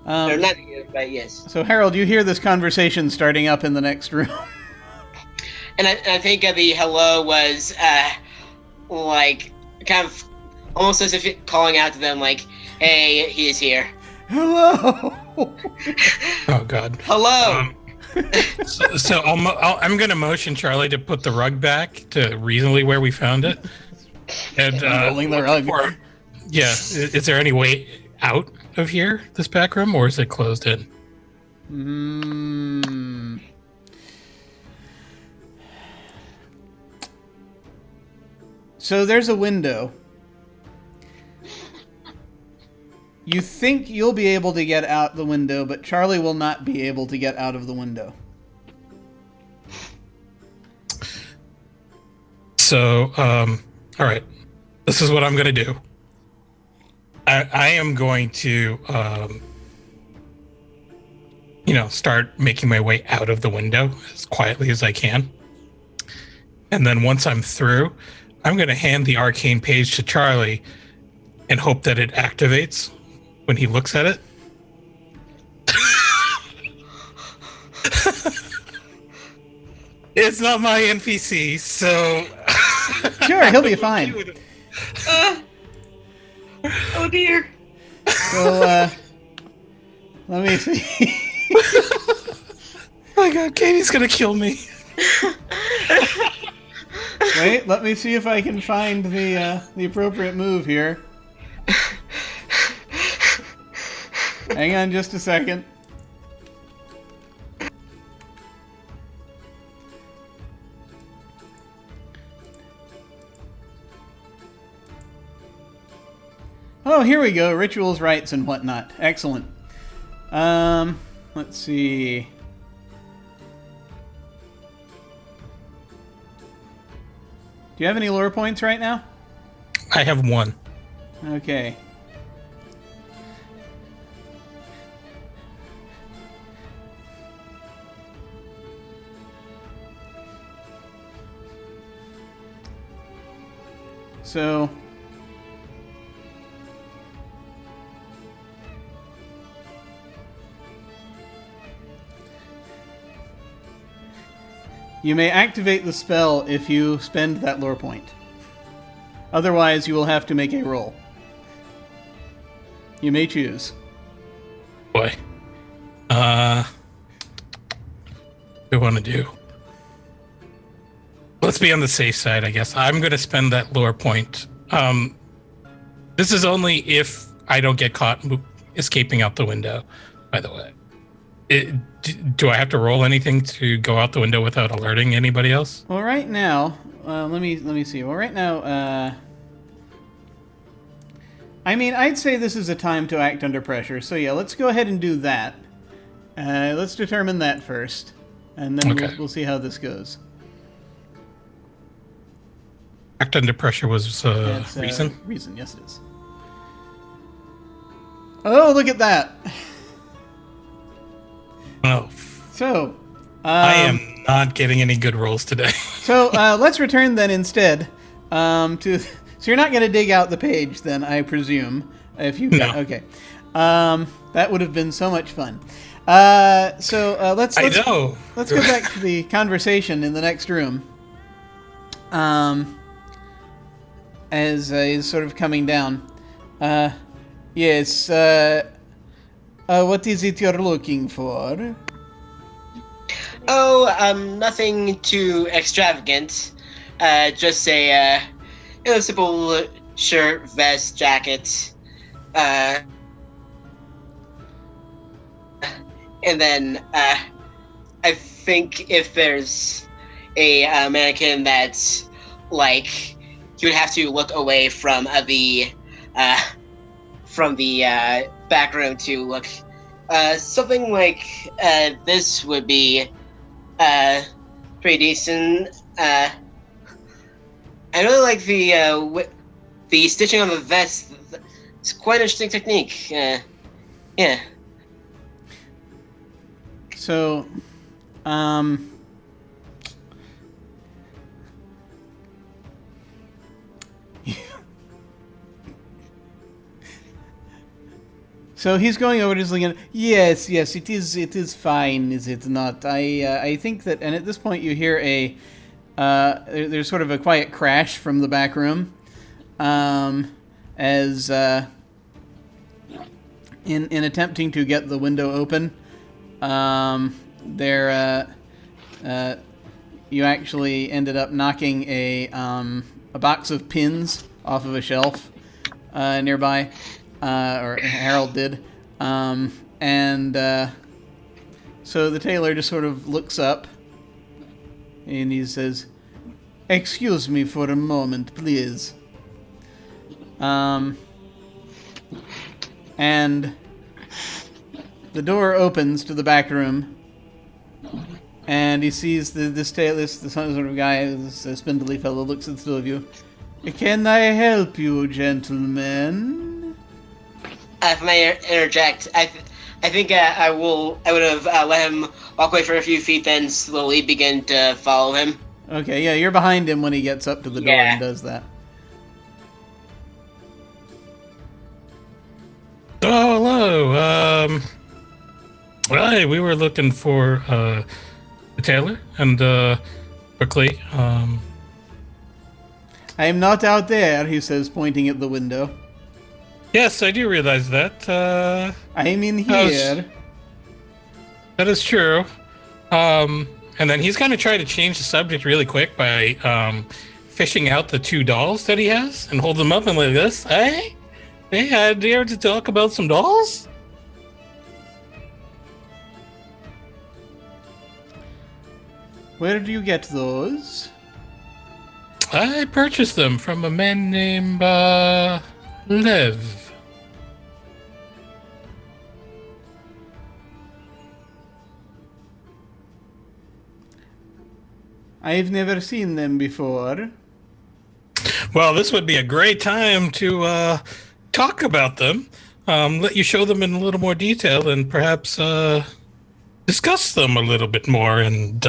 Or not new, but yes. So, Harold, you hear this conversation starting up in the next room. And I think the hello was like kind of almost as if it calling out to them, like, "Hey, he's here." Hello. Oh God. Hello. So I'm going to motion Charlie to put the rug back to reasonably where we found it. And Rolling the rug. Yeah. Is there any way out of here, this back room, or is it closed in? So there's a window. You think you'll be able to get out the window, but Charlie will not be able to get out of the window. So, all right. This is what I'm going to do. I am going to, start making my way out of the window as quietly as I can. And then once I'm through, I'm going to hand the arcane page to Charlie and hope that it activates when he looks at it. It's not my NPC, so... Sure, he'll be fine. Oh dear. So, let me see. Oh my God, Katie's gonna kill me. Wait, let me see if I can find the appropriate move here. Hang on just a second. Oh, here we go. Rituals, rites, and whatnot. Excellent. Let's see. Do you have any lore points right now? I have one. Okay. So... you may activate the spell if you spend that lore point. Otherwise, you will have to make a roll. You may choose. Boy. What do I want to do? Let's be on the safe side, I guess. I'm going to spend that lore point. This is only if I don't get caught escaping out the window, by the way. Do I have to roll anything to go out the window without alerting anybody else? Well, right now, let me see. Well, right now, I mean, I'd say this is a time to act under pressure. So yeah, let's go ahead and do that. Let's determine that first, and then Okay. we'll see how this goes. Act under pressure was That's, reason? Reason, yes it is. Oh, look at that! Oh. So, I am not getting any good rolls today. So let's return then instead to. So you're not going to dig out the page then, I presume, if you. No. Okay. That would have been so much fun. Let's I know. let's go back to the conversation in the next room. As he's sort of coming down. Yes. What is it you're looking for? Oh, nothing too extravagant. Just a simple shirt, vest, jacket. And then I think if there's a mannequin that's like you would have to look away from the back room to look. Something like this would be pretty decent. I really like the stitching on the vest. It's quite an interesting technique. Yeah. So, So he's going over, just looking. Yes, it is fine, is it not? I think that, and at this point you hear a, there's sort of a quiet crash from the back room, as in attempting to get the window open, you actually ended up knocking a box of pins off of a shelf nearby. Or Harold did. So the tailor just sort of looks up and he says, "Excuse me for a moment, please." And the door opens to the back room, and he sees this sort of guy, this spindly fellow, looks at the two of you. "Can I help you, gentlemen?" If I may interject, I think I would have let him walk away for a few feet, then slowly begin to follow him. Okay, yeah, you're behind him when he gets up to the door and does that. Oh, hello. Hi, we were looking for the tailor, and quickly. I am not out there, he says, pointing at the window. Yes, I do realize that. I am in here. That is true. And then he's going to try to change the subject really quick by fishing out the two dolls that he has and hold them up and like this. Hey, dare to talk about some dolls? Where do you get those? I purchased them from a man named Lev. I've never seen them before. Well, this would be a great time to talk about them. Let you show them in a little more detail and perhaps discuss them a little bit more and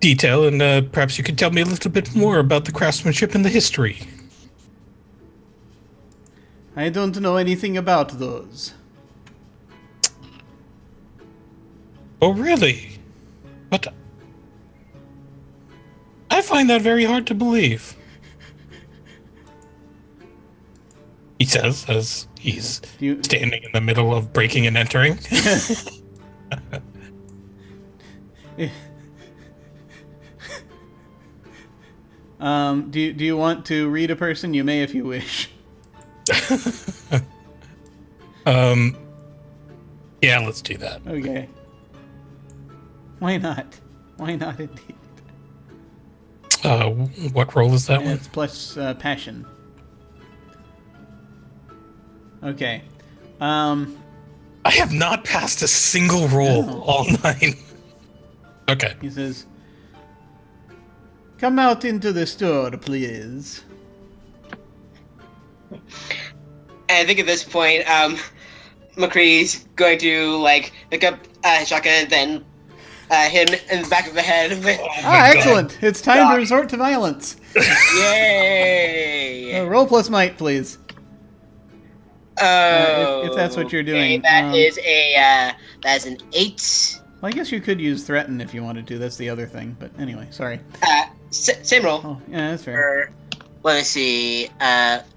detail, and perhaps you could tell me a little bit more about the craftsmanship and the history. I don't know anything about those. Oh, really? But I find that very hard to believe. He says as he's standing in the middle of breaking and entering. Do you want to read a person? You may if you wish. Yeah, let's do that. Okay. Why not? Why not indeed? What role is that one? It's plus passion. Okay. I have not passed a single roll all night. Okay. He says, "Come out into the store, please." And I think at this point, McCree's going to pick up shotgun and then hit him in the back of the head. Excellent! It's time to resort to violence. Yay! Roll plus might, please. If that's what you're doing. Okay, that's an 8. Well, I guess you could use threaten if you wanted to. That's the other thing. But anyway, sorry. Same roll. Oh, yeah, that's fair. Let me see.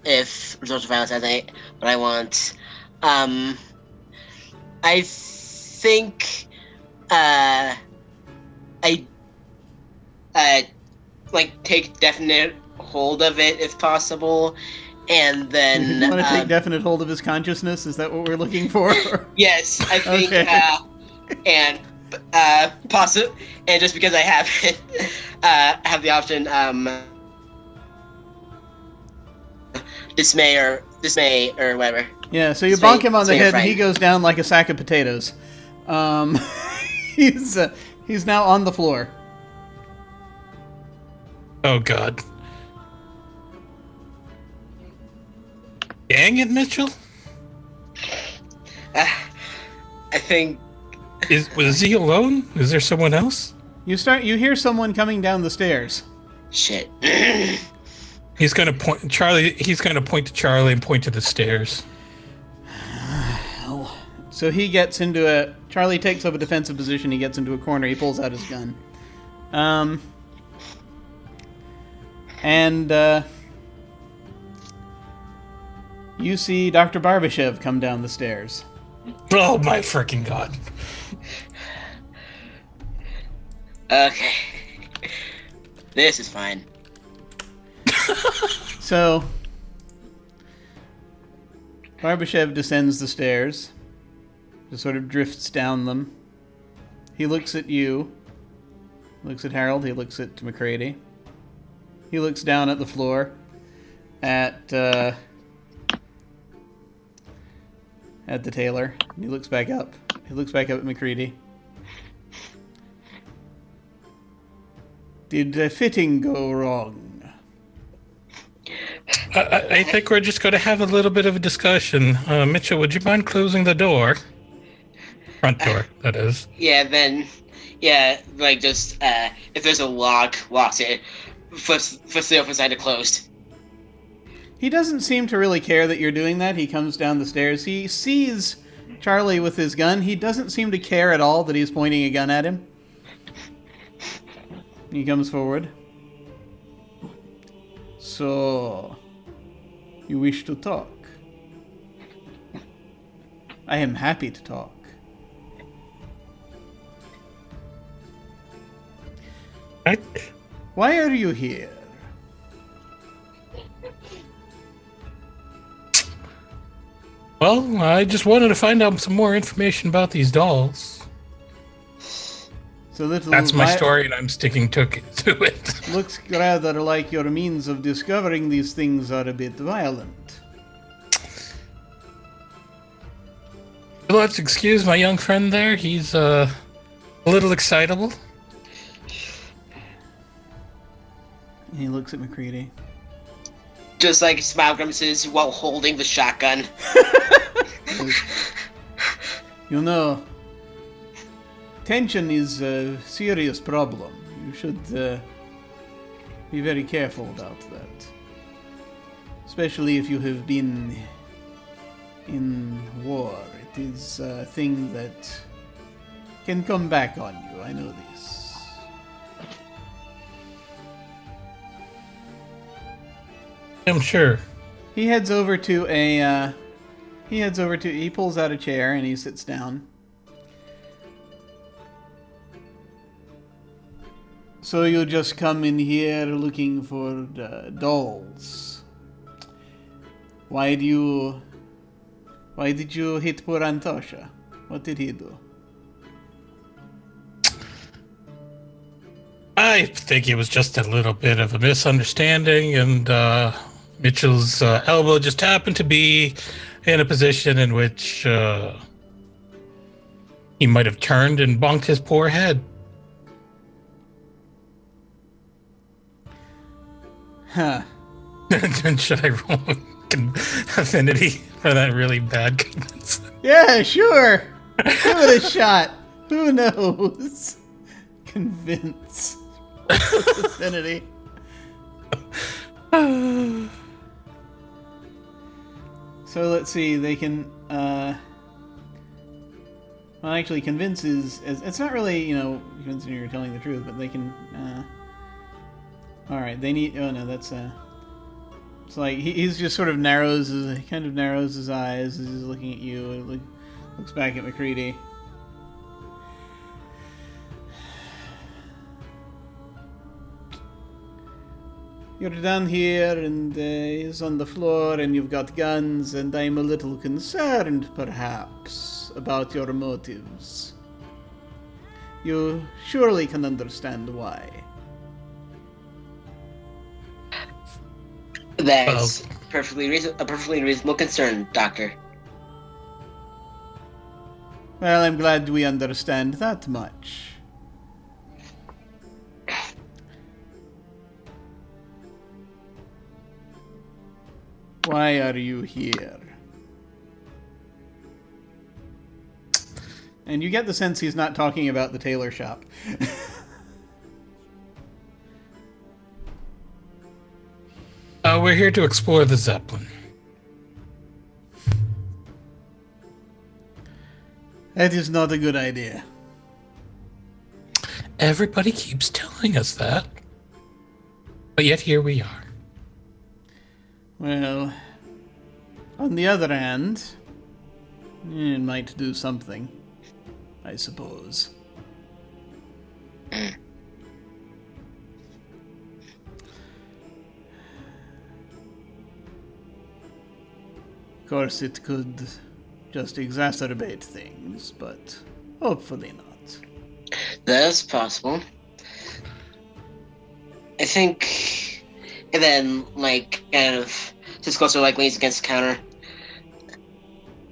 If resort to violence has 8, what I want. I think. I take definite hold of it if possible, and then you want to take definite hold of his consciousness? Is that what we're looking for? Yes, I think. Okay. And possible, and just because I have it, have the option, dismay or whatever. Yeah. So you bonk him on the head, and he goes down like a sack of potatoes. He's now on the floor. Oh God! Dang it, Mitchell! I think. Was he alone? Is there someone else? You hear someone coming down the stairs. Shit. He's gonna point Charlie. He's gonna point to Charlie and point to the stairs. So he gets into a... Charlie takes up a defensive position. He gets into a corner. He pulls out his gun. You see Dr. Barbashev come down the stairs. Oh my freaking god! Okay. This is fine. So, Barbashev descends the stairs. Just sort of drifts down them. He looks at you. Looks at Harold. He looks at McCready. He looks down at the floor. At the tailor. He looks back up. He looks back up at McCready. Did the fitting go wrong? I think we're just going to have a little bit of a discussion. Mitchell, would you mind closing the door? Front door, that is. Yeah, then, like just if there's a lock, locks it, flips the open side to closed. He doesn't seem to really care that you're doing that. He comes down the stairs. He sees Charlie with his gun. He doesn't seem to care at all that he's pointing a gun at him. He comes forward. So, you wish to talk? I am happy to talk. Why are you here? Well, I just wanted to find out some more information about these dolls. So little That's my story, and I'm sticking to it. Looks rather like your means of discovering these things are a bit violent. You'll have to excuse my young friend there. He's a little excitable. He looks at McCready. Just like smile grimaces while holding the shotgun. You know, tension is a serious problem. You should be very careful about that. Especially if you have been in war. It is a thing that can come back on you. I know this. I'm sure. He heads over to he pulls out a chair and he sits down. So you just come in here looking for dolls. Why did you hit poor Antosha? What did he do? I think it was just a little bit of a misunderstanding, and Mitchell's elbow just happened to be in a position in which he might have turned and bonked his poor head. Huh. And should I roll affinity for that really bad convince? Yeah, sure. Give it a shot. Who knows? Convince. Affinity. So let's see. They can. Well, actually, convince is. It's not really, convincing you're telling the truth, but they can. All right. They need. Oh no, that's. It's like he's just sort of narrows his eyes as he's looking at you. And looks back at McCready. You're down here, and he's on the floor, and you've got guns, and I'm a little concerned, perhaps, about your motives. You surely can understand why. That's a perfectly reasonable concern, Doctor. Well, I'm glad we understand that much. Why are you here? And you get the sense he's not talking about the tailor shop. we're here to explore the Zeppelin. That is not a good idea. Everybody keeps telling us that. But yet here we are. Well, on the other hand, it might do something, I suppose. Of course, it could just exacerbate things, but hopefully not. That's possible. I think, and then, like, kind of, just closer, like, leans against the counter.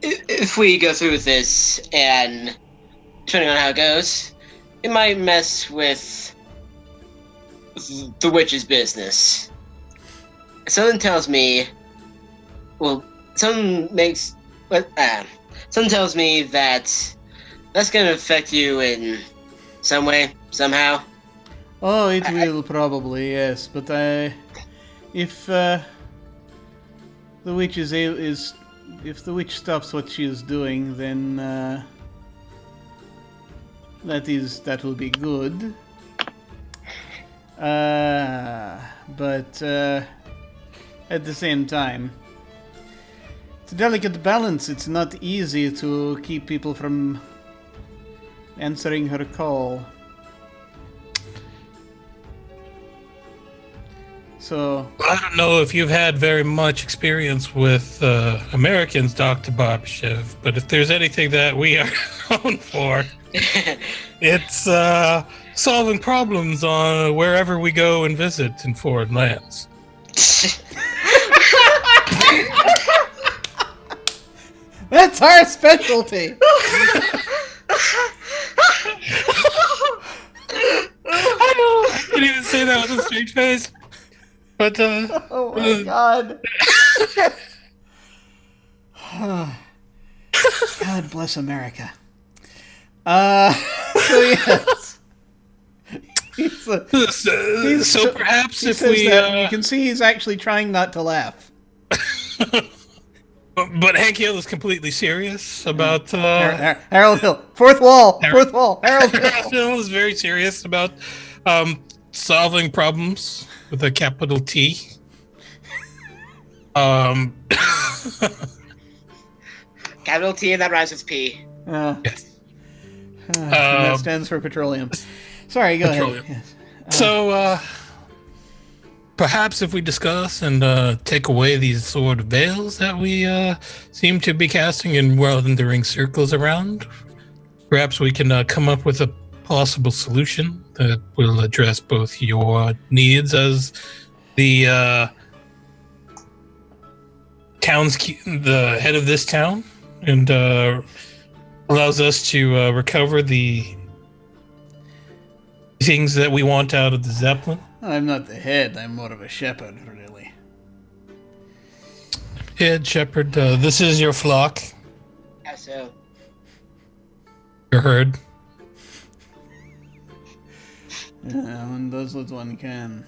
If we go through with this, and depending on how it goes, it might mess with the witch's business. Something tells me, something tells me that that's going to affect you in some way, somehow. Oh, it will probably, yes. But if the witch if the witch stops what she is doing, then that will be good. But at the same time, it's a delicate balance. It's not easy to keep people from answering her call. So I don't know if you've had very much experience with Americans, Dr. Barbashev, but if there's anything that we are known for, it's solving problems on wherever we go and visit in foreign lands. that's our specialty. I know. I can't even say that with a straight face. But Oh my god. God bless America. So yes. So perhaps if we... you can see he's actually trying not to laugh. But Hank Hill is completely serious about... Harold Hill. Fourth wall. Harold Hill. Hill is very serious about solving problems with a capital T. Capital T, and that rhymes with P. Yes. That stands for petroleum. Sorry, go ahead. Yes. So, perhaps if we discuss and take away these sort of veils that we seem to be casting in wandering circles around, perhaps we can come up with a possible solution that will address both your needs as the the head of this town, and allows us to recover the things that we want out of the Zeppelin. I'm not the head. I'm more of a shepherd, really. Head shepherd, this is your flock. How so? Your herd. Yeah, one does what one can.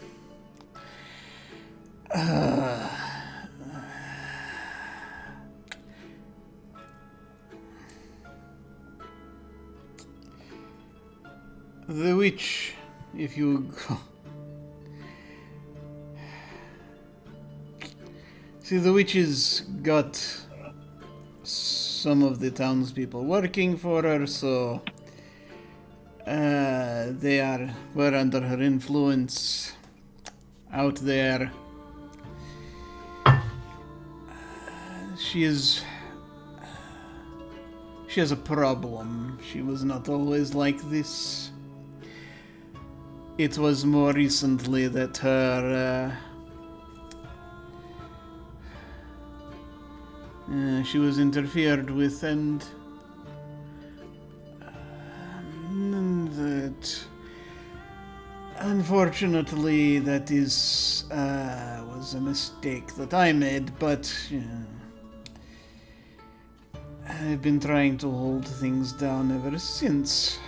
The witch, if you go... See, the witch has got some of the townspeople working for her, so we're under her influence out there. She has a problem. She was not always like this. It was more recently that her she was interfered with, and that unfortunately that was a mistake that I made, but I've been trying to hold things down ever since.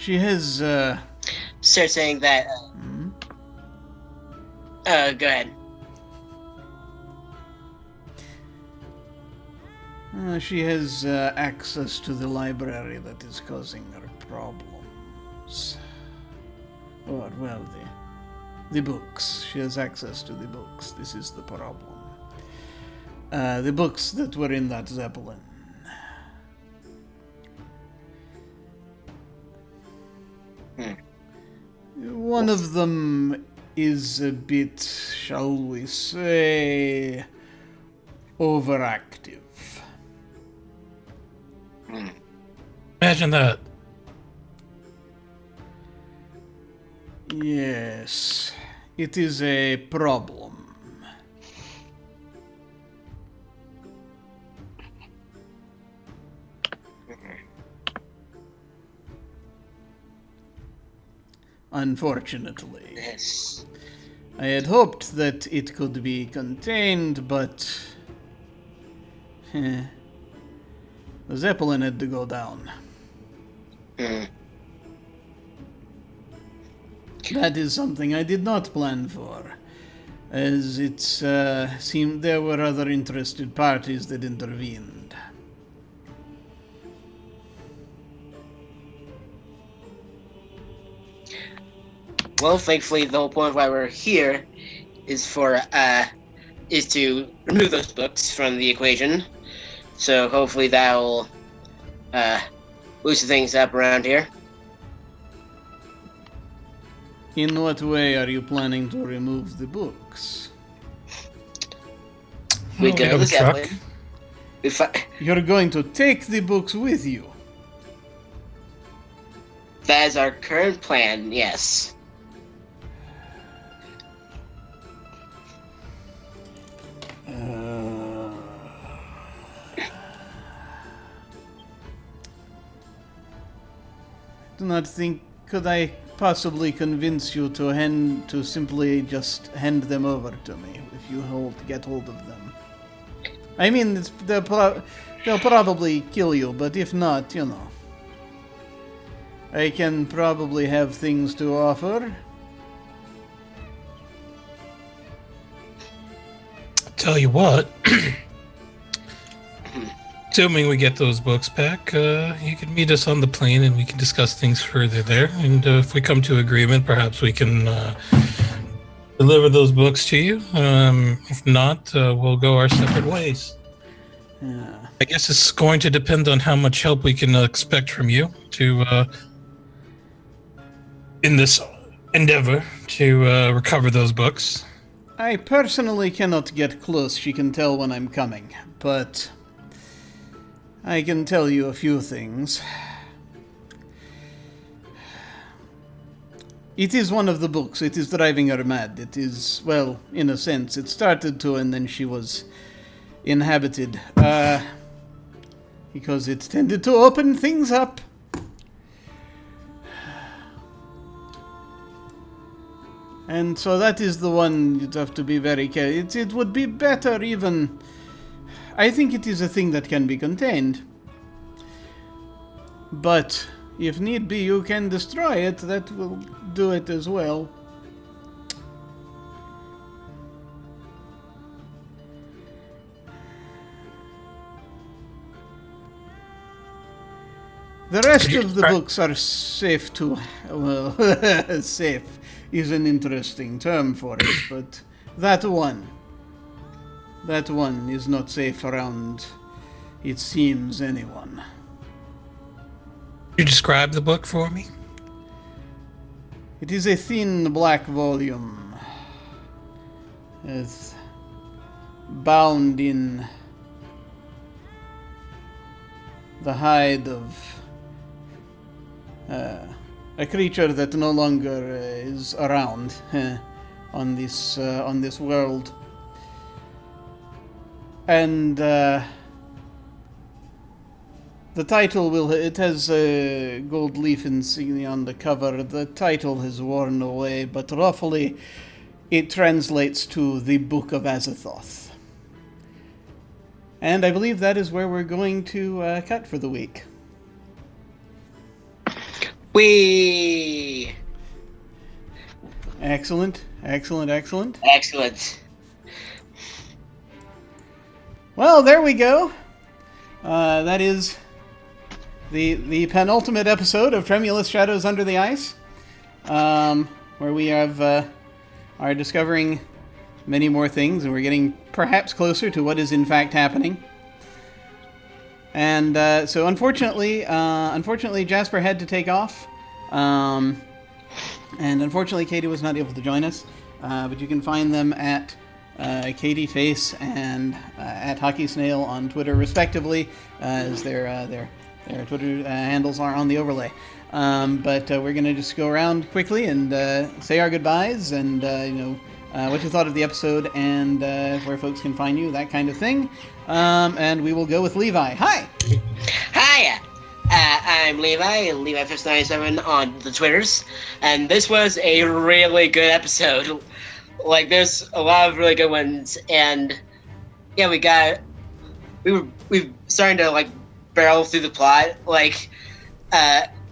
She has, Start saying that. Go ahead. She has access to the library that is causing her problems. Or, well, the books. She has access to the books. This is the problem. The books that were in that Zeppelin. One of them is a bit, shall we say, overactive. Imagine that. Yes, it is a problem. Unfortunately. Yes. I had hoped that it could be contained, but the Zeppelin had to go down. That is something I did not plan for, as it seemed there were other interested parties that intervened. Well, thankfully, the whole point of why we're here is to remove those books from the equation. So hopefully that'll loosen things up around here. In what way are you planning to remove the books? We go to the truck. Zeppelin. You're going to take the books with you. That is our current plan, yes. Do not think, could I possibly convince you to simply just hand them over to me if you get hold of them? I mean, they'll probably kill you, but if not, you know, I can probably have things to offer. Tell you what, assuming we get those books back, you can meet us on the plane and we can discuss things further there. And if we come to agreement, perhaps we can deliver those books to you. If not, we'll go our separate ways. Yeah. I guess it's going to depend on how much help we can expect from you to in this endeavor to recover those books. I personally cannot get close. She can tell when I'm coming, but I can tell you a few things. It is one of the books. It is driving her mad. It is, well, in a sense, it started to, and then she was inhabited, because it tended to open things up. And so that is the one you'd have to be very careful. It would be better even... I think it is a thing that can be contained. But if need be, you can destroy it. That will do it as well. The rest of the books are safe to... Well, safe is an interesting term for it, but that one is not safe around, it seems, anyone. Could you describe the book for me? It is a thin black volume, as bound in the hide of a creature that no longer is around on this world, and the title it has a gold leaf insignia on the cover. The title has worn away, but roughly it translates to the Book of Azathoth. And I believe that is where we're going to cut for the week. Whee! Excellent. Excellent. Well, there we go. That is the penultimate episode of Tremulus Shadows Under the Ice, where we are discovering many more things, and we're getting perhaps closer to what is in fact happening. And so, unfortunately, Jasper had to take off, and unfortunately, Katy was not able to join us. But you can find them at Katy Face and at Hockey Snail on Twitter, respectively, as their Twitter handles are on the overlay. But we're going to just go around quickly and say our goodbyes and, what you thought of the episode and where folks can find you, that kind of thing. And we will go with Levi. Hi! Hi! I'm Levi, LeviFist97 on the Twitters, and this was a really good episode. Like, there's a lot of really good ones, and yeah, we've starting to like barrel through the plot. Like,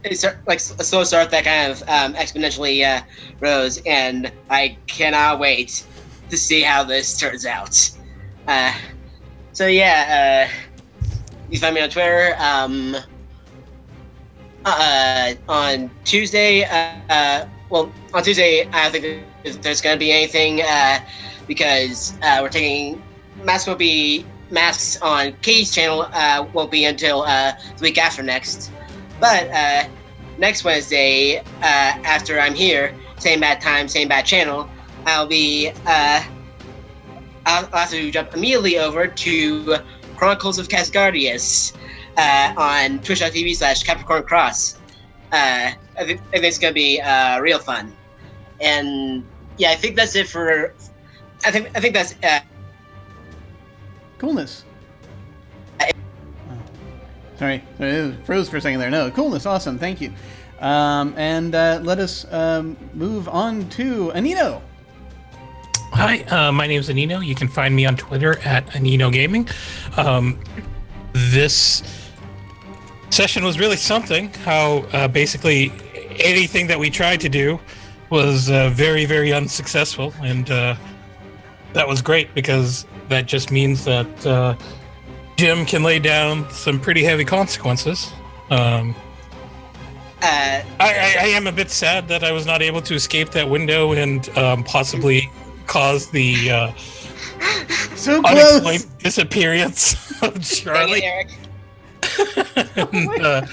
it's like a slow start that kind of exponentially rose, and I cannot wait to see how this turns out. So yeah, you find me on Twitter. On Tuesday, on Tuesday, I don't think there's going to be anything because we're taking masks on Katy's channel won't be until the week after next. But next Wednesday, after I'm here, same bad time, same bad channel, I'll have to jump immediately over to Chronicles of Casgardius on twitch.tv/Capricorn Cross. I think it's going to be real fun. And yeah, I think that's it for. I think that's. Coolness. Sorry, it froze for a second there. No, coolness, awesome, thank you. And let us move on to Anino. Hi, my name is Anino. You can find me on Twitter at Anino Gaming. This session was really something. How basically anything that we tried to do was very, very unsuccessful, and that was great because that just means that Jim can lay down some pretty heavy consequences. I am a bit sad that I was not able to escape that window and possibly cause the so unexplained disappearance of Charlie. And,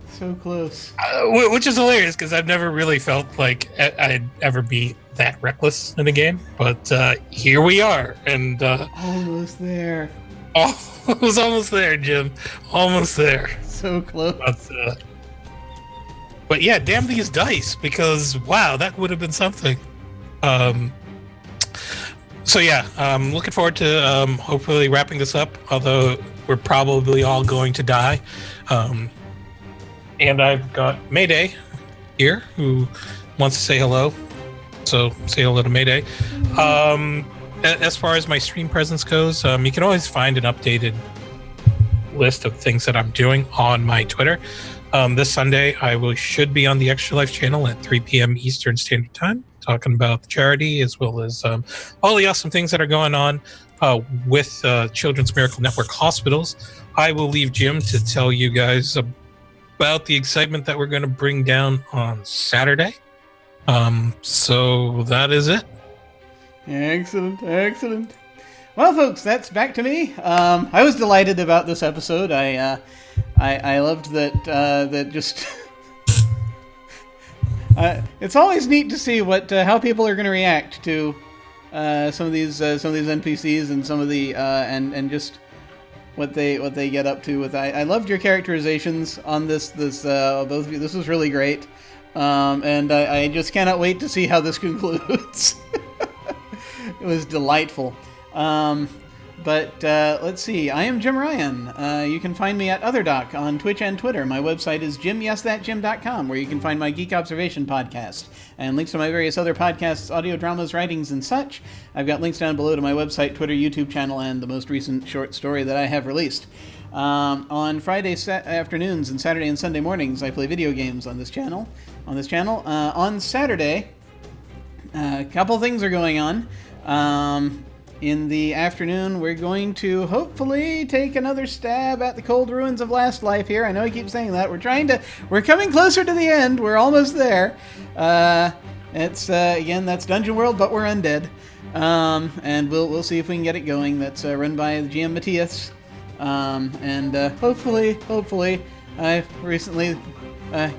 so close. Which is hilarious because I've never really felt like I'd ever be that reckless in a game, but here we are, and almost there. Oh, it was almost there, Jim. Almost there. So close. But yeah, damn these dice, because wow, that would have been something. So yeah, I'm looking forward to hopefully wrapping this up, although we're probably all going to die. And I've got Mayday here who wants to say hello. So say hello to Mayday. As far as my stream presence goes, you can always find an updated list of things that I'm doing on my Twitter. This Sunday, I should be on the Extra Life channel at 3 p.m. Eastern Standard Time, talking about the charity as well as all the awesome things that are going on with Children's Miracle Network hospitals. I will leave Jim to tell you guys about the excitement that we're going to bring down on Saturday. So that is it. Excellent. Well, folks, that's back to me. I was delighted about this episode. I loved that just. It's always neat to see how people are going to react to some of these NPCs and some of the and just what they get up to with. I loved your characterizations on this both of you. This was really great, and I just cannot wait to see how this concludes. It was delightful. But let's see. I am Jim Ryan. You can find me at OtherDoc on Twitch and Twitter. My website is jimyesthatjim.com, where you can find my Geek Observation podcast and links to my various other podcasts, audio dramas, writings, and such. I've got links down below to my website, Twitter, YouTube channel, and the most recent short story that I have released. On Friday afternoons and Saturday and Sunday mornings, I play video games on this channel. On Saturday, a couple things are going on. In the afternoon, we're going to hopefully take another stab at the cold ruins of Last Life here. I know I keep saying that. We're coming closer to the end. We're almost there. Again, that's Dungeon World, but we're undead. And we'll see if we can get it going. That's run by the GM Matthias. Hopefully, I've recently,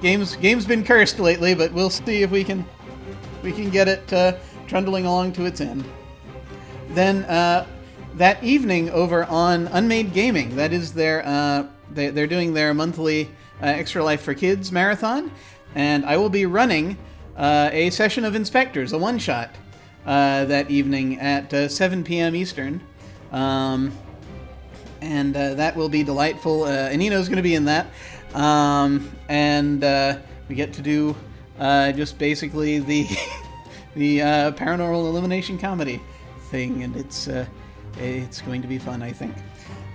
game's been cursed lately, but we'll see if we can get it, trundling along to its end. Then, that evening over on Unmade Gaming, that is they're doing their monthly, Extra Life for Kids marathon, and I will be running, a session of Inspectors, a one-shot, that evening at 7 p.m. Eastern. And that will be delightful. Anino's going to be in that. We get to do just basically the paranormal elimination comedy thing, and it's going to be fun, I think.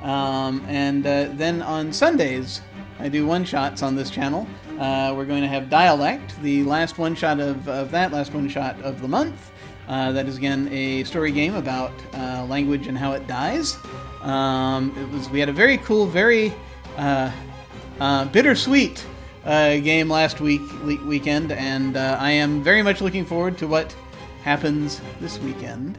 Then on Sundays, I do one-shots on this channel. We're going to have Dialect, the last one-shot of the month. That is, again, a story game about language and how it dies. We had a very cool, very bittersweet game last weekend, and I am very much looking forward to what happens this weekend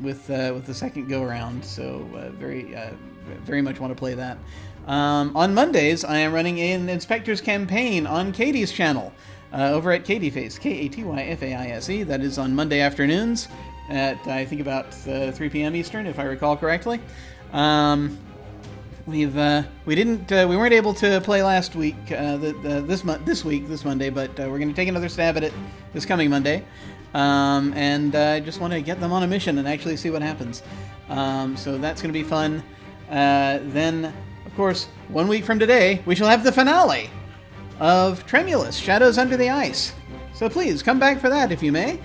with the second go-around. So very much want to play that. On Mondays, I am running an Inspector's campaign on Katy's channel over at Katyface, Katyfaise. That is on Monday afternoons at, I think, about 3 p.m. Eastern, if I recall correctly. We weren't able to play last week, this Monday, but we're going to take another stab at it this coming Monday. I just want to get them on a mission and actually see what happens. So that's going to be fun. Then, of course, 1 week from today, we shall have the finale of Tremulus, Shadows Under the Ice. So please, come back for that if you may.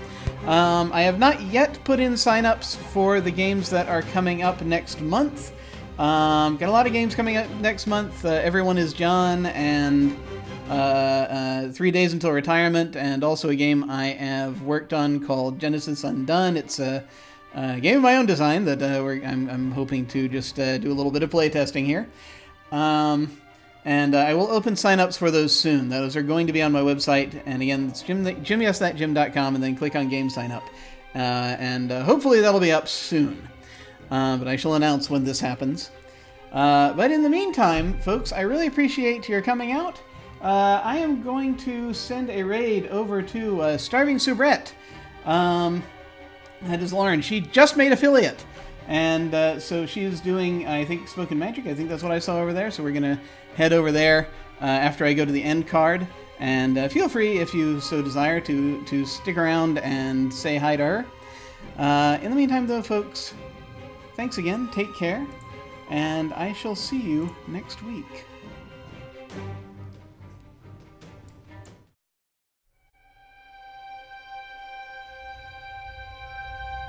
I have not yet put in sign-ups for the games that are coming up next month. Got a lot of games coming up next month. Everyone is John, and 3 Days Until Retirement, and also a game I have worked on called Genesis Undone. It's a game of my own design that I'm hoping to just do a little bit of playtesting here. I will open sign-ups for those soon. Those are going to be on my website. And again, it's jimyesthatjim.com, and then click on Game Sign Up. Hopefully that'll be up soon. But I shall announce when this happens. But in the meantime, folks, I really appreciate your coming out. I am going to send a raid over to Starving Soubrette. That is Lauren. She just made affiliate. And so she's doing, I think, Spoken Magic. I think that's what I saw over there. So we're going to head over there after I go to the end card. And feel free, if you so desire, to stick around and say hi to her. In the meantime, though, folks, thanks again. Take care. And I shall see you next week.